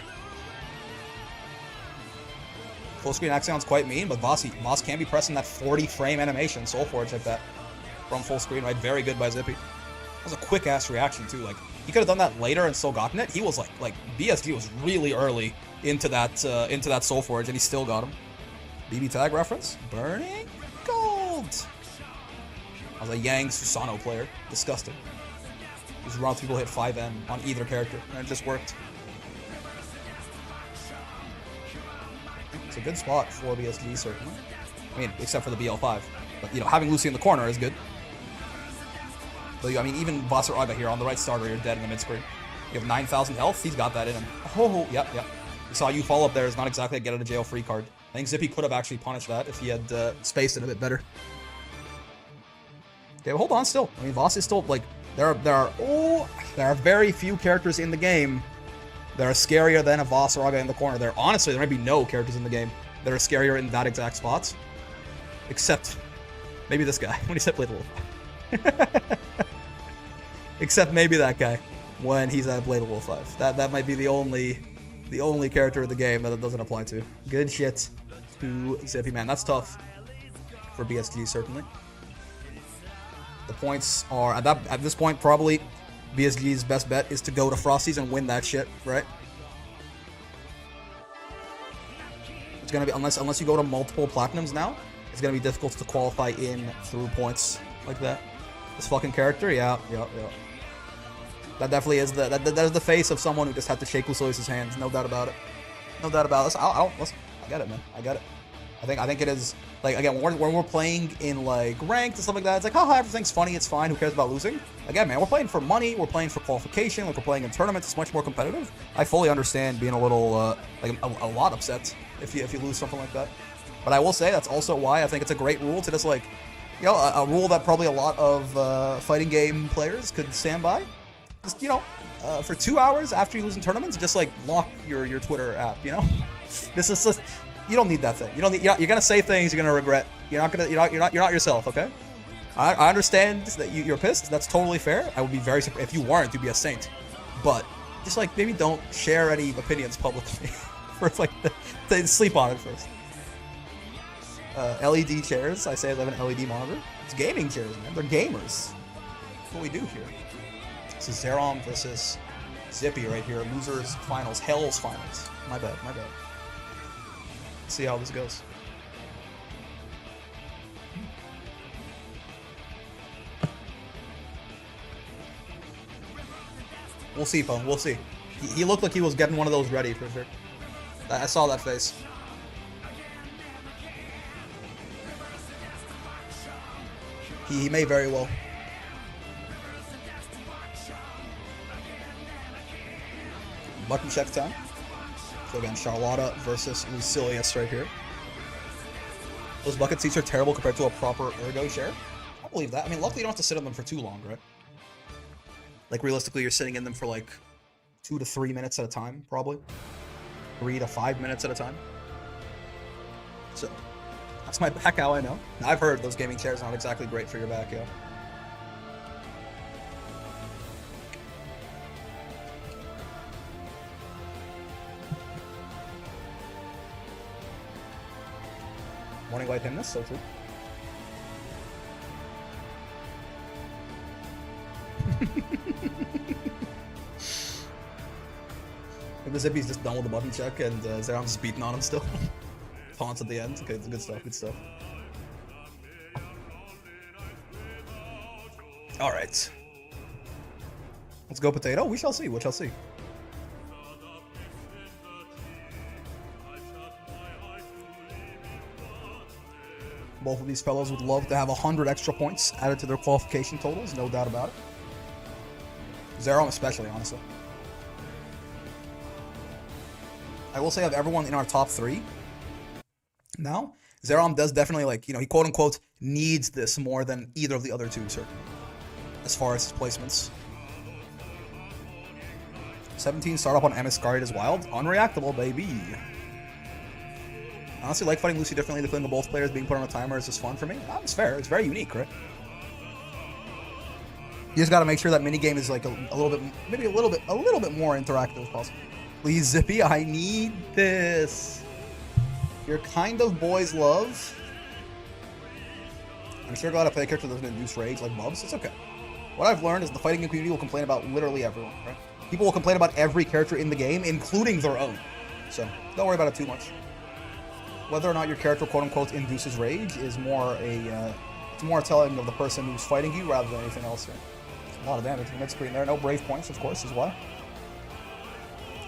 Full screen Axion's quite mean, but Voss can be pressing that 40-frame animation, Soulforge like that, from full screen, right? Very good by Zippy. That was a quick-ass reaction, too. Like, he could have done that later and still gotten it. He was like BSG was really early into that Soulforge, and he still got him. BB Tag reference? Burning Gold! I was a Yang Susano player. Disgusting. Just run people hit 5M on either character, and it just worked. It's a good spot for BSG, certainly. I mean, except for the BL5. But, you know, having Lucy in the corner is good. But, I mean, even Vasaraga here on the right starter, you're dead in the mid-screen. You have 9,000 health, he's got that in him. Oh, yep. You saw you follow up there is not exactly a get-out-of-jail-free card. I think Zippy could have actually punished that if he had spaced it a bit better. Okay, well, hold on still. I mean, Voss is still, like, there are very few characters in the game that are scarier than a Vasaraga in the corner. Honestly, there might be no characters in the game that are scarier in that exact spot. Except maybe this guy, when he said Blade Level 5. Except maybe that guy, when he's at Blade Level 5. That might be the only character in the game that it doesn't apply to. Good shit to Zippy, man. That's tough for BSG, certainly. The points are, at this point, probably BSG's best bet is to go to Frosties and win that shit, right? It's gonna be, unless you go to multiple Platinums now, it's gonna be difficult to qualify in through points like that. This fucking character, yeah. That definitely is that is the face of someone who just had to shake Lucilius' hands, no doubt about it. No doubt about it. I get it, man. I get it. I think it is, like, again, when we're playing in, like, ranked and stuff like that, it's like, haha, everything's funny, it's fine, who cares about losing? Again, man, we're playing for money, we're playing for qualification, like, we're playing in tournaments, it's much more competitive. I fully understand being a little, like, a lot upset if you lose something like that. But I will say that's also why I think it's a great rule to just, like, you know, a rule that probably a lot of fighting game players could stand by. Just, you know, for 2 hours after you lose in tournaments, just, like, lock your Twitter app, you know? This is just... You don't need that thing. You don't need. You're gonna say things you're gonna regret. You're not yourself. Okay. I understand that you're pissed. That's totally fair. I would be very surprised if you weren't. You'd be a saint. But just like maybe don't share any opinions publicly. First, like sleep on it first. LED chairs. I say I have an LED monitor. It's gaming chairs, man. They're gamers. That's what we do here. This is Zerom versus Zippy right here. Losers finals. Hell's finals. My bad. My bad. See how this goes. We'll see, Pone. We'll see. He looked like he was getting one of those ready for sure. I saw that face. He may very well. Button check time. So again, Charlotta versus Lucilius right here. Those bucket seats are terrible compared to a proper ergo chair. I don't believe that. I mean, luckily you don't have to sit on them for too long, right? Like, realistically, you're sitting in them for like 2 to 3 minutes at a time, probably. 3 to 5 minutes at a time. So, that's my back, how I know. Now, I've heard those gaming chairs are not exactly great for your back, yeah. Morning Light Hymnus, so true. The Zippy's just done with the button check and Zerom's just beating on him still. Taunts at the end. Okay, good stuff, good stuff. Alright. Let's go potato. We shall see, we shall see. Both of these fellows would love to have 100 extra points added to their qualification totals, no doubt about it. Zerom especially, honestly. I will say of everyone in our top 3 now, Zerom does definitely, like, you know, he quote-unquote needs this more than either of the other two, certainly, as far as his placements. 17 start up on MS Guard is wild. Unreactable, baby. Honestly, like fighting Lucy differently, the feeling of both players being put on a timer is just fun for me. It's fair. It's very unique, right? You just gotta make sure that minigame is like a little bit, maybe a little bit more interactive as possible. Please, Zippy, I need this. Your kind of boys love. I'm sure glad I play a character that doesn't induce rage like Bubs. It's okay. What I've learned is the fighting game community will complain about literally everyone, right? People will complain about every character in the game, including their own. So, don't worry about it too much. Whether or not your character quote-unquote induces rage is more it's more telling of the person who's fighting you rather than anything else. Right? It's a lot of damage in the mid-screen there. No brave points, of course, is why.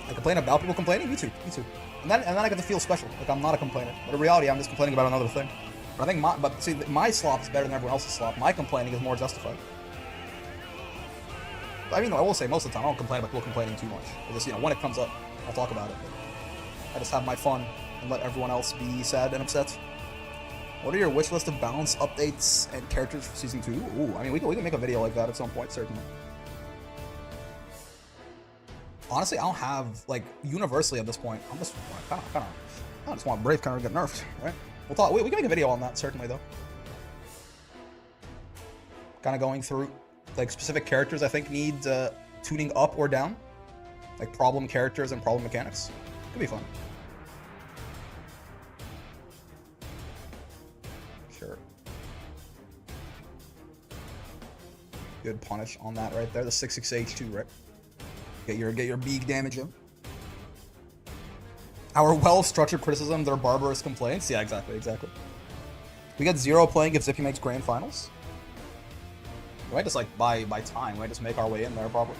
I complain about people complaining? Me too. And then I get to feel special, like I'm not a complainer. But in reality, I'm just complaining about another thing. But I think my slop is better than everyone else's slop. My complaining is more justified. I mean, I will say most of the time I don't complain about people complaining too much. I just, you know, when it comes up, I'll talk about it. But I just have my fun and let everyone else be sad and upset. What are your wish list of balance updates and characters for Season 2? Ooh, I mean, we can make a video like that at some point, certainly. Honestly, I don't have, like, universally at this point, I'm just I just want Brave kind of get nerfed, right? We'll talk. We can make a video on that, certainly, though. Kind of going through, like, specific characters I think need tuning up or down. Like, problem characters and problem mechanics. Could be fun. Sure. Good punish on that right there. The 6/6H2, right? Get your beak damage in. Our well-structured criticism, their barbarous complaints. Yeah, exactly. We get 0 playing if Zippy makes grand finals. We might just, like, by time, we might just make our way in there, probably.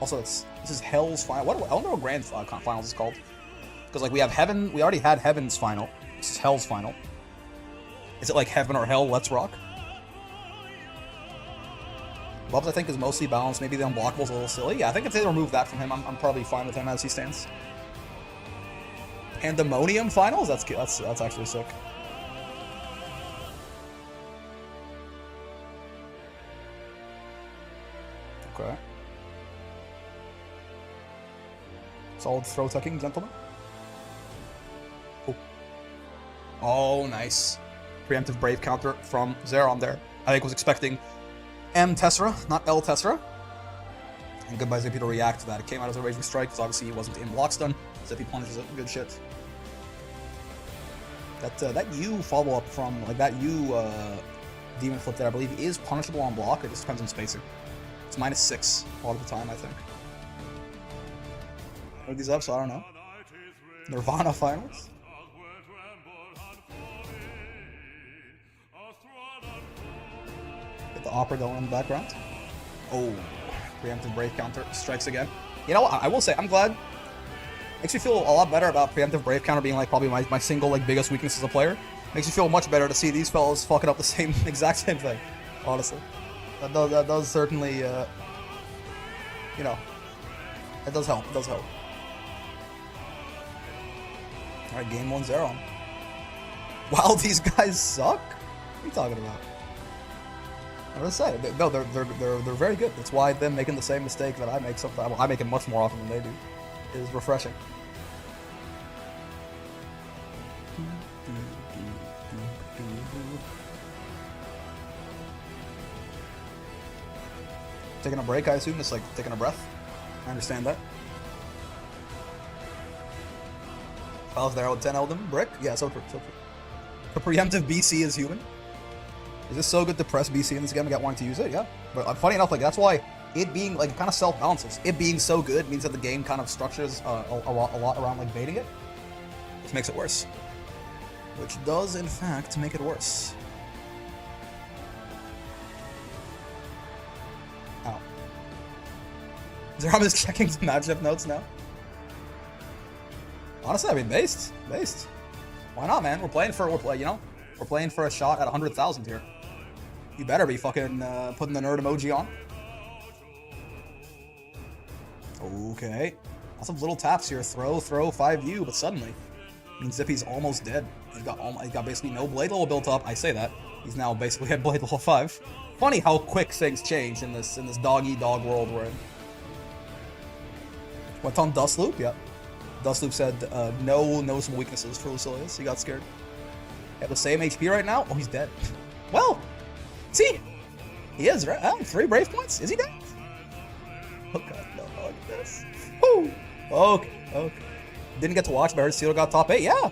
Also, this is Hell's Final. I wonder what grand finals is called. Because, like, we have Heaven. We already had Heaven's final. This is Hell's final. Is it like Heaven or Hell? Let's rock. Bubs, I think, is mostly balanced. Maybe the unblockable's a little silly. Yeah, I think if they remove that from him, I'm probably fine with him as he stands. Pandemonium finals? That's actually sick. Okay. Solid throw tucking, gentlemen. Oh, nice. Preemptive Brave counter from Zeron there. I think was expecting M Tessera, not L Tessera. And good by Zippy to react to that. It came out as a Raging Strike, because obviously he wasn't in block stun. Zippy punishes it. Good shit. That U follow-up from, like, that U Demon Flip there, I believe, is punishable on block. It just depends on spacing. It's -6 a lot of the time, I think. Look these up, so I don't know. Nirvana finals. Get the opera going in the background. Oh, preemptive Brave counter strikes again. You know what? I will say, I'm glad. Makes me feel a lot better about preemptive Brave counter being like probably my single like biggest weakness as a player. Makes me feel much better to see these fellas fucking up the exact same thing. Honestly, that does certainly, you know, it does help. It does help. All right, game 1-0. Wow, these guys suck. What are you talking about? I'm gonna say, no, they're very good. That's why them making the same mistake that I make sometimes. Well, I make it much more often than they do. Is refreshing. Taking a break, I assume. It's like taking a breath. I understand that. Files there with 10 Elden Brick. Yeah, so true. So true. The preemptive BC is human. Is this so good to press BC in this game? I got wanting to use it, yeah. But funny enough, like that's why it being like kind of self-balances. It being so good means that the game kind of structures a lot around like baiting it, which makes it worse. Which does in fact make it worse. Oh. Zerom is checking some matchup notes now. Honestly, I mean, based. Why not, man? We're playing for a shot at 100,000 here. You better be fucking putting the nerd emoji on. Okay. Lots of little taps here. Throw, 5U, but suddenly means Zippy's almost dead. He's got basically no blade level built up. I say that. He's now basically at blade level 5. Funny how quick things change in this dog-eat-dog world we're in. Went on Dust Loop, yep. Dust Loop said no noticeable weaknesses for Lucilius. He got scared. Have the same HP right now? Oh, he's dead. Well, see, he is, right? 3 Brave points? Is he dead? Oh god, no, look at this. Woo! Okay. Didn't get to watch, but I heard Steeler got top 8. Yeah!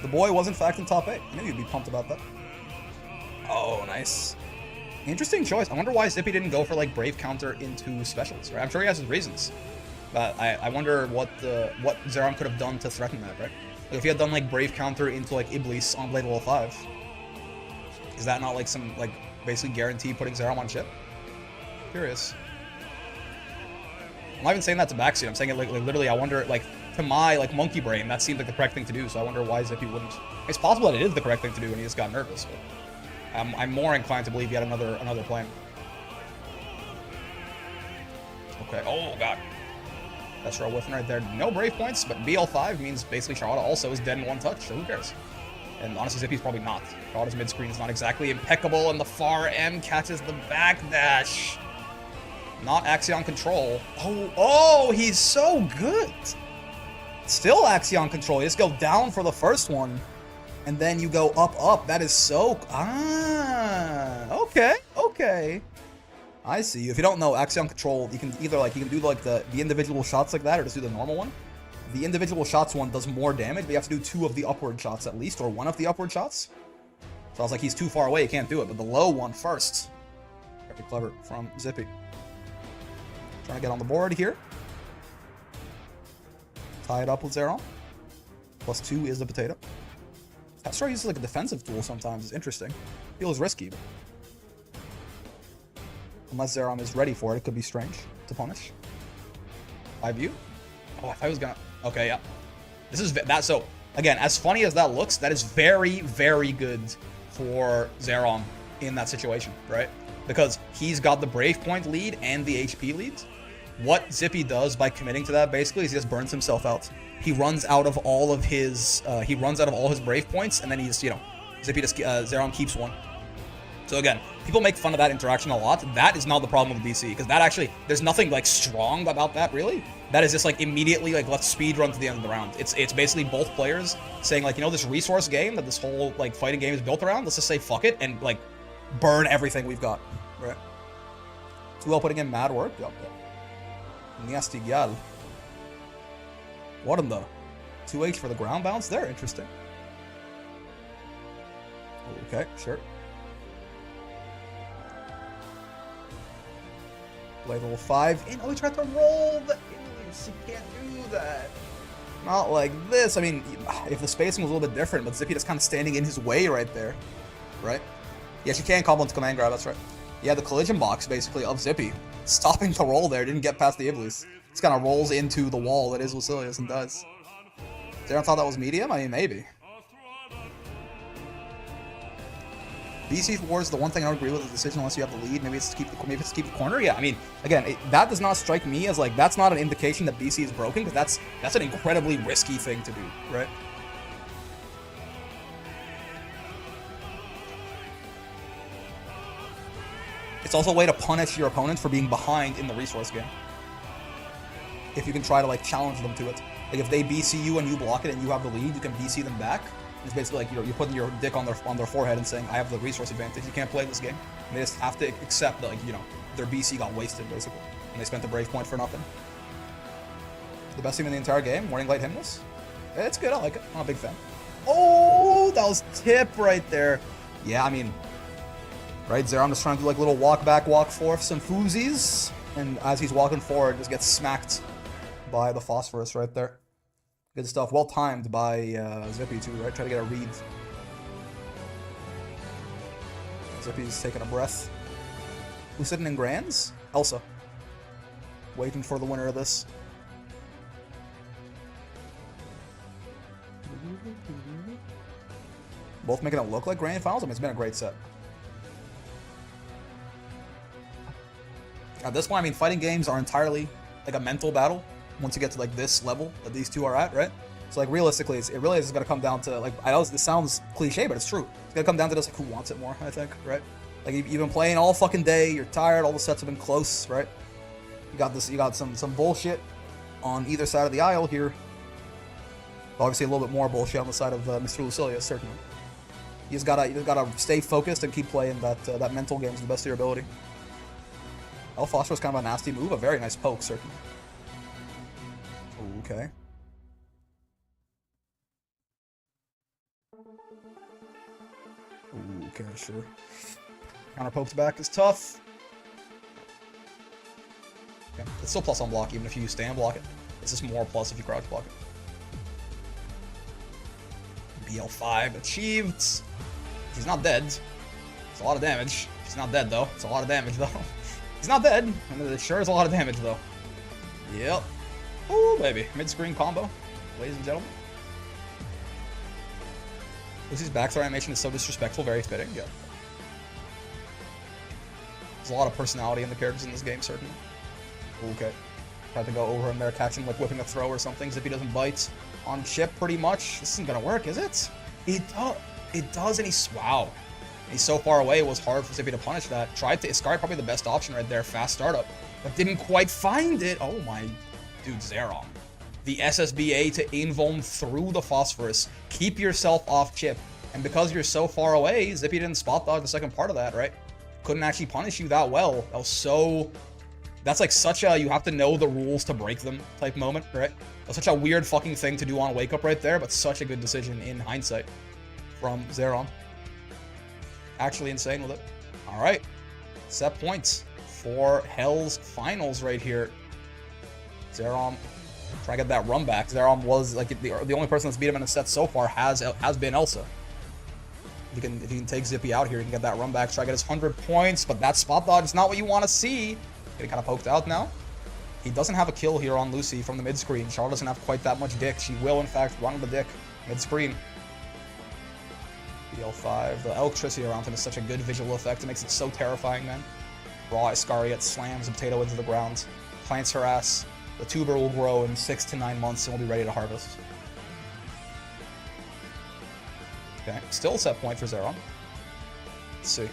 The boy was in fact in top 8. I knew you'd be pumped about that. Oh, nice. Interesting choice. I wonder why Zippy didn't go for like Brave counter into specials. Right? I'm sure he has his reasons. But I wonder what Zeron could have done to threaten that, right? Like if he had done like Brave counter into like Iblis on blade level 5. Is that not like some like basically guarantee putting Zeron on chip? Curious. I'm not even saying that to backseat. I'm saying it like literally. I wonder like to my like monkey brain that seemed like the correct thing to do. So I wonder why Zippy wouldn't. It's possible that it is the correct thing to do and he just got nervous. But I'm more inclined to believe he had another plan. Okay. Oh god. That's real whiffing right there. No Brave points, but BL5 means basically Charlotta also is dead in 1 touch. So who cares? And honestly, Zippy's probably not. Charlotta's mid-screen is not exactly impeccable, and the far end catches the backdash. Not Axion control. Oh, he's so good. Still Axion control. You just go down for the first one, and then you go up. That is so... Okay. I see. If you don't know, Axion control, you can either like, you can do like the individual shots like that, or just do the normal one. The individual shots one does more damage, but you have to do 2 of the upward shots at least, or 1 of the upward shots. So I was like, he's too far away, you can't do it, but the low one first. Very clever from Zippy. Trying to get on the board here. Tie it up with Zeron. +2 is the potato. That sure uses like a defensive tool sometimes. It's interesting. Feels risky, but unless Zeron is ready for it, it could be strange to punish. 5U? Oh, I thought he was gonna... Okay, yeah. This is that. So again, as funny as that looks, that is very, very good for Zerom in that situation, right? Because he's got the Brave Point lead and the HP lead. What Zippy does by committing to that basically is he just burns himself out. He runs out of all of his Brave Points, and then he's, you know, Zippy just Zerom keeps one. So again, people make fun of that interaction a lot. That is not the problem with BC, because that actually, there's nothing like strong about that really. That is just like immediately like let's speed run to the end of the round. It's basically both players saying like, you know, this resource game that this whole like fighting game is built around, let's just say fuck it and like burn everything we've got. Right. Too well putting in mad work. Yep. Nasty gal. What in the 2H for the ground bounce there? Interesting. Okay, sure. Play level 5. And oh, he tried to roll the English. You can't do that. Not like this. I mean, if the spacing was a little bit different, but Zippy just kind of standing in his way right there. Right? Yes, you can combo into command grab, that's right. Yeah, the collision box, basically, of Zippy. Stopping the roll there, didn't get past the Iblis. Just kind of rolls into the wall that is Lucilius and does. Zeron thought that was medium? I mean, maybe. BC Wars, the one thing I don't agree with is the decision unless you have the lead. Maybe it's to keep the corner. Yeah, I mean, again, that does not strike me as like, that's not an indication that BC is broken, because that's an incredibly risky thing to do, right? It's also a way to punish your opponents for being behind in the resource game. If you can try to like challenge them to it. Like if they BC you and you block it and you have the lead, you can BC them back. It's basically like you're putting your dick on their forehead and saying, I have the resource advantage, you can't play this game. And they just have to accept that, like, you know, their BC got wasted basically. And they spent the Brave Point for nothing. The best team in the entire game, Morning Light Hymnals. Yeah, it's good, I like it. I'm a big fan. Oh, that was tip right there. Yeah, I mean, right, Zerom just trying to do like little walk back, walk forth, some foozies. And as he's walking forward, just gets smacked by the Phosphorus right there. Good stuff. Well timed by Zippy too, right? Try to get a read. Zippy's taking a breath. Who's sitting in Grands? Elsa. Waiting for the winner of this. Both making it look like Grand Finals. I mean, it's been a great set. At this point, I mean, fighting games are entirely like a mental battle once you get to like this level that these two are at, right? So like realistically, it really is going to come down to like, I know this sounds cliche, but it's true. It's going to come down to just like who wants it more, I think, right? Like you've been playing all fucking day, you're tired, all the sets have been close, right? You got some bullshit on either side of the aisle here. Obviously a little bit more bullshit on the side of Mr. Lucilius, certainly. You just gotta stay focused and keep playing that mental game to the best of your ability. El Phosphorus kind of a nasty move, a very nice poke, certainly. Okay. Okay, sure. Counter pokes back is tough. Okay. It's still plus on block even if you stand block it. It's just more plus if you crouch block it. BL5 achieved. He's not dead. It's a lot of damage. He's not dead though. It's a lot of damage though. He's not dead. I mean, it sure is a lot of damage though. Yep. Ooh, baby. Mid-screen combo, ladies and gentlemen. Lucy's backthrow animation is so disrespectful, very fitting. Yeah. There's a lot of personality in the characters in this game, certainly. Okay. Tried to go over him there, catch him like whipping a throw or something. Zippy doesn't bite on chip pretty much. This isn't gonna work, is it? It does, and he's, wow. He's so far away, it was hard for Zippy to punish that. It's probably the best option right there, fast startup. But didn't quite find it. Oh my, dude, Zerom. The SSBA to invuln through the Phosphorus. Keep yourself off chip. And because you're so far away, Zippy didn't spot dodge the second part of that, right? Couldn't actually punish you that well. That was so... That's like such a, you have to know the rules to break them type moment, right? That's such a weird fucking thing to do on Wake Up right there, but such a good decision in hindsight from Zerom. Actually insane with it. Alright. Set points for Hell's Finals right here. Zerom, try to get that run back. Zerom was like the only person that's beat him in a set so far has been Elsa. If you can take Zippy out here, you can get that run back, try to get his 100 points, but that spot dodge is not what you want to see. Getting kind of poked out now. He doesn't have a kill here on Lucy from the mid-screen. Charlotte doesn't have quite that much dick. She will, in fact, run the dick mid-screen. BL5. The electricity around him is such a good visual effect. It makes it so terrifying, man. Raw Iscariot slams a potato into the ground, plants her ass. The tuber will grow in 6 to 9 months and will be ready to harvest. Okay, still a set point for Zeron. Let's see.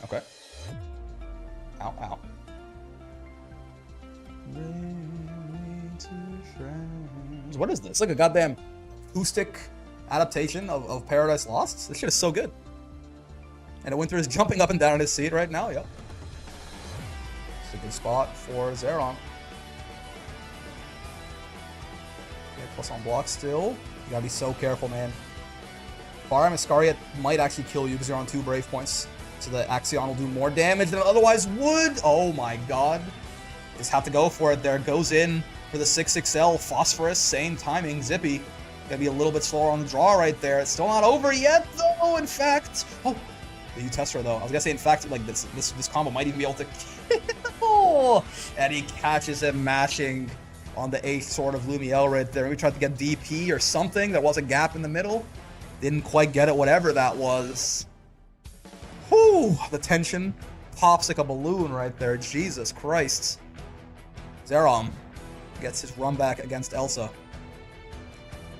Okay. Ow, ow. What is this? It's like a goddamn acoustic adaptation of Paradise Lost? This shit is so good. And Winter is jumping up and down in his seat right now, yep. It's a good spot for Zeron. Okay, plus on block still. You gotta be so careful, man. Baram Iscariot might actually kill you because you're on 2 Brave points. So the Axion will do more damage than it otherwise would. Oh my god. Just have to go for it there. Goes in for the 6XL. Phosphorus, same timing. Zippy. Gotta be a little bit slower on the draw right there. It's still not over yet, though, in fact. Oh, the U-Tester, though. I was gonna say, in fact, like, this combo might even be able to kill. And he catches him mashing on the 8th Sword of Lumiel right there. Maybe tried to get DP or something. There was a gap in the middle. Didn't quite get it, whatever that was. Whew, the tension pops like a balloon right there. Jesus Christ. Zerom gets his run back against Elsa.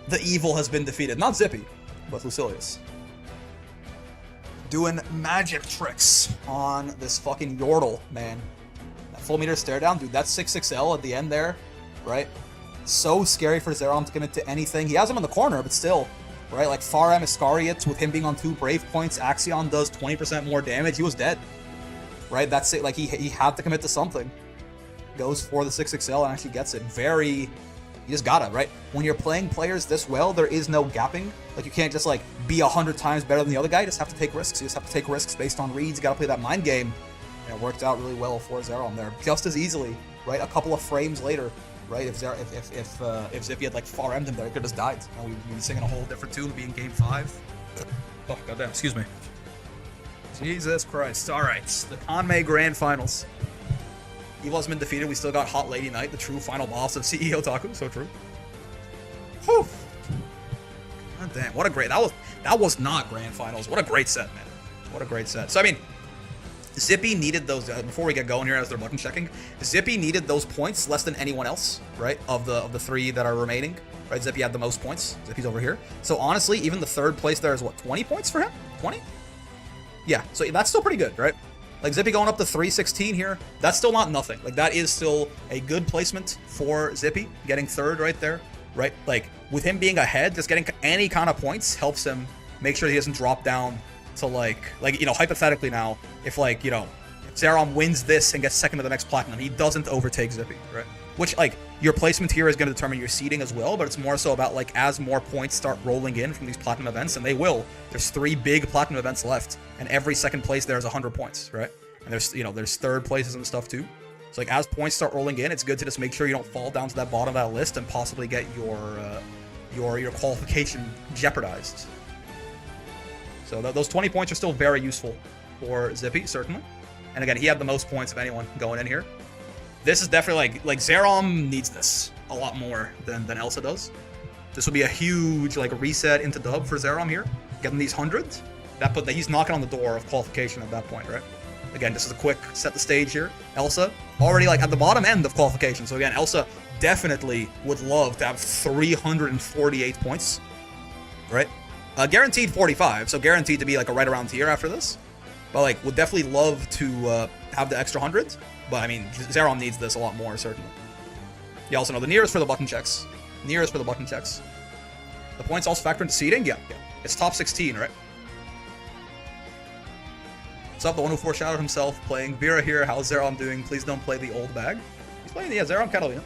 The evil has been defeated. Not Zippy, but Lucilius. Doing magic tricks on this fucking Yordle, man. That full meter stare down, dude, that's 6XL at the end there, right? So scary for Zerom to commit to anything. He has him in the corner, but still. Right, like Faram Iscariot, with him being on 2 Brave points, Axion does 20% more damage. He was dead. Right, that's it. Like, he had to commit to something. Goes for the 6XL and actually gets it. Very... You just gotta, right? When you're playing players this well, there is no gapping. Like, you can't just, like, be 100 times better than the other guy. You just have to take risks. You just have to take risks based on reads. You gotta play that mind game. And it worked out really well for Zeron there. Just as easily, right? A couple of frames later. Right, if Zippy had like far ended there, he could have just died. You know, we'd be singing a whole different tune, be in game 5. Oh goddamn, excuse me. Jesus Christ! All right, the Conmay Grand Finals. Evil has been defeated. We still got Hot Lady Knight, the true final boss of CEOTaku. So true. Whew. God damn, what a great that was not Grand Finals. What a great set, man. What a great set. So I mean, Zippy needed those, before we get going here as they're button checking, Zippy needed those points less than anyone else, right? Of the 3 that are remaining, right? Zippy had the most points. Zippy's over here. So honestly, even the 3rd place there is what, 20 points for him? 20? Yeah, so that's still pretty good, right? Like Zippy going up to 316 here, that's still not nothing. Like that is still a good placement for Zippy, getting 3rd right there, right? Like with him being ahead, just getting any kind of points helps him make sure he doesn't drop down to like, you know, hypothetically now, if like, you know, if Zerom wins this and gets 2nd to the next platinum, he doesn't overtake Zippy, right? Which, like, your placement here is going to determine your seeding as well, but it's more so about, like, as more points start rolling in from these platinum events, and they will, there's 3 big platinum events left, and every 2nd place there is 100 points, right? And there's, you know, there's 3rd places and stuff too. So, like, as points start rolling in, it's good to just make sure you don't fall down to that bottom of that list and possibly get your qualification jeopardized. So those 20 points are still very useful for Zippy, certainly. And again, he had the most points of anyone going in here. This is definitely like Zerom needs this a lot more than Elsa does. This would be a huge like reset into dub for Zerom here, getting these 100s. He's knocking on the door of qualification at that point, right? Again, this is a quick set the stage here. Elsa already like at the bottom end of qualification. So again, Elsa definitely would love to have 348 points, right? Guaranteed 45, so guaranteed to be like a right around tier after this. But like, would definitely love to have the extra 100s. But I mean, Zerom needs this a lot more, certainly. You also know the nearest for the button checks. Nearest for the button checks. The points also factor into seeding? Yeah. It's top 16, right? What's up, the one who foreshadowed himself playing Vera here. How's Zerom doing? Please don't play the old bag. He's playing the Zerom Kettle, you know?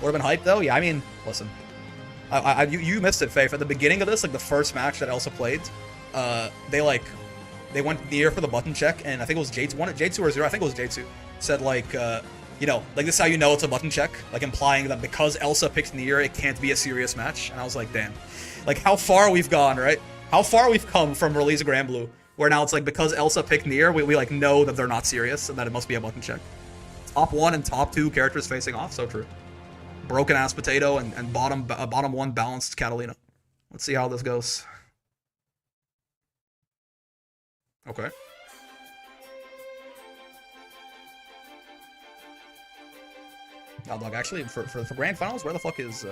Would have been hyped though? Yeah, I mean, listen. You missed it, Faith. At the beginning of this, like the first match that Elsa played, they went near for the button check, and I think it was J2 or 0. I think it was J2. Said like you know, like this is how you know it's a button check, like implying that because Elsa picked Nier, it can't be a serious match. And I was like, damn, like how far we've gone, right? How far we've come from Release of Grand Blue, where now it's like because Elsa picked Nier, we like know that they're not serious and that it must be a button check. Top 1 and top 2 characters facing off, so true. Broken ass Potato and bottom 1 balanced Catalina. Let's see how this goes. Okay. Oh, dog, actually, for grand finals, where the fuck is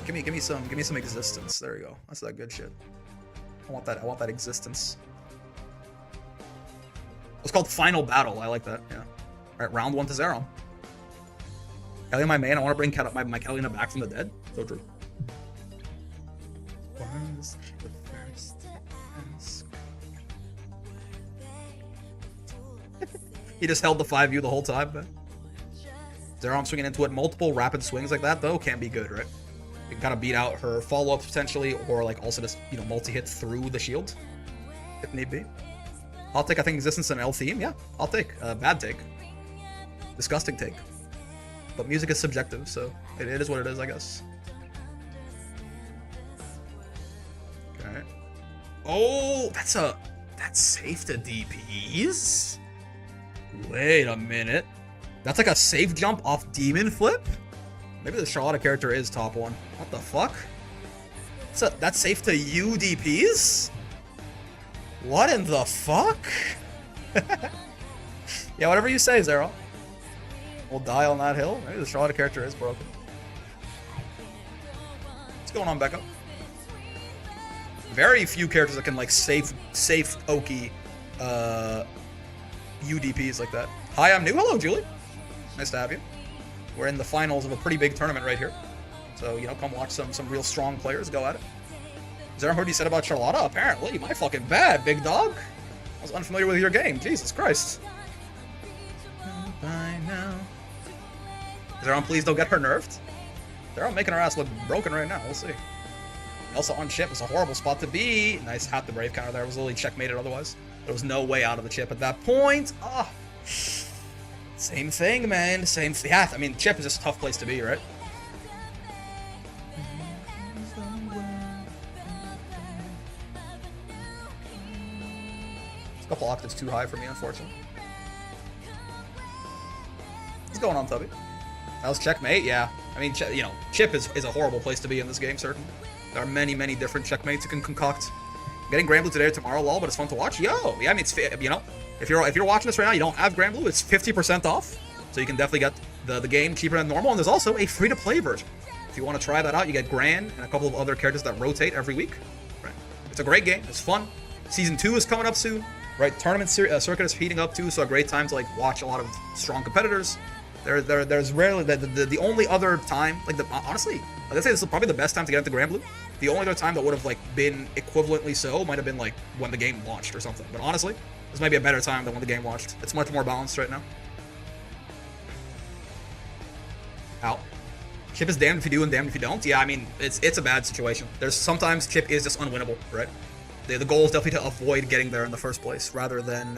give me some existence. There you go. That's that good shit. I want that existence. It's called Final Battle. I like that. Yeah. All right, round 1 to Zeron. Kelly, my man. I want to bring my Catalina back from the dead. So true. He just held the 5U the whole time, man. Zeron swinging into it. Multiple rapid swings like that, though, can be good, right? You can kind of beat out her follow-ups potentially, or like also just, you know, multi-hit through the shield, if need be. I'll take, I think, Existence and L theme. Yeah, I'll take. Bad take. Disgusting take. But music is subjective, so it is what it is, I guess. Okay. Oh, that's safe to DPs? Wait a minute. That's like a safe jump off Demon Flip? Maybe the Charlotta character is top 1. What the fuck? That's safe to UDPs? What in the fuck? Yeah, whatever you say, Zero. We'll die on that hill. Maybe the Charlotta character is broken. What's going on, Becca? Very few characters that can like safe Oki UDPs like that. Hi, I'm new. Hello, Julie. Nice to have you. We're in the finals of a pretty big tournament right here. So, you know, come watch some real strong players go at it. Zeron heard you said about Charlotta? Apparently. My fucking bad, big dog. I was unfamiliar with your game. Jesus Christ. By now. Zeron, please don't get her nerfed. Zeron making her ass look broken right now. We'll see. Elsa on chip is a horrible spot to be. Nice hat the Brave counter there. It was literally checkmated otherwise. There was no way out of the chip at that point. Ah. Same thing, man. Same thing. Yeah, I mean, chip is just a tough place to be, right? It's a couple octaves too high for me, unfortunately. What's going on, Tubby? That was checkmate, yeah. I mean, you know, chip is a horrible place to be in this game, certainly. There are many different checkmates you can concoct. Getting Grand Blue today or tomorrow, lol, but it's fun to watch. Yo, yeah, I mean, it's, you know, if you're watching this right now, you don't have Grand Blue, it's 50% off, so you can definitely get the game cheaper than normal. And there's also a free-to-play version. If you want to try that out, you get Gran and a couple of other characters that rotate every week. Right? It's a great game. It's fun. Season 2 is coming up soon. Right? Tournament circuit is heating up too, so a great time to like watch a lot of strong competitors. There's rarely the only other time, like honestly, I'd say this is probably the best time to get into Grand Blue. The only other time that would have like been equivalently so might have been like when the game launched or something. But honestly, this might be a better time than when the game launched. It's much more balanced right now. Ow. Chip is damned if you do and damned if you don't. Yeah, I mean, it's a bad situation. There's sometimes Chip is just unwinnable, right? The goal is definitely to avoid getting there in the first place, rather than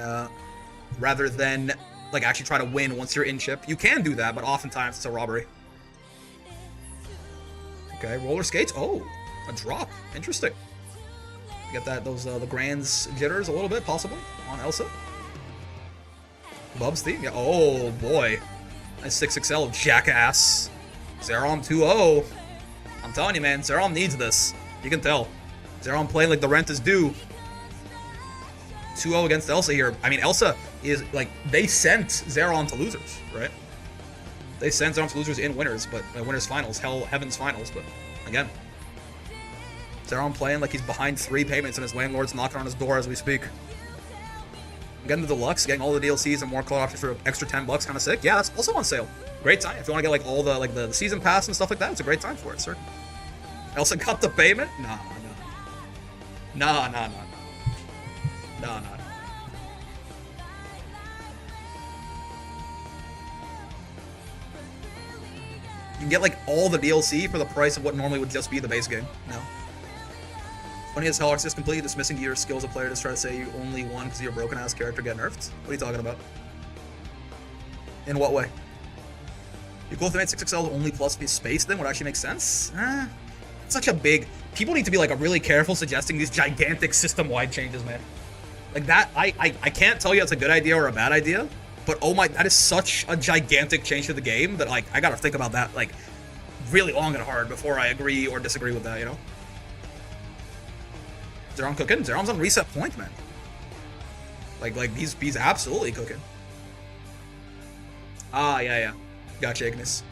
like actually try to win once you're in Chip. You can do that, but oftentimes it's a robbery. Okay, roller skates. Oh, a drop. Interesting. Get that those the Grand's jitters a little bit, possibly, on Elsa. Bub's theme. Yeah. Oh boy. Nice 6XL jackass. Zeron 2-0. I'm telling you, man, Zeron needs this. You can tell. Zeron playing like the rent is due. 2-0 against Elsa here. I mean, Elsa is like, they sent Zeron to losers, right? They sent Zeron to losers in winners, but winners finals, heaven's finals. But again, Zeron playing like he's behind 3 payments and his landlord's knocking on his door as we speak. Getting the deluxe, getting all the DLCs and more color options for extra $10, kind of sick. Yeah, that's also on sale. Great time if you want to get like all the the season pass and stuff like that. It's a great time for it, sir. Elsa got the payment? Nah. You can get like all the DLC for the price of what normally would just be the base game. No. Funny as hell, Arceus completely dismissing your skills as a player to try to say you only won because your broken ass character get nerfed. What are you talking about? In what way? You go with the 6XL only plus space then would actually make sense? It's such a big... People need to be like really careful suggesting these gigantic system-wide changes, man. Like that, I can't tell you it's a good idea or a bad idea, but oh my, that is such a gigantic change to the game that like, I gotta think about that like really long and hard before I agree or disagree with that, you know? Zerom cooking? Zerom's on reset point, man. Like he's absolutely cooking. Ah, yeah. Gotcha, Ignis.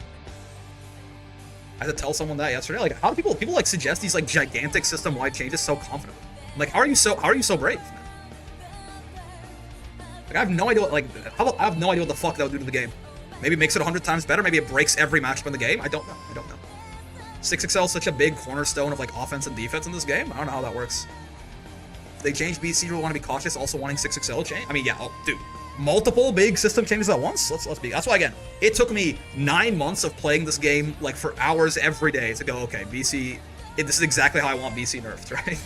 I had to tell someone that yesterday. Like, how do people like suggest these like gigantic system-wide changes so confidently? Like, how are you so brave, man? Like, I have no idea what, like, I have no idea what the fuck that would do to the game. Maybe it makes it 100 times better. Maybe it breaks every matchup in the game. I don't know. 6XL is such a big cornerstone of like offense and defense in this game. I don't know how that works. If they change BC rule, want to be cautious, also wanting 6XL change. I mean, yeah, dude. Multiple big system changes at once. Let's be. That's why again, it took me 9 months of playing this game like for hours every day to go. Okay, BC. This is exactly how I want BC nerfed, right?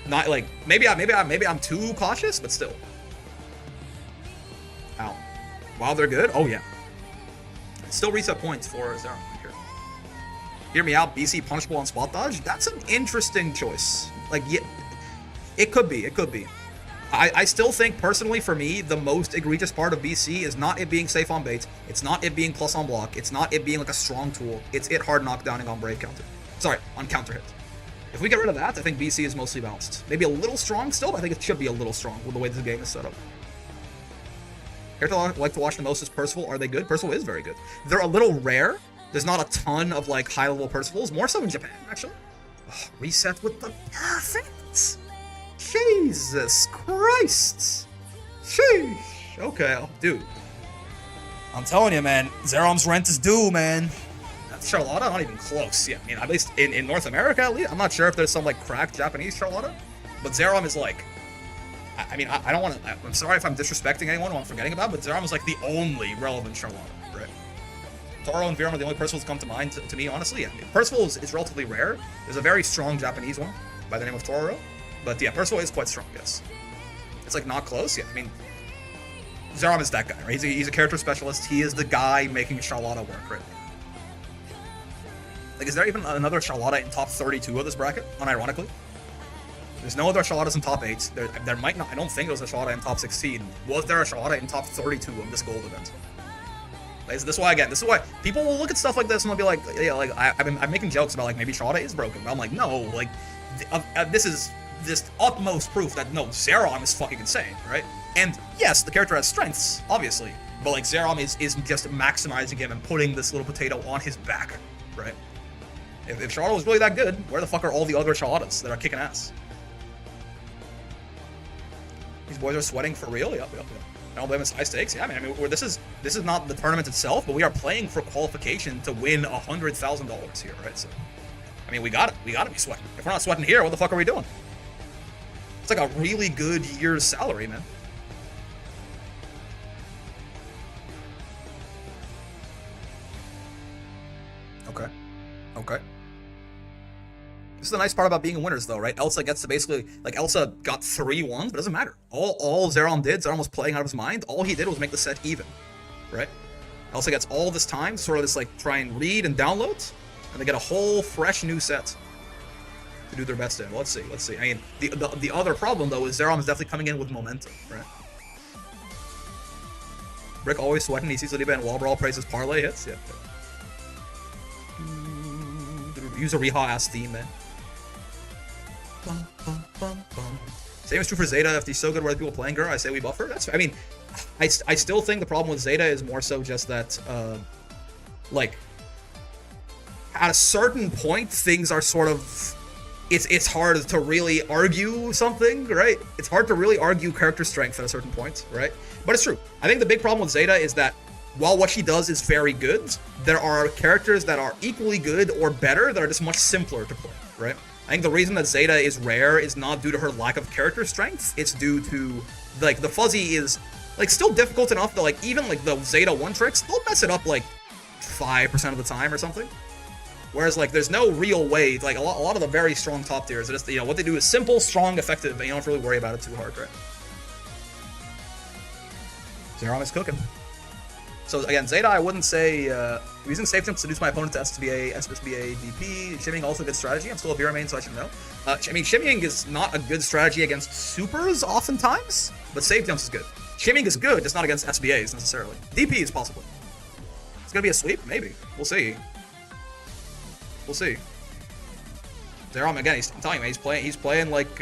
Not like maybe I'm too cautious, but still. Ow. Wow, they're good. Oh yeah. Still reset points for Zerom here. Hear me out. BC punishable on spot dodge. That's an interesting choice. Like yeah, it could be. I still think, personally, for me, the most egregious part of BC is not it being safe on bait. It's not it being plus on block. It's not it being like a strong tool. It's it hard knockdowning on brave counter. Sorry, on counter hit. If we get rid of that, I think BC is mostly balanced. Maybe a little strong still, but I think it should be a little strong with the way this game is set up. Character I like to watch the most is Percival. Are they good? Percival is very good. They're a little rare. There's not a ton of like high-level Percivals. More so in Japan, actually. Oh, reset with the perfect. Jesus Christ. Sheesh. Okay, dude. I'm telling you, man. Zerom's rent is due, man. That's Charlotta? Not even close. Yeah, I mean, at least in North America, at least. I'm not sure if there's some, like, cracked Japanese Charlotta. But Zerom is, like... I mean, I don't want to... I'm sorry if I'm disrespecting anyone who I'm forgetting about, but Zerom is, like, the only relevant Charlotta, right? Toro and Viram are the only Percivals that come to mind to me, honestly. Yeah, I mean, Percival is relatively rare. There's a very strong Japanese one by the name of Toro. But yeah, Percival is quite strong, yes. It's like not close, yeah. I mean, Zerom is that guy, right? He's a character specialist. He is the guy making Charlotta work, right? Like, is there even another Charlotta in top 32 of this bracket, unironically? There's no other Charlottas in top 8. There might not, I don't think there was a Charlotta in top 16. Was there a Charlotta in top 32 of this gold event? Like, this is why people will look at stuff like this and they'll be like, yeah, like, I'm making jokes about, like, maybe Charlotta is broken. But I'm like, no, like, this is this utmost proof that, no, Zerom is fucking insane, right? And, yes, the character has strengths, obviously. But, like, Zerom is just maximizing him and putting this little potato on his back, right? If Charlotta was really that good, where the fuck are all the other Charlottas that are kicking ass? These boys are sweating for real? Yep. I don't blame it's high stakes. Yeah, I mean, this is not the tournament itself, but we are playing for qualification to win $100,000 here, right? So, I mean, we gotta be sweating. If we're not sweating here, what the fuck are we doing? It's like a really good year's salary, man. Okay. This is the nice part about being winners, though, right? Elsa gets to basically, like, Elsa got 3 1s, but it doesn't matter. All Zerom did, Zerom was playing out of his mind. All he did was make the set even, right? Elsa gets all this time, sort of this, like, try and read and download, and they get a whole fresh new set to do their best in. Let's see. I mean, the other problem, though, is Zerom is definitely coming in with momentum, right? Brick always sweating. He sees Oliva and wall brawl praises parlay hits. Yeah. Use a Riha-ass theme, man. Same is true for Zeta. If he's so good, where are the people playing her? I say we buffer. I mean, I still think the problem with Zeta is more so just that, like, at a certain point, things are sort of... It's hard to really argue something, right? It's hard to really argue character strength at a certain point, right? But it's true. I think the big problem with Zeta is that while what she does is very good, there are characters that are equally good or better that are just much simpler to play, right? I think the reason that Zeta is rare is not due to her lack of character strength. It's due to, like, the fuzzy is, like, still difficult enough that, like, even, like, the Zeta 1 tricks, they'll mess it up, like, 5% of the time or something. Whereas, like, there's no real way, like, a lot of the very strong top tiers, just, you know, what they do is simple, strong, effective, and you don't have to really worry about it too hard, right? Zerom is cooking. So again, Zeta, I wouldn't say using safe jump to seduce my opponent to SBA, DP. Shimmying also a good strategy. I'm still a Vera main, so I should know. I mean, shimmying is not a good strategy against supers oftentimes, but safe jumps is good. Shimmying is good, just not against SBAs necessarily. DP is possible. It's gonna be a sweep, maybe. We'll see. We'll see. Zera, again, I'm telling you, man, he's playing like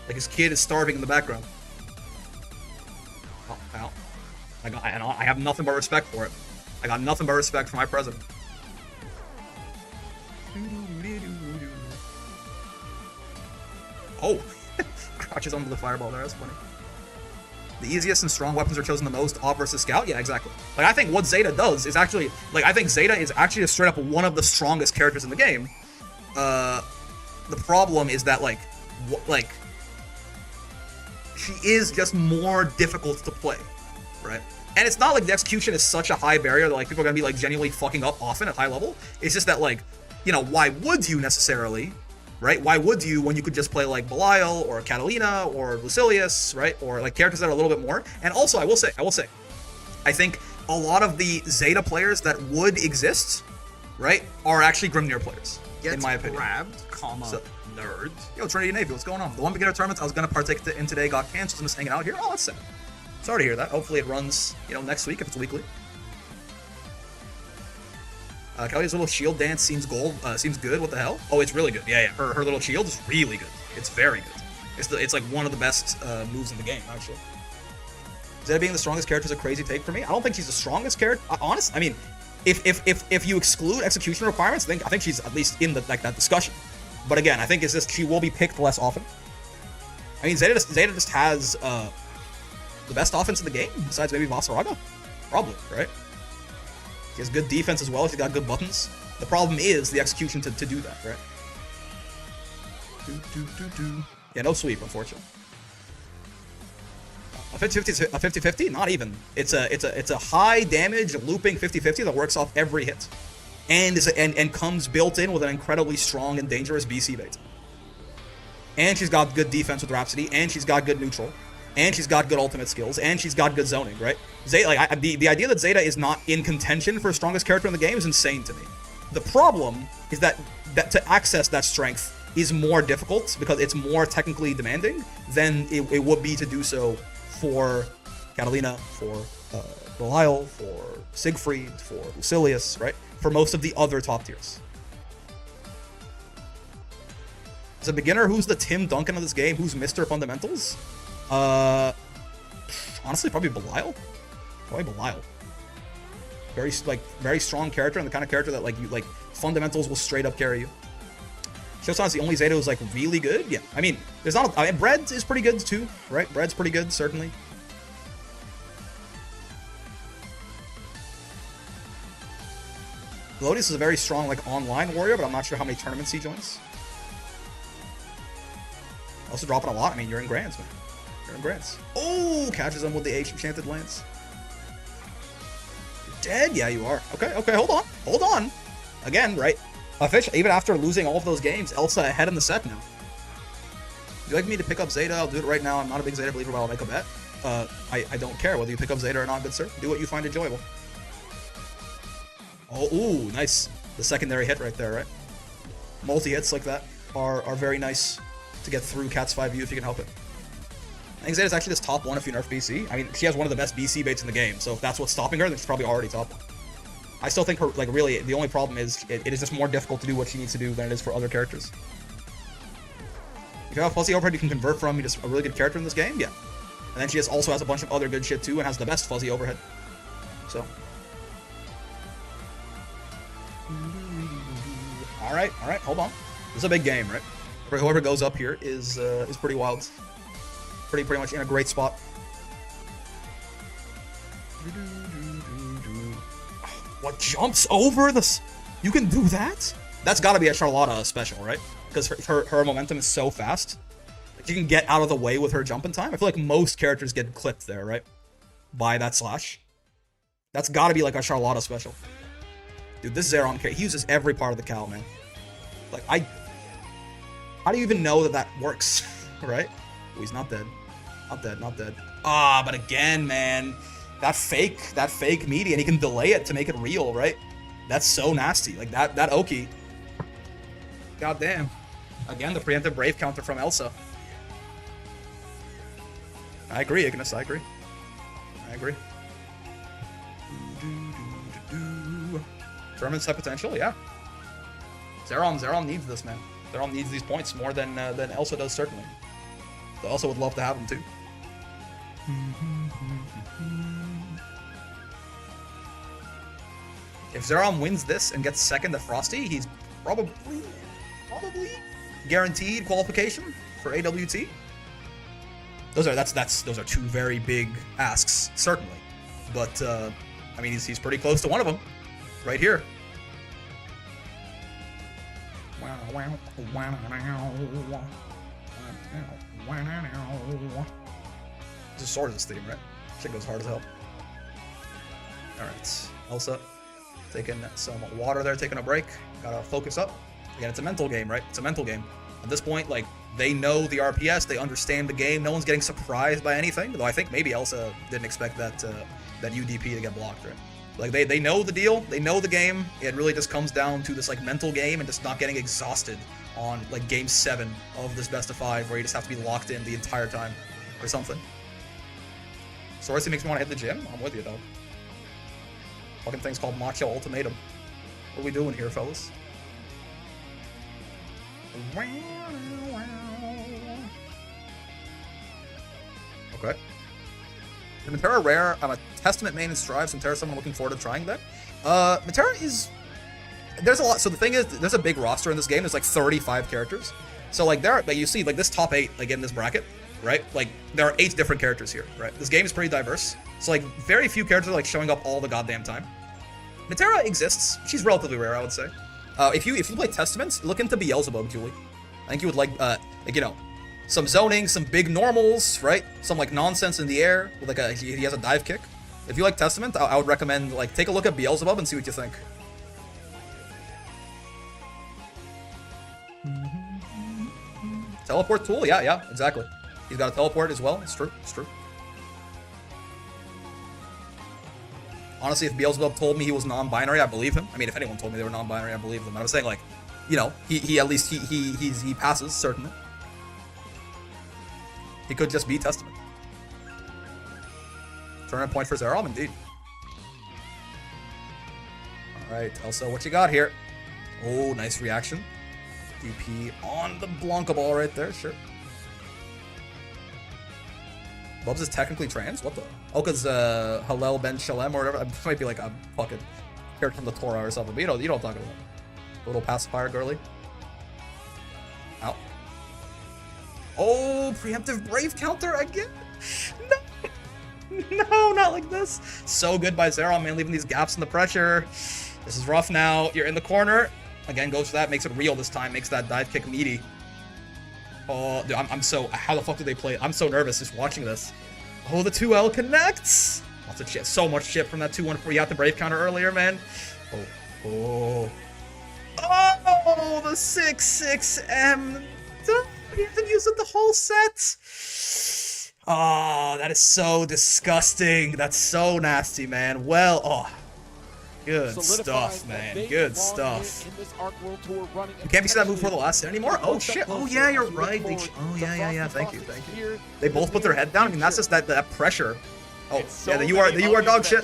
his kid is starving in the background. Oh, ow. I have nothing but respect for it. I got nothing but respect for my president. Oh, crouches onto the fireball there. That's funny. The easiest and strong weapons are chosen the most. Off versus Scout. Yeah, exactly. Like I think what Zeta does is actually I think Zeta is actually just straight up one of the strongest characters in the game. The problem is that she is just more difficult to play, right? And it's not like the execution is such a high barrier that people are gonna be genuinely fucking up often at high level. It's just that why would you necessarily, right? Why would you when you could just play Belial or Catalina or Lucilius, right? Or characters that are a little bit more. And also, I will say, I think a lot of the Zeta players that would exist, right, are actually Grimnir players, in my opinion. Nerd. Yo, Trinity Navy, what's going on? The one beginner tournament I was gonna partake in today got canceled. I'm just hanging out here. Oh, that's sad. Sorry to hear that. Hopefully it runs, next week if it's weekly. Kelly's little shield dance seems good. What the hell? Oh, it's really good. Yeah. Her little shield is really good. It's very good. It's one of the best moves in the game, actually. Zeta being the strongest character is a crazy take for me. I don't think she's the strongest character. Honest, I mean, if you exclude execution requirements, I think she's at least in that discussion. But again, I think it's just she will be picked less often. I mean, Zeta just has the best offense in the game, besides maybe Vasaraga? Probably, right? She has good defense as well, she's got good buttons. The problem is the execution to do that, right? Yeah, no sweep, unfortunately. A 50-50? Not even. It's a high damage looping 50-50 that works off every hit. And comes built in with an incredibly strong and dangerous BC bait. And she's got good defense with Rhapsody, and she's got good neutral. And she's got good ultimate skills, and she's got good zoning, right? Zeta, the idea that Zeta is not in contention for strongest character in the game is insane to me. The problem is that to access that strength is more difficult because it's more technically demanding than it would be to do so for Catalina, for Belial, for Siegfried, for Lucilius, right? For most of the other top tiers. As a beginner, who's the Tim Duncan of this game? Who's Mr. Fundamentals? Honestly, probably Belial. Probably Belial. Very strong character, and the kind of character that fundamentals will straight up carry you. Showstone's the only Zeta who's really good. Yeah, I mean, there's not. I mean, Bread is pretty good too, right? Bread's pretty good, certainly. Glodius is a very strong online warrior, but I'm not sure how many tournaments he joins. Also dropping a lot. I mean, you're in Grands, man. You're in Grands. Oh, catches him with the Enchanted Lance. You're dead? Yeah, you are. Okay, hold on. Again, right? Officially, even after losing all of those games, Elsa ahead in the set now. Would you like me to pick up Zeta? I'll do it right now. I'm not a big Zeta believer, but I'll make a bet. I don't care whether you pick up Zeta or not, good sir. Do what you find enjoyable. Oh, ooh, nice. The secondary hit right there, right? Multi-hits like that are very nice to get through Cat's 5U if you can help it. I think Zeta's actually this top one if you nerf BC. I mean, she has one of the best BC baits in the game, so if that's what's stopping her, then she's probably already top one. I still think her, really, the only problem is it is just more difficult to do what she needs to do than it is for other characters. If you have fuzzy overhead you can convert from, you're just a really good character in this game, yeah. And then she also has a bunch of other good shit too, and has the best fuzzy overhead. So. Alright, hold on. This is a big game, right? Whoever goes up here is pretty wild. Pretty much in a great spot. What jumps over this? You can do that? That's got to be a Charlotta special, right? Because her momentum is so fast. She can get out of the way with her jumping time. I feel like most characters get clipped there, right? By that slash. That's got to be a Charlotta special. Dude, this Zeron, he uses every part of the cow, man. How do you even know that works, right? Oh, he's not dead. Not dead. Ah, but again, man. that fake meaty, and he can delay it to make it real, right? That's so nasty. Like that Oki. God damn. Again, the preemptive Brave counter from Elsa. I agree, Ignis. I agree. Tournament's high potential, yeah. Zerom needs this, man. Zerom needs these points more than Elsa does, certainly. So Elsa would love to have them too. If Zerom wins this and gets second at Frosty, he's probably guaranteed qualification for AWT. Those are two very big asks, certainly. But I mean, he's pretty close to one of them, right here. Just sword this theme, right? Shit goes hard as hell. Alright, Elsa taking some water there, taking a break. Gotta focus up. Again, it's a mental game, right? It's a mental game. At this point, like, they know the RPS, they understand the game. No one's getting surprised by anything. Though I think maybe Elsa didn't expect that UDP to get blocked, right? Like, they know the deal, they know the game. It really just comes down to this, like, mental game and just not getting exhausted on, like, game 7 of this best of 5 where you just have to be locked in the entire time or something. Sourcey makes me want to hit the gym? I'm with you, dog. Fucking thing's called Macho Ultimatum. What are we doing here, fellas? Okay. The Matera rare, I'm a Testament main and Strive, so Matera someone looking forward to trying that. Matera is... There's a lot, so the thing is, there's a big roster in this game, there's like 35 characters. So like you see, like this top 8, like in this bracket, right? Like, there are 8 different characters here, right? This game is pretty diverse. So like, very few characters are like showing up all the goddamn time. Matera exists, she's relatively rare, I would say. If you play Testaments, look into Beelzebub, Julie. I think you would like, you know, some zoning, some big normals, right? Some like nonsense in the air with like he has a dive kick. If you like Testament, I would recommend like take a look at Beelzebub and see what you think. Teleport tool, yeah, exactly. He's got a teleport as well. It's true. Honestly, if Beelzebub told me he was non-binary, I believe him. I mean, if anyone told me they were non-binary, I believe them. But I was saying, like, you know, he at least he passes, certainly. He could just be Testament. Tournament point for Zerom, indeed. Alright, Elsa, what you got here? Oh, nice reaction. DP on the Blanca ball right there, sure. Bubs is technically trans? What the? Oh, because Hallel Ben Shalem or whatever. It might be like a fucking character from the Torah or something. But you know what I'm talking about. A little pacifier girly. Ow. Oh, preemptive Brave counter again? No, not like this. So good by Zerom, man, leaving these gaps in the pressure. This is rough now. You're in the corner. Again, goes for that, makes it real this time, makes that dive kick meaty. Oh, dude, I'm so... How the fuck do they play it? I'm so nervous just watching this. Oh, the 2L connects! Lots of shit. So much shit from that 2-1-4. You got the Brave counter earlier, man. Oh, the 6-6M. He hasn't used it the whole set. Oh, that is so disgusting. That's so nasty, man. Well, oh... Good stuff, man. Good stuff. You can't be seeing that move for the last set anymore? Oh, shit. Oh, yeah, you're right. Oh, yeah. Thank you. They both put their head down. I mean, that's just that pressure. Oh, yeah, you are dog shit.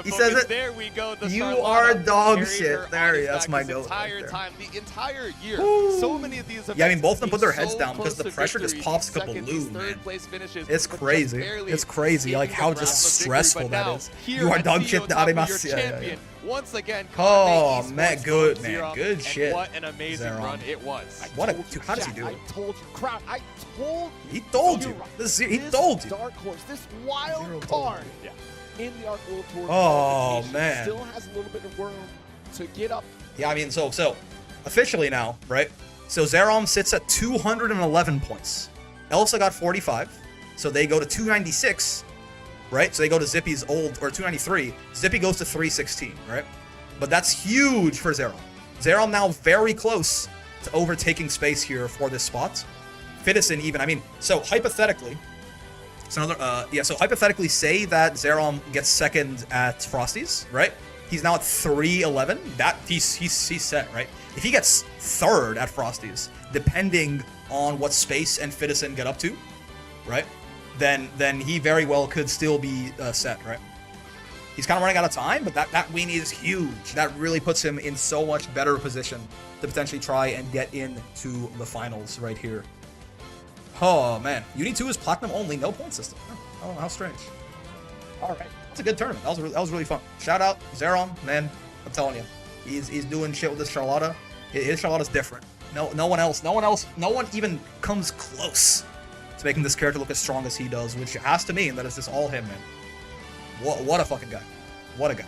He says it. There we go. You are dog shit. There, that's my goat. The entire year. So many of these events. Yeah, I mean, both of them put their heads down because the pressure just pops a balloon, man. It's crazy. It's crazy, like how just stressful that is. You are dog shit, arimasu. Yeah. Once again, oh man, good man, good shit. What an amazing run it was. What a dude, how does he do it? I told you, crowd. I told you. He told you. He told you. Dark horse, this wild card in the Arc World Tour. Oh man, still has a little bit of room to get up. Yeah, I mean, so officially now, right? So Zerom sits at 211 points. Elsa got 45, so they go to 296. Right? So they go to Zippy's old, or 293. Zippy goes to 316, right? But that's huge for Zerom. Zerom now very close to overtaking space here for this spot. Fittison even, I mean, so hypothetically, So another, yeah, so hypothetically say that Zerom gets second at Frosty's, right? He's now at 3-11. That he's set, right? If he gets third at Frosty's, depending on what Space and Fitison get up to, right? Then he very well could still be set, right? He's kind of running out of time, but that win is huge. That really puts him in so much better position to potentially try and get into the finals right here. Oh man, Uni 2 is platinum only, no point system. Oh, how strange. All right, that's a good tournament. That was really fun. Shout out Zerom, man. I'm telling you, he's doing shit with this Charlotta. His Charlotta's different. No one even comes close to making this character look as strong as he does, which has to mean that it's just all him, man. What a fucking guy. What a guy.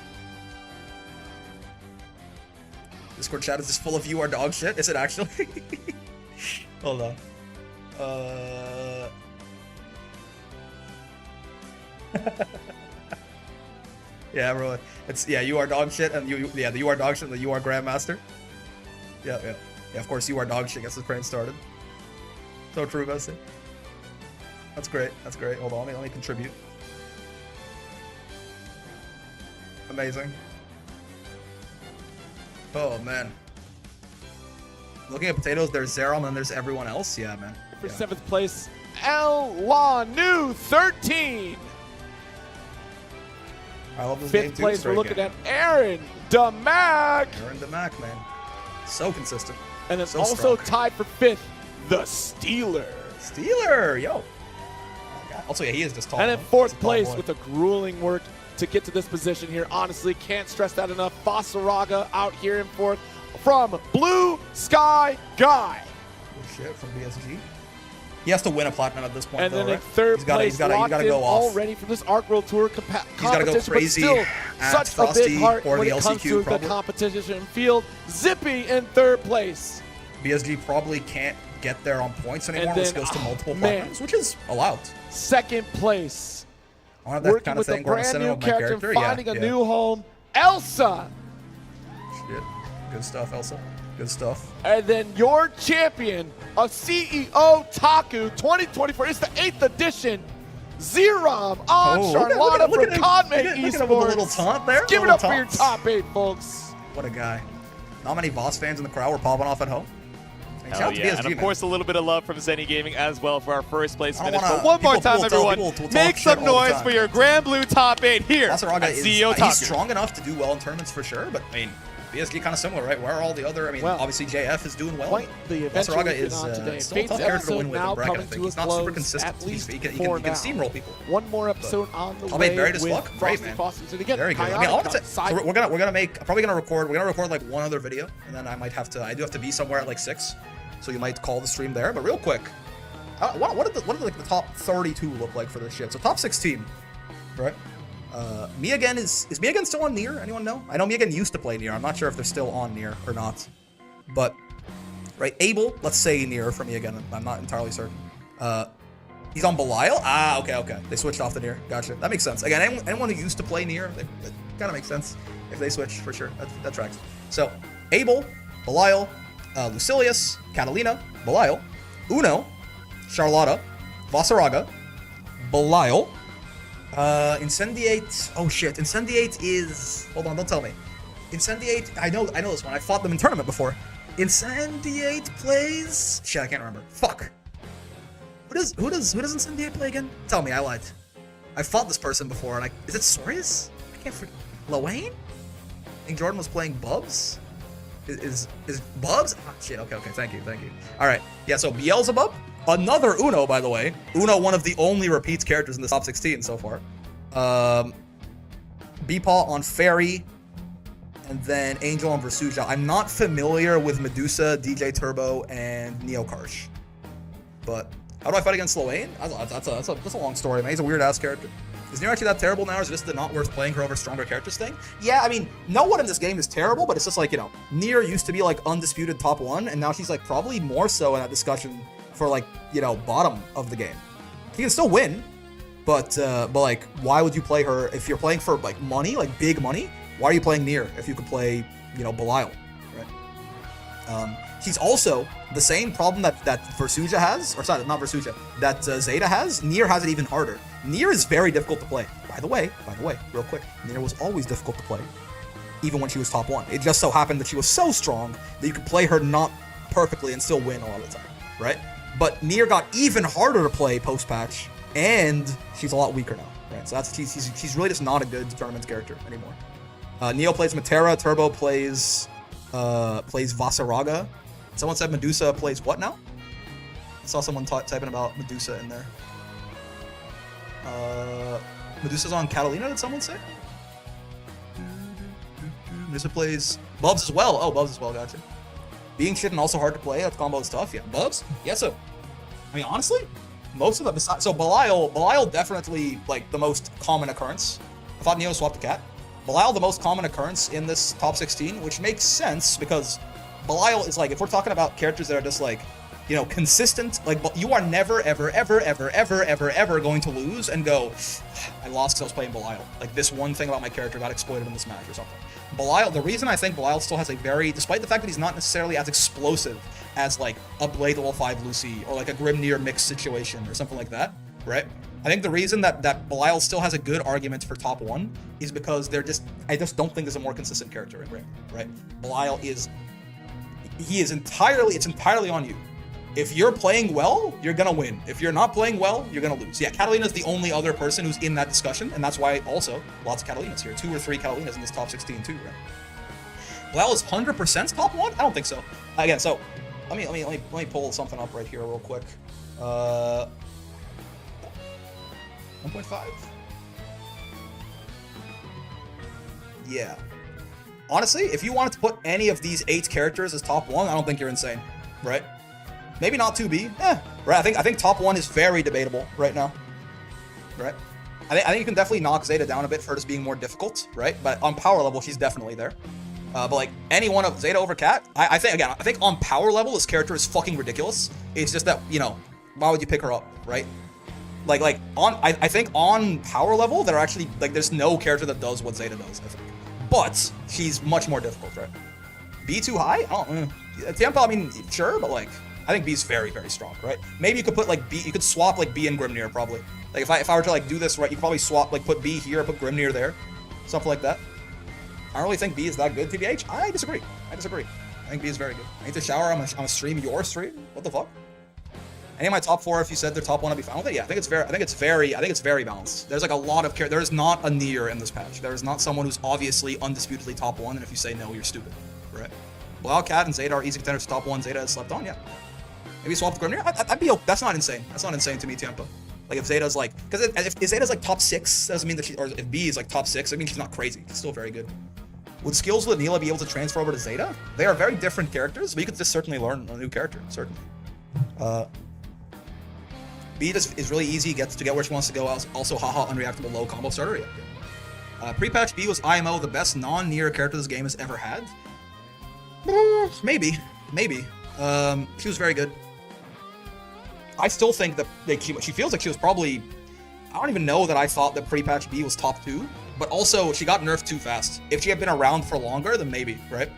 Discord chat is just full of you are dog shit. Is it actually? Hold on. Yeah, bro. It's you are dog shit and the you are dog shit and the you are grandmaster. Yeah. Of course, you are dog shit gets the crane started. So true, Bessie. That's great. Hold on, let me contribute. Amazing. Oh man. Looking at potatoes, there's Zerom and there's everyone else. Yeah, man. For 7th place, El La New 13. I love this game 5th too. place, we're looking at Aaron DeMac. Aaron DeMac, man. So consistent. And then so also strong. tied for 5th, the Steeler. Steeler, yo. Oh, God. Also, yeah, he is just tall. And then 4th place with a grueling work to get to this position here. Honestly, can't stress that enough. Fossaraga out here in 4th from Blue Sky Guy. Oh, shit, from BSG. He has to win a platinum at this point, and though, then in right? 3rd place, he's gotta go off. already from this Arc World Tour competition. He's gotta go crazy but still at such Frosty a big heart or when the it comes LCQ to probably. the competition field. Zippy in 3rd place. BSG probably can't get there on points anymore, And then, which goes to multiple man. platinums, which is allowed. 2nd place. I want that Working kind of with a thing where I'm brand sending new up my character, character. finding Yeah, a new home, Elsa. Shit. Good stuff, Elsa. Good stuff. And then your champion of CEOTaku 2024 is the 8th edition. Zerom on Charlotta for Conmate Esports. Look at him with a little taunt there. Give it Little up for your taunts. top 8, folks. What a guy. Not many Voss fans in the crowd were popping off at home. And shout out to Yeah, BSG, and of man. course a little bit of love from Zenny Gaming as well for our 1st place I don't finish. wanna- But one more people time, will tell- everyone, people will talk make shit some all the noise time. for your Grand Blue top 8 here Fossaraga at is CEOTaku. he's strong enough to do well in tournaments for sure, but I mean, BSG kind of similar, right? Where are all the other? I mean, Well, obviously JF is doing well. Quite the adventure Fossaraga we've been is on today. still a Fate's tough character to episode win with now in bracket. I coming think to he's a not super close, consistent. at least He can for steamroll people. One more episode on the I'll way make buried as with fuck. Great, Frosty man. Fosters. And again, Very good. I mean, I want to Hayato say, so we're gonna make. I'm probably gonna record. We're gonna record like one other video, and then I might have to. I do have to be somewhere at like 6, so you might call the stream there. But real quick, what did like the top 32 look like for this shit? So top 16, right? Me again is Me again still on Nier? Anyone know? I know Me again used to play Nier. I'm not sure if they're still on Nier or not. But right, Abel, let's say Nier for Me again. I'm not entirely certain. He's on Belial? Ah, okay. They switched off the Nier. Gotcha. That makes sense. Again, anyone who used to play Nier, it kind of makes sense if they switch, for sure. That tracks. So, Abel, Belial, Lucilius, Catalina, Belial, Uno, Charlotta, Fossaraga, Belial, Incendiate. Oh shit, Incendiate is... Hold on, don't tell me. Incendiate, I know this one. I fought them in tournament before. Incendiate plays... Shit, I can't remember. Fuck. Who does Incendiate play again? Tell me, I lied. I fought this person before, and is it Sorius? I can't forget. Lowain? I think Jordan was playing Bubs? Is Bubs? Ah, shit, okay, thank you. Alright, yeah, so Beelzebub, another Uno, by the way. Uno, one of the only repeats characters in the top 16 so far. Beepaw on Fairy, and then Angel on Versuja. I'm not familiar with Medusa, DJ Turbo, and Neokarsh. But how do I fight against Sloane? That's a long story, man. He's a weird-ass character. Is Nier actually that terrible now, or is it just the not worth playing her over stronger characters thing? Yeah, I mean, no one in this game is terrible, but it's just like, you know, Nier used to be like undisputed top 1, and now she's like probably more so in that discussion for like, you know, bottom of the game. She can still win, but like, why would you play her if you're playing for like money, like big money? Why are you playing Nier if you could play, you know, Belial, right? She's also the same problem that Versuja has, or sorry, not Versuja, that Zeta has. Nier has it even harder. Nier is very difficult to play. By the way, real quick, Nier was always difficult to play, even when she was top 1. It just so happened that she was so strong that you could play her not perfectly and still win a lot of the time, right? But Nier got even harder to play post-patch, and she's a lot weaker now, right? So that's she's really just not a good tournament character anymore. Neo plays Matera, Turbo plays Vasaraga. Someone said Medusa plays what now? I saw someone typing about Medusa in there. Medusa's on Catalina, did someone say? Medusa plays Bubs as well. Oh, Bubs as well, gotcha. Being shit and also hard to play, that combo is tough. Yeah, Bubs? Yeah, so, I mean, honestly, most of them, so Belial definitely, like, the most common occurrence. I thought Neo swapped the cat. Belial the most common occurrence in this top 16, which makes sense because Belial is like, if we're talking about characters that are just like, you know, consistent, like, you are never, ever going to lose and go, I lost because I was playing Belial. Like, this one thing about my character got exploited in this match or something. Belial, the reason I think Belial still has a very, despite the fact that he's not necessarily as explosive as, like, a Blade level 5 Lucy or, like, a Grimnir mixed situation or something like that, right? I think the reason that Belial still has a good argument for top 1 is because I just don't think there's a more consistent character in Grim, right? Belial it's entirely on you. If you're playing well, you're gonna win. If you're not playing well, you're gonna lose. Yeah, Catalina's the only other person who's in that discussion, and that's why also lots of Catalinas here. 2 or 3 Catalinas in this top 16 too, right? Belial is 100% top 1? I don't think so. Again, so let me pull something up right here real quick. 1.5? Yeah. Honestly, if you wanted to put any of these 8 characters as top 1, I don't think you're insane, right? Maybe not 2B. Right. I think top 1 is very debatable right now. Right. I think you can definitely knock Zeta down a bit for just being more difficult, right? But on power level, she's definitely there. But like any one of Zeta over Cat, I think on power level, this character is fucking ridiculous. It's just that, you know, why would you pick her up, right? I think on power level, there are actually, like, there's no character that does what Zeta does, I think. But she's much more difficult, right? B too high? I don't know. Tiempo, I mean, sure, but like, I think B's very, very strong, right? Maybe you could put like B, you could swap like B and Grimnir probably. Like if I were to like do this right, you could probably swap, like put B here, put Grimnir there, something like that. I don't really think B is that good, TBH. I disagree. I think B is very good. I need to shower. I'm gonna stream your stream. What the fuck? Any of my top 4, if you said they're top 1, I'd be fine with it. Yeah, I think it's very balanced. There's like a lot of there is not a Nier in this patch. There is not someone who's obviously undisputedly top 1, and if you say no, you're stupid, right? Wildcat and Zeta are easy contenders to top 1. Zeta has slept on, yeah. Maybe swap with Grimnir? I'd be okay. That's not insane. That's not insane to me, Tiempo. Like if Zeta's like, because if Zeta's like top 6, that doesn't mean that she, or if B is like top 6, I mean she's not crazy. She's still very good. Would skills with Neela be able to transfer over to Zeta? They are very different characters, but you could just certainly learn a new character, certainly. B is really easy, gets to get where she wants to go. Also, haha, unreactable low combo starter. Yeah. Pre-patch B was IMO the best non-Nier character this game has ever had? Maybe. She was very good. I still think that she feels like she was probably, I don't even know that I thought that pre-patch B was top 2, but also she got nerfed too fast. If she had been around for longer, then maybe, right?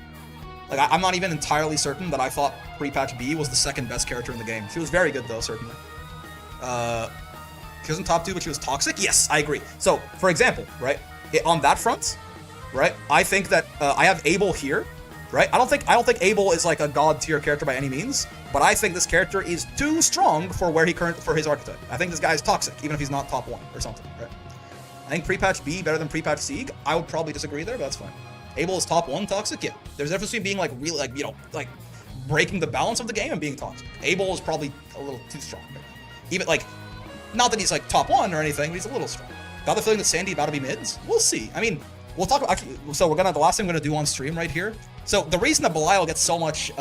Like I'm not even entirely certain that I thought pre-patch B was the second best character in the game. She was very good though, certainly. She wasn't top 2, but she was toxic? Yes, I agree. So, for example, right, on that front, right, I think that I have Abel here, right? I don't think Abel is like a god tier character by any means, but I think this character is too strong for for his archetype. I think this guy is toxic, even if he's not top 1 or something, right? I think pre-patch B better than pre-patch Sieg. I would probably disagree there, but that's fine. Abel is top 1 toxic? Yeah. There's a difference between being like really, like, you know, like breaking the balance of the game and being toxic. Abel is probably a little too strong. Right? Even like, not that he's like top 1 or anything, but he's a little strong. Got the feeling that Sandy about to be mids? We'll see. I mean, we'll talk about, actually, so the last thing we're gonna do on stream right here. So the reason that Belial gets so much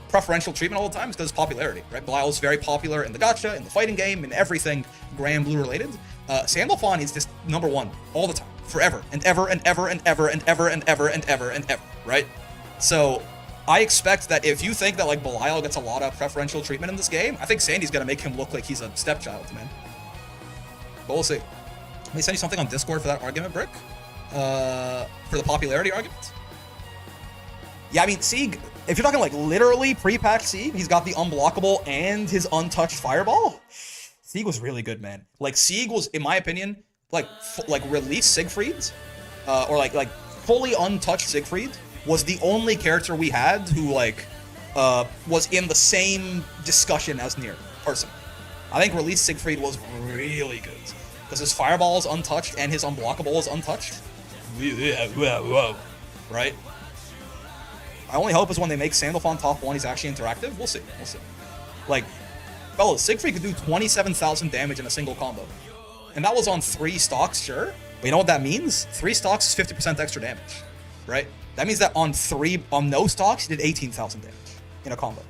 preferential treatment all the time is because of popularity, right? Belial is very popular in the gacha, in the fighting game, in everything Grand Blue related. Sandalphon is just number 1 all the time, forever and ever and ever and ever and ever and ever and ever and ever, right? So I expect that if you think that like Belial gets a lot of preferential treatment in this game, I think Sandy's gonna make him look like he's a stepchild, man. But we'll see. Let me send you something on Discord for that argument, Brick. For the popularity argument. Yeah, I mean, Sieg, if you're talking like literally pre-patch Sieg, he's got the unblockable and his untouched fireball. Sieg was really good, man. Like, Sieg was, in my opinion, like release Siegfried, or like fully untouched Siegfried was the only character we had who like was in the same discussion as Nier, personally. I think release Siegfried was really good because his fireball is untouched and his unblockable is untouched. Whoa. Right? My only hope is when they make Sandalphon top 1, he's actually interactive. We'll see. Like, fellas, Siegfried could do 27,000 damage in a single combo. And that was on 3 stocks, sure. But you know what that means? 3 stocks is 50% extra damage, right? That means that on no stocks, he did 18,000 damage in a combo.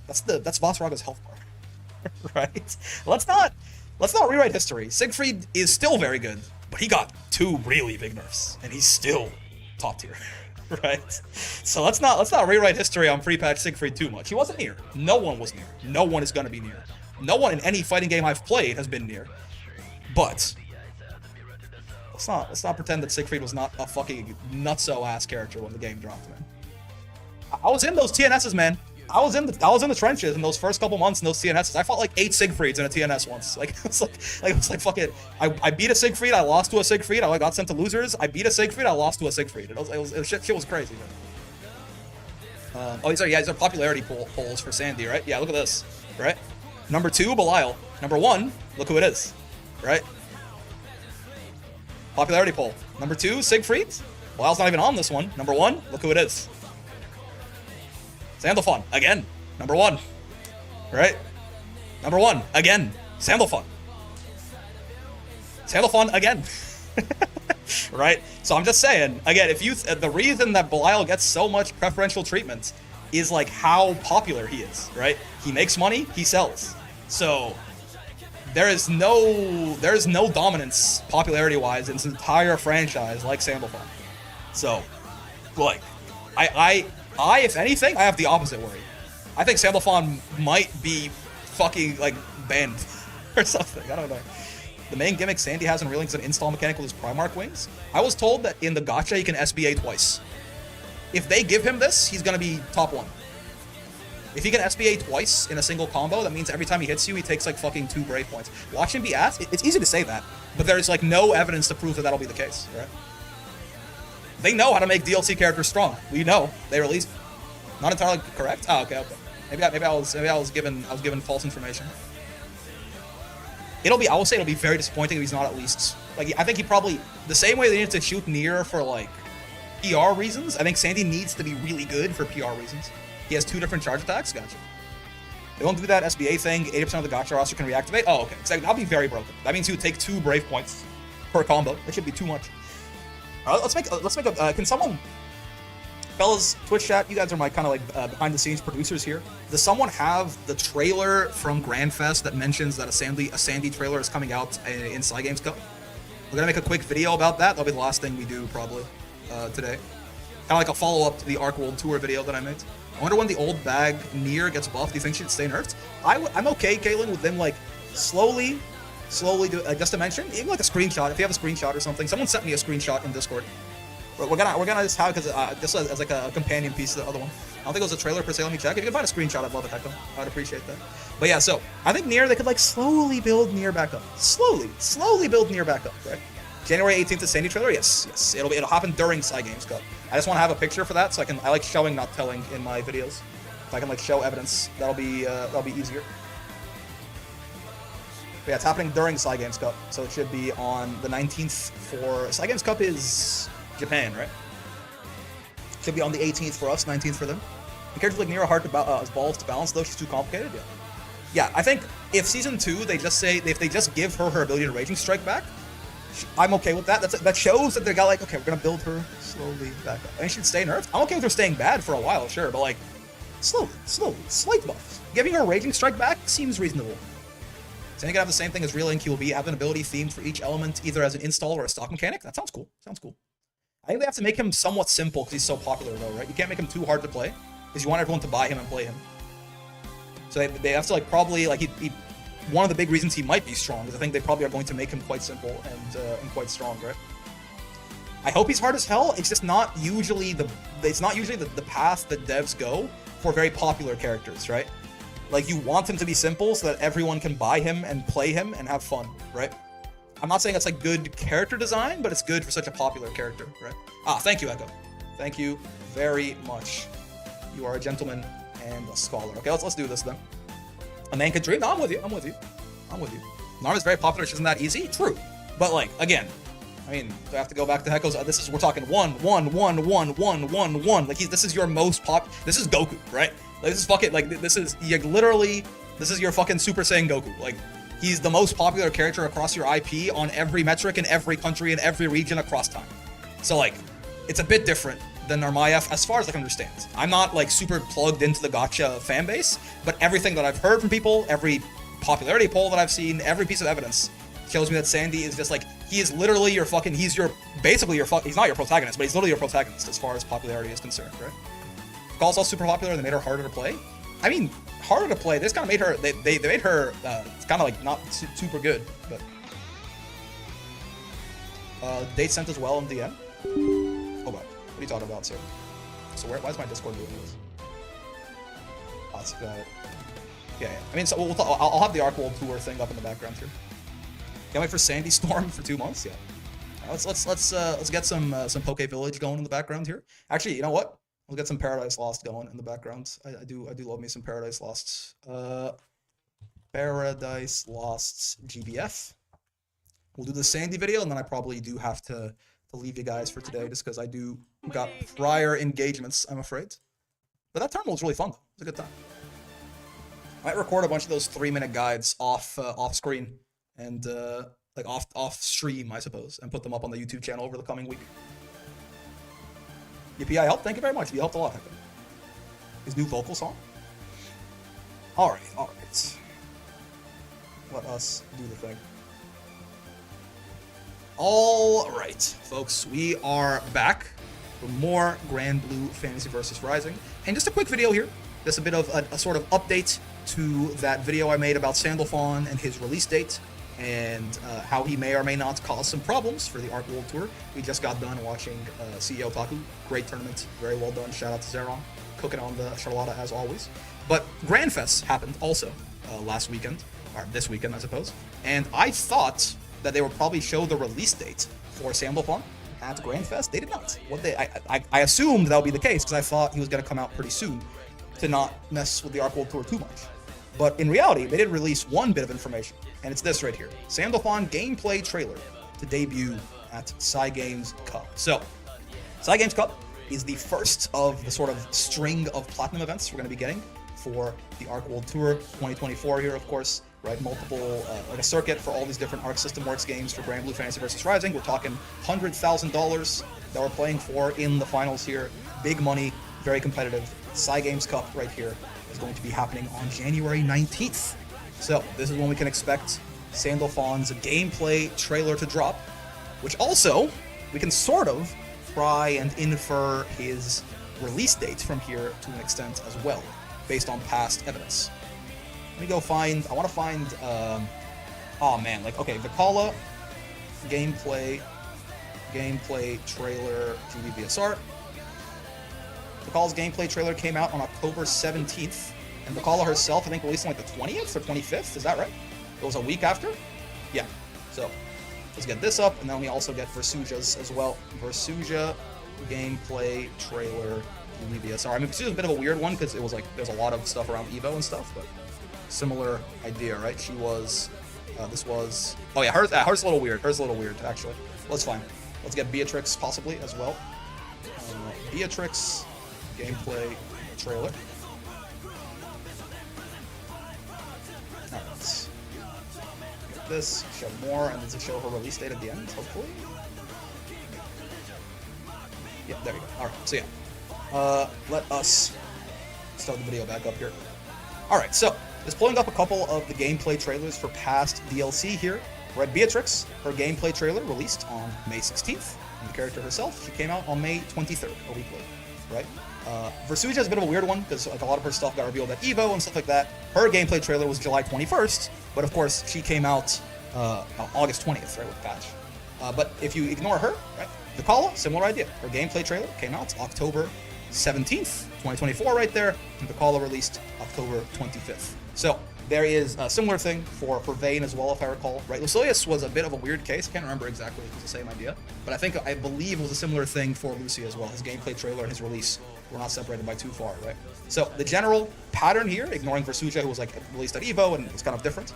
That's Vasaraga's health bar, right? Let's not rewrite history. Siegfried is still very good, but he got 2 really big nerfs, and he's still top tier, right? So let's not rewrite history on pre-patch Siegfried too much. He wasn't Nier. No one was Nier. No one is gonna be Nier. No one in any fighting game I've played has been Nier. But let's not pretend that Siegfried was not a fucking nutso-ass character when the game dropped, man. I was in those TNSs, man. I was in the trenches in those first couple months in those TNSs. I fought like 8 Siegfrieds in a TNS once. Like it's like fuck it. I beat a Siegfried, I lost to a Siegfried, I got sent to losers. I beat a Siegfried, I lost to a Siegfried. Shit was crazy, man. These are popularity polls for Sandy, right? Yeah, look at this, right? Number 2, Belial. Number 1, look who it is, right? Popularity poll. Number 2, Siegfried. Belial's not even on this one. Number 1, look who it is. Sandalphon, again. Number 1, right? Number 1, again. Sandalphon. Sandalphon, again. Right? So I'm just saying, again, the reason that Belial gets so much preferential treatment is like how popular he is, right? He makes money, he sells. So there is no dominance popularity-wise in this entire franchise like Sandalphon. So, like, I if anything, I have the opposite worry. I think Sandalphon might be fucking like banned or something. I don't know. The main gimmick Sandy has in Reeling is an install mechanic with his Primarch wings. I was told that in the gacha he can SBA twice. If they give him this, he's gonna be top 1. If he can SBA twice in a single combo, that means every time he hits you, he takes like fucking 2 brave points. Watch him be ass. It's easy to say that, but there's like no evidence to prove that that'll be the case, right? They know how to make DLC characters strong. We know. They released. Not entirely correct. Oh, okay. Maybe I was given false information. I will say it'll be very disappointing if he's not at least like. I think he probably the same way they needed to shoot Nier for like PR reasons. I think Sandy needs to be really good for PR reasons. He has 2 different charge attacks. Gotcha. They won't do that SBA thing. 80% of the gacha roster can reactivate. Oh, okay. So that'll be very broken. That means he would take 2 brave points per combo. That should be too much. Let's make a. Can someone, fellas, Twitch chat? You guys are my kind of like behind the scenes producers here. Does someone have the trailer from Grand Fest that mentions that a Sandy trailer is coming out in Cygames Cup? We're gonna make a quick video about that. That'll be the last thing we do probably today. Kind of like a follow up to the Arc World Tour video that I made. I wonder when the old bag Nier gets buffed. Do you think she'd stay nerfed? I'm okay, Kaylin, with them like slowly do just to mention, even like a screenshot. If you have a screenshot or something, someone sent me a screenshot in Discord. We're gonna just have because just as like a companion piece to the other one. I don't think it was a trailer per se. Let me check. If you can find a screenshot, I'd love it, Hector. I'd appreciate that. But yeah, so I think Nier they could like slowly build Nier back up. Slowly build Nier back up, right? January 18th is Sandy trailer. Yes. It'll happen during Cygames Cup. I just want to have a picture for that, so I like showing, not telling in my videos. If I can like show evidence, that'll be easier. But yeah, it's happening during Cygames Cup, so it should be on the 19th for Cygames Cup is Japan, right? Should be on the 18th for us, 19th for them. The characters like Nier are hard to balls to balance though. She's too complicated. Yeah. I think if season 2 if they just give her ability to Raging Strike back, I'm okay with that. That shows that they got like, okay, we're gonna build her slowly back up. I mean, she'd stay nerfed. I'm okay with her staying bad for a while, sure, but like slowly, slight buffs. Giving her Raging Strike back seems reasonable. So you can have the same thing as Real QLB, have an ability themed for each element, either as an install or a stock mechanic. That sounds cool. I think they have to make him somewhat simple because he's so popular though, right? You can't make him too hard to play because you want everyone to buy him and play him. So they have to like probably like he one of the big reasons he might be strong is I think they probably are going to make him quite simple and quite strong, right? I hope he's hard as hell. It's just not usually the path that devs go for very popular characters, right? Like, you want him to be simple so that everyone can buy him and play him and have fun, right? I'm not saying it's like good character design, but it's good for such a popular character, right? Ah, thank you, Echo. Thank you very much. You are a gentleman and a scholar. Okay, let's do this then. A man can dream. No, I'm with you. I'm with you. I'm with you. Narva's very popular. Which isn't that easy. True, but like again, I mean, do I have to go back to Hecko's? This is we're talking 1, 1, 1, 1, 1, 1, 1. Like this is your most This is Goku, right? Like this is fucking like this is literally this is your fucking Super Saiyan Goku. Like he's the most popular character across your IP on every metric in every country in every region across time. So like, it's a bit different than Narmayev as far as I can understand. I'm not like super plugged into the gacha fan base, but everything that I've heard from people, every popularity poll that I've seen, every piece of evidence shows me that Sandy is just like, he is literally your fucking, he's not your protagonist, but he's literally your protagonist as far as popularity is concerned, right? Call's also super popular, they made her harder to play. I mean, harder to play, this kind of made her, they made her kind of like not super good, but. Date sent as well in DM. Hold on. What are you talking about, sir? So why is my Discord doing this? Oh, it's got it. Yeah. I mean, so I'll have the Arc World Tour thing up in the background here. Can't wait for Sandy Storm for 2 months. Yeah. Let's get some Poke Village going in the background here. Actually, you know what? We'll get some Paradise Lost going in the background. I do love me some Paradise Lost. Paradise Lost GBF. We'll do the Sandy video, and then I probably do have to leave you guys for today, just because I do got prior engagements, I'm afraid. But that terminal was really fun, though. It was a good time. I might record a bunch of those 3-minute guides off screen and like off stream, I suppose, and put them up on the YouTube channel over the coming week. Yippee, I helped. Thank you very much. You helped a lot, Hector. His new vocal song. All right. Let us do the thing. All right, folks, we are back for more Grand Blue Fantasy vs. Rising. And just a quick video here. Just a bit of a sort of update to that video I made about Sandalphon and his release date and how he may or may not cause some problems for the Arc World Tour. We just got done watching CEOTaku. Great tournament. Very well done. Shout out to Zeron. Cooking on the Charlotta as always. But Grand Fest happened also last weekend, or this weekend, I suppose. And I thought that they would probably show the release date for Sandalphon at Grand Fest. They did not. I assumed that would be the case because I thought he was going to come out pretty soon to not mess with the Arc World Tour too much. But in reality, they did release one bit of information, and it's this right here. Sandalphon gameplay trailer to debut at Cygames Cup. So, Cygames Cup is the first of the sort of string of Platinum events we're going to be getting for the Arc World Tour 2024 here, of course. Right, multiple, like a circuit for all these different Arc System Works games for Grand Blue Fantasy vs. Rising. We're talking $100,000 that we're playing for in the finals here. Big money, very competitive. Cygames Cup right here is going to be happening on January 19th. So this is when we can expect Sandalphon's gameplay trailer to drop, which also we can sort of try and infer his release date from here to an extent as well, based on past evidence. Let me go find, I want to find, oh man, like, okay, Vicala, gameplay trailer, GBVSR. Vicala's gameplay trailer came out on October 17th, and Vicala herself, I think, released on like the 20th or 25th, is that right? It was a week after? Yeah, so let's get this up, and then we also get Versuja's as well. Versuja gameplay trailer, GBVSR. I mean, Versuja's a bit of a weird one, because it was like, there's a lot of stuff around Evo and stuff, but similar idea, right? She was, this was, oh yeah, hers a little weird. Hers a little weird, actually. Well, that's fine. Let's get Beatrix possibly as well. Beatrix gameplay trailer. Alright, let's get this, show more, and then to show her release date at the end, hopefully. Yeah, there we go. Alright, so yeah. Let us start the video back up here. Alright, so just pulling up a couple of the gameplay trailers for past DLC here. We're at Beatrix, her gameplay trailer released on May 16th. And the character herself, she came out on May 23rd, a week later, right? Versuja is a bit of a weird one, because like a lot of her stuff got revealed at EVO and stuff like that. Her gameplay trailer was July 21st, but of course she came out August 20th, right, with patch. But if you ignore her, right, Vicala, similar idea. Her gameplay trailer came out October 17th, 2024 right there, and the caller released October 25th. So there is a similar thing for Vayne as well, if I recall, right? Lucilius was a bit of a weird case. I can't remember exactly if it was the same idea, but I believe it was a similar thing for Lucy as well. His gameplay trailer and his release were not separated by too far, right? So the general pattern here, ignoring Versuja, who was like released at Evo and it's kind of different,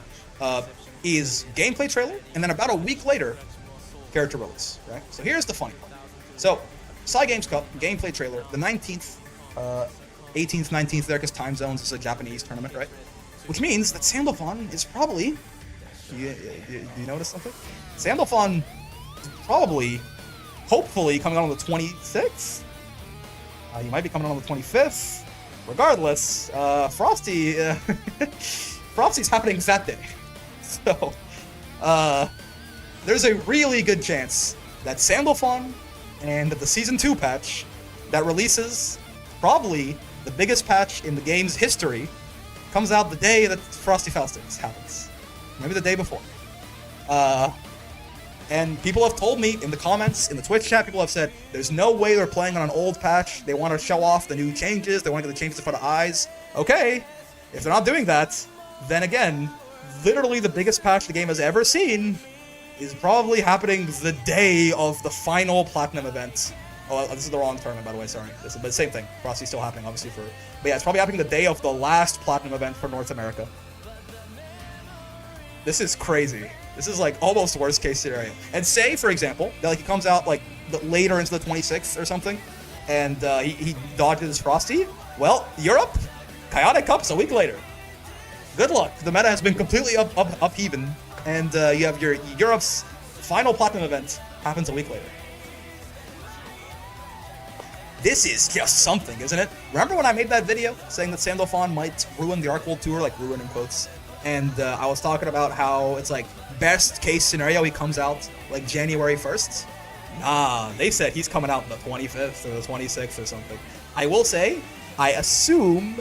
is gameplay trailer, and then about a week later, character release, right? So here's the funny part. So, Psy Games Cup, gameplay trailer, the 19th, 18th, 19th there, because time zones is a Japanese tournament, right? Which means that Sandalphon is probably, you notice something? Sandalphon is probably, hopefully, coming out on the 26th. He might be coming out on the 25th. Regardless, Frosty, Frosty's happening that day. So, there's a really good chance that Sandalphon and the Season 2 patch that releases probably the biggest patch in the game's history comes out the day that Frosty Faustix happens. Maybe the day before. And people have told me in the comments, in the Twitch chat, people have said, there's no way they're playing on an old patch. They want to show off the new changes. They want to get the changes in front of eyes. Okay, if they're not doing that, then again, literally the biggest patch the game has ever seen is probably happening the day of the final Platinum event. Oh, this is the wrong tournament, by the way, sorry. But the same thing. Frosty's still happening, obviously, for... But yeah, it's probably happening the day of the last Platinum event for North America. This is crazy. This is, like, almost worst case scenario. And say, for example, that, like, he comes out, like, later into the 26th or something, and he dodges Frosty. Well, Europe, Chaotic Cup's a week later. Good luck. The meta has been completely upheaven, and you have your Europe's final Platinum event happens a week later. This is just something, isn't it? Remember when I made that video saying that Sandalphon might ruin the Arc World Tour, like ruin in quotes? And I was talking about how it's like best case scenario he comes out like January 1st. Nah, they said he's coming out the 25th or the 26th or something. I will say, I assume,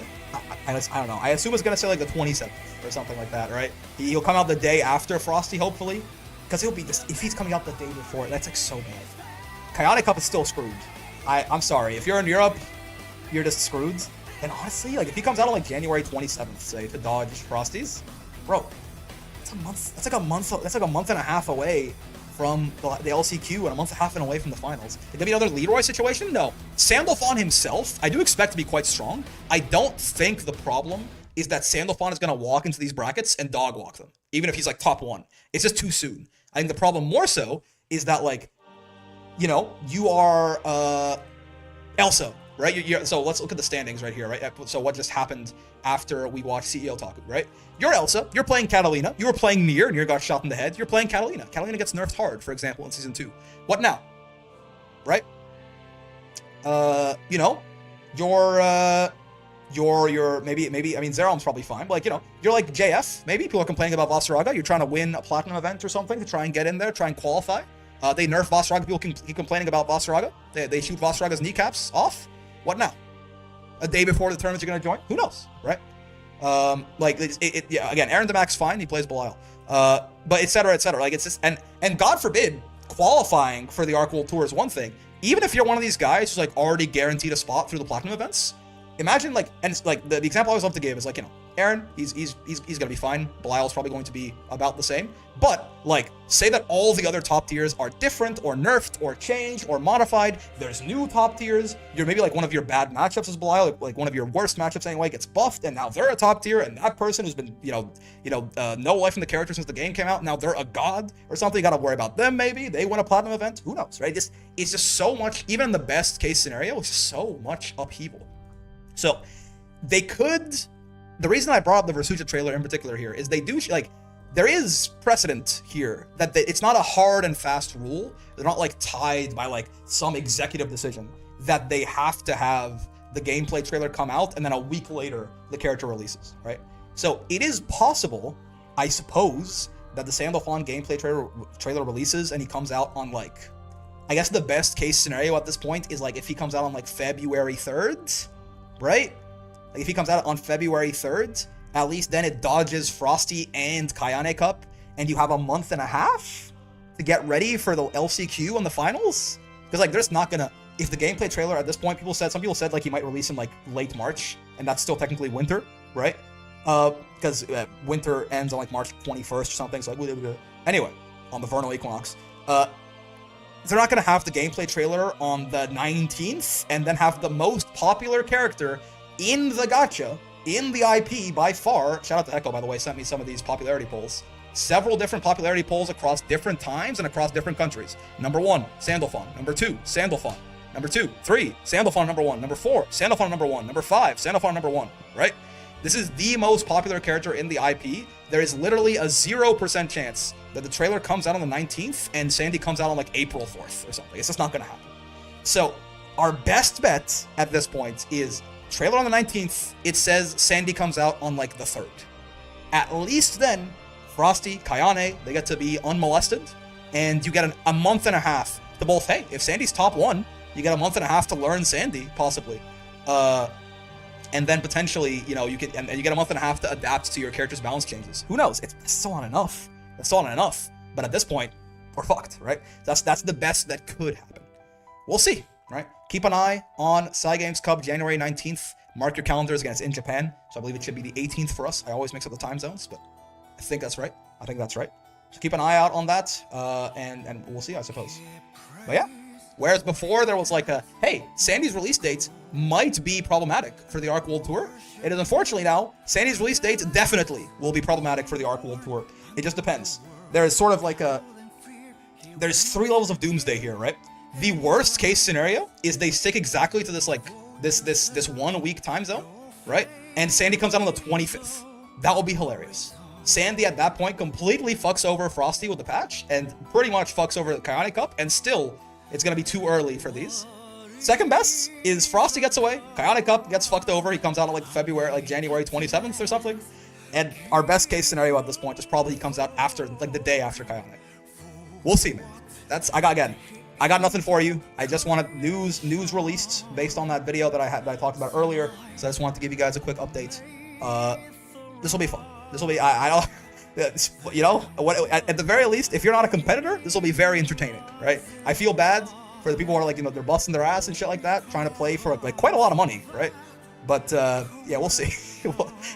I don't know, I assume it's gonna say like the 27th or something like that, right? He'll come out the day after Frosty, hopefully, because he'll be just, if he's coming out the day before, that's like so bad. Chaotic Cup is still screwed. I'm sorry, if you're in Europe, you're just screwed. And honestly, like if he comes out on like January 27th, say, to dodge Frosties, bro, it's a month. That's like a month. That's like a month and a half away from the LCQ and a month and a half away from the finals. Is there be another Leroy situation? No. Sandalphon himself, I do expect to be quite strong. I don't think the problem is that Sandalphon is gonna walk into these brackets and dog walk them, even if he's like top one. It's just too soon. I think the problem more so is that like, you know, you are Elsa, right? So let's look at the standings right here, right? So what just happened after we watched CEOTaku, right? You're Elsa, you're playing Catalina, you were playing Nier, Nier got shot in the head, you're playing Catalina. Catalina gets nerfed hard, for example, in Season 2. What now? Right? You know, you're maybe, I mean, Zerom's probably fine, but like, you know, you're like JF, maybe, people are complaining about Vasaraga, you're trying to win a Platinum event or something to try and get in there, try and qualify. They nerf Vasaraga, people keep complaining about Vasaraga. They shoot Vasaraga's kneecaps off. What now? A day before the tournament you're gonna join? Who knows, right? Yeah, again, Aaron Damack's fine, he plays Belial. But et cetera, like it's just, and God forbid, qualifying for the Arc World Tour is one thing. Even if you're one of these guys who's like already guaranteed a spot through the Platinum events, imagine like, and it's like the example I always love to give is like, you know, Aaron, he's gonna be fine. Belial's probably going to be about the same. But like, say that all the other top tiers are different or nerfed or changed or modified. There's new top tiers. You're maybe like one of your bad matchups is Belial, like one of your worst matchups anyway gets buffed, and now they're a top tier, and that person who's been no life in the character since the game came out, now they're a god or something. You gotta worry about them. Maybe they win a Platinum event. Who knows, right? It's just so much. Even in the best case scenario, it's just so much upheaval. So they could. The reason I brought up the Versuja trailer in particular here is they do, like, there is precedent here that it's not a hard and fast rule. They're not, like, tied by, like, some executive decision that they have to have the gameplay trailer come out and then a week later the character releases, right? So it is possible, I suppose, that the Sandalphon gameplay trailer releases and he comes out on, like, I guess the best case scenario at this point is, like, if he comes out on, like, February 3rd, right? Like if he comes out on February 3rd, at least then it dodges Frosty and Kayane Cup, and you have a month and a half to get ready for the LCQ and the finals. Because like there's not gonna, if the gameplay trailer at this point, some people said like he might release in like late March, and that's still technically winter, right? Because winter ends on like March 21st or something. So like, anyway, on the vernal equinox, they're not gonna have the gameplay trailer on the 19th, and then have the most popular character in the gacha, in the IP by far. Shout out to Echo, by the way, sent me some of these popularity polls. Several different popularity polls across different times and across different countries. Number 1, Sandalphon. Number 2, Sandalphon. Number 2, 3, Sandalphon number 1. Number 4, Sandalphon number 1. Number 5, Sandalphon number 1. Right? This is the most popular character in the IP. There is literally a 0% chance that the trailer comes out on the 19th and Sandy comes out on like April 4th or something. It's just not gonna happen. So our best bet at this point is trailer on the 19th. It says Sandy comes out on like the 3rd. At least then, Frosty, Kayane, they get to be unmolested, and you get a month and a half to both, hey, if Sandy's top 1, you get a month and a half to learn Sandy, possibly. And then potentially, you know, you get a month and a half to adapt to your character's balance changes. Who knows? It's still not enough. That's still not enough. But at this point, we're fucked, right? That's the best that could happen. We'll see, right? Keep an eye on Cygames Cup January 19th. Mark your calendars again. It's in Japan, so I believe it should be the 18th for us. I always mix up the time zones, but I think that's right. So keep an eye out on that, and we'll see, I suppose. But yeah. Whereas before there was like hey, Sandy's release dates might be problematic for the Arc World Tour. It is unfortunately now, Sandy's release dates definitely will be problematic for the Arc World Tour. It just depends. There is sort of like there's 3 levels of doomsday here, right? The worst case scenario is they stick exactly to this like, this 1 week time zone, right? And Sandy comes out on the 25th. That will be hilarious. Sandy at that point completely fucks over Frosty with the patch, and pretty much fucks over the Kayane Cup, and still, it's gonna be too early for these. Second best is Frosty gets away, Kayane Cup gets fucked over, he comes out on like January 27th or something. And our best case scenario at this point is probably he comes out after, like the day after Kayane. We'll see, man. I got nothing for you. I just wanted news released based on that video that I talked about earlier. So I just wanted to give you guys a quick update. This will be fun. This will be, you know, at the very least, if you're not a competitor, this will be very entertaining, right? I feel bad for the people who are like, you know, they're busting their ass and shit like that, trying to play for like quite a lot of money, right? But yeah, we'll see.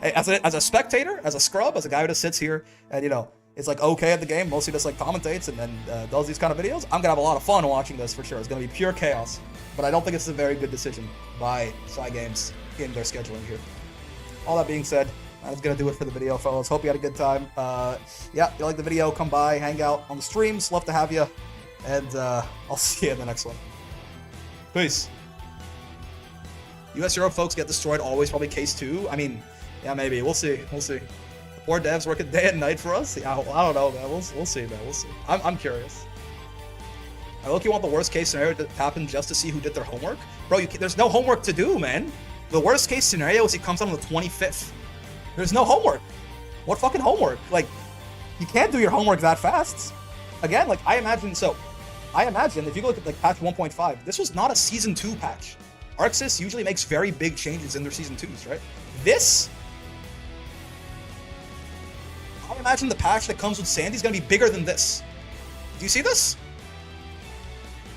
As a spectator, as a scrub, as a guy who just sits here and, you know, it's like okay at the game, mostly just like commentates and then does these kind of videos, I'm gonna have a lot of fun watching this for sure. It's gonna be pure chaos. But I don't think it's a very good decision by Cygames in their scheduling here. All that being said, that's gonna do it for the video, fellas. Hope you had a good time. Yeah, if you like the video, come by, hang out on the streams. Love to have you. And I'll see you in the next one. Peace. US Europe folks get destroyed always, probably case 2. I mean, yeah, maybe. We'll see. The poor devs working day and night for us. I don't know, man. We'll see, man. We'll see. I'm curious. I look, you want the worst case scenario to happen just to see who did their homework? Bro, there's no homework to do, man. The worst case scenario is he comes out on the 25th. There's no homework. What fucking homework? Like, you can't do your homework that fast. Again, like, I imagine if you look at like patch 1.5, this was not a season 2 patch. ArcSys usually makes very big changes in their season 2s, right? This, I imagine the patch that comes with Sandy is gonna be bigger than this. Do you see this?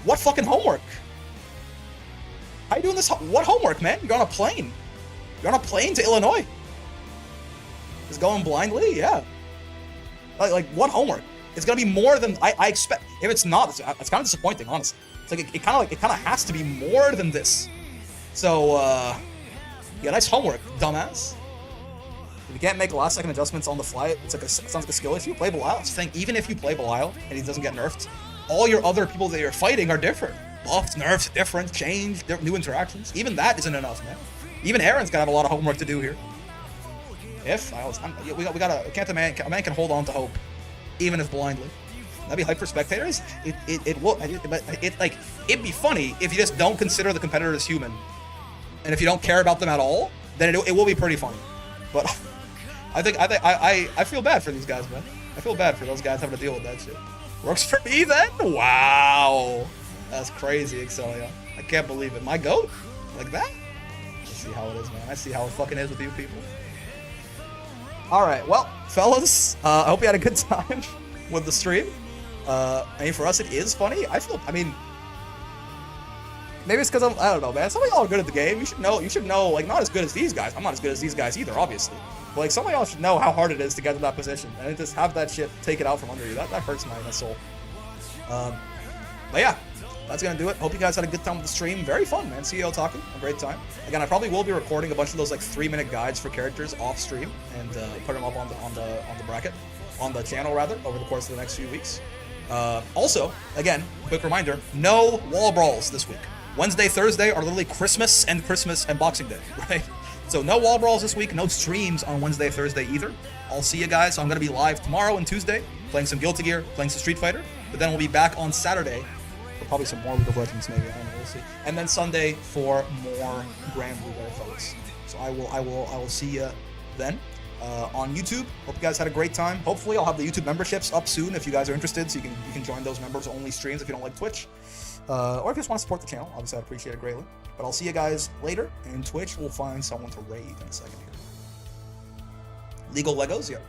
What fucking homework? How you doing this? What homework, man? You're on a plane. You're on a plane to Illinois. Just going blindly? Yeah. Like what homework? It's gonna be more than I expect. If it's not, it's kind of disappointing, honestly. It's like it kind of has to be more than this. So yeah, nice homework, dumbass. If you can't make last-second adjustments on the fly, it sounds like a skill issue. Play Belial. It's the thing. Even if you play Belial and he doesn't get nerfed, all your other people that you're fighting are different. Buffed, nerfs, different, changed, new interactions. Even that isn't enough, man. Even Aaron's gotta have a lot of homework to do here. A man can hold on to hope, even if blindly. That'd be hype for spectators. It'd be funny if you just don't consider the competitor as human, and if you don't care about them at all, then it will be pretty funny. But I feel bad for these guys, man. I feel bad for those guys having to deal with that shit. Works for me then? Wow, that's crazy, Excelia. I can't believe it. My goat like that. I see how it is, man. I see how it fucking is with you people. Alright, well, fellas, I hope you had a good time with the stream. I mean, for us, it is funny. Maybe it's because I don't know, man. Some of y'all are good at the game. You should know, like, not as good as these guys. I'm not as good as these guys either, obviously. But, like, some of y'all should know how hard it is to get to that position. And just have that shit take it out from under you. That hurts my soul. But yeah, that's going to do it. Hope you guys had a good time with the stream. Very fun, man. CEOTaku, a great time. Again, I probably will be recording a bunch of those, like, 3-minute guides for characters off stream and put them up on the bracket, on the channel, rather, over the course of the next few weeks. Also, again, quick reminder, no wall brawls this week. Wednesday, Thursday are literally Christmas and Boxing Day, right? So no wall brawls this week, no streams on Wednesday, Thursday either. I'll see you guys. So I'm going to be live tomorrow and Tuesday, playing some Guilty Gear, playing some Street Fighter, but then we'll be back on Saturday for probably some more League of Legends, maybe. I don't know, we'll see. And then Sunday for more Grand Blue Bear fights. So I will see you then. On YouTube. Hope you guys had a great time. Hopefully I'll have the YouTube memberships up soon if you guys are interested, so you can join those members only streams if you don't like Twitch. Or if you just want to support the channel, obviously I'd appreciate it greatly. But I'll see you guys later, and Twitch will find someone to raid in a second here. Legal Legos? Yep.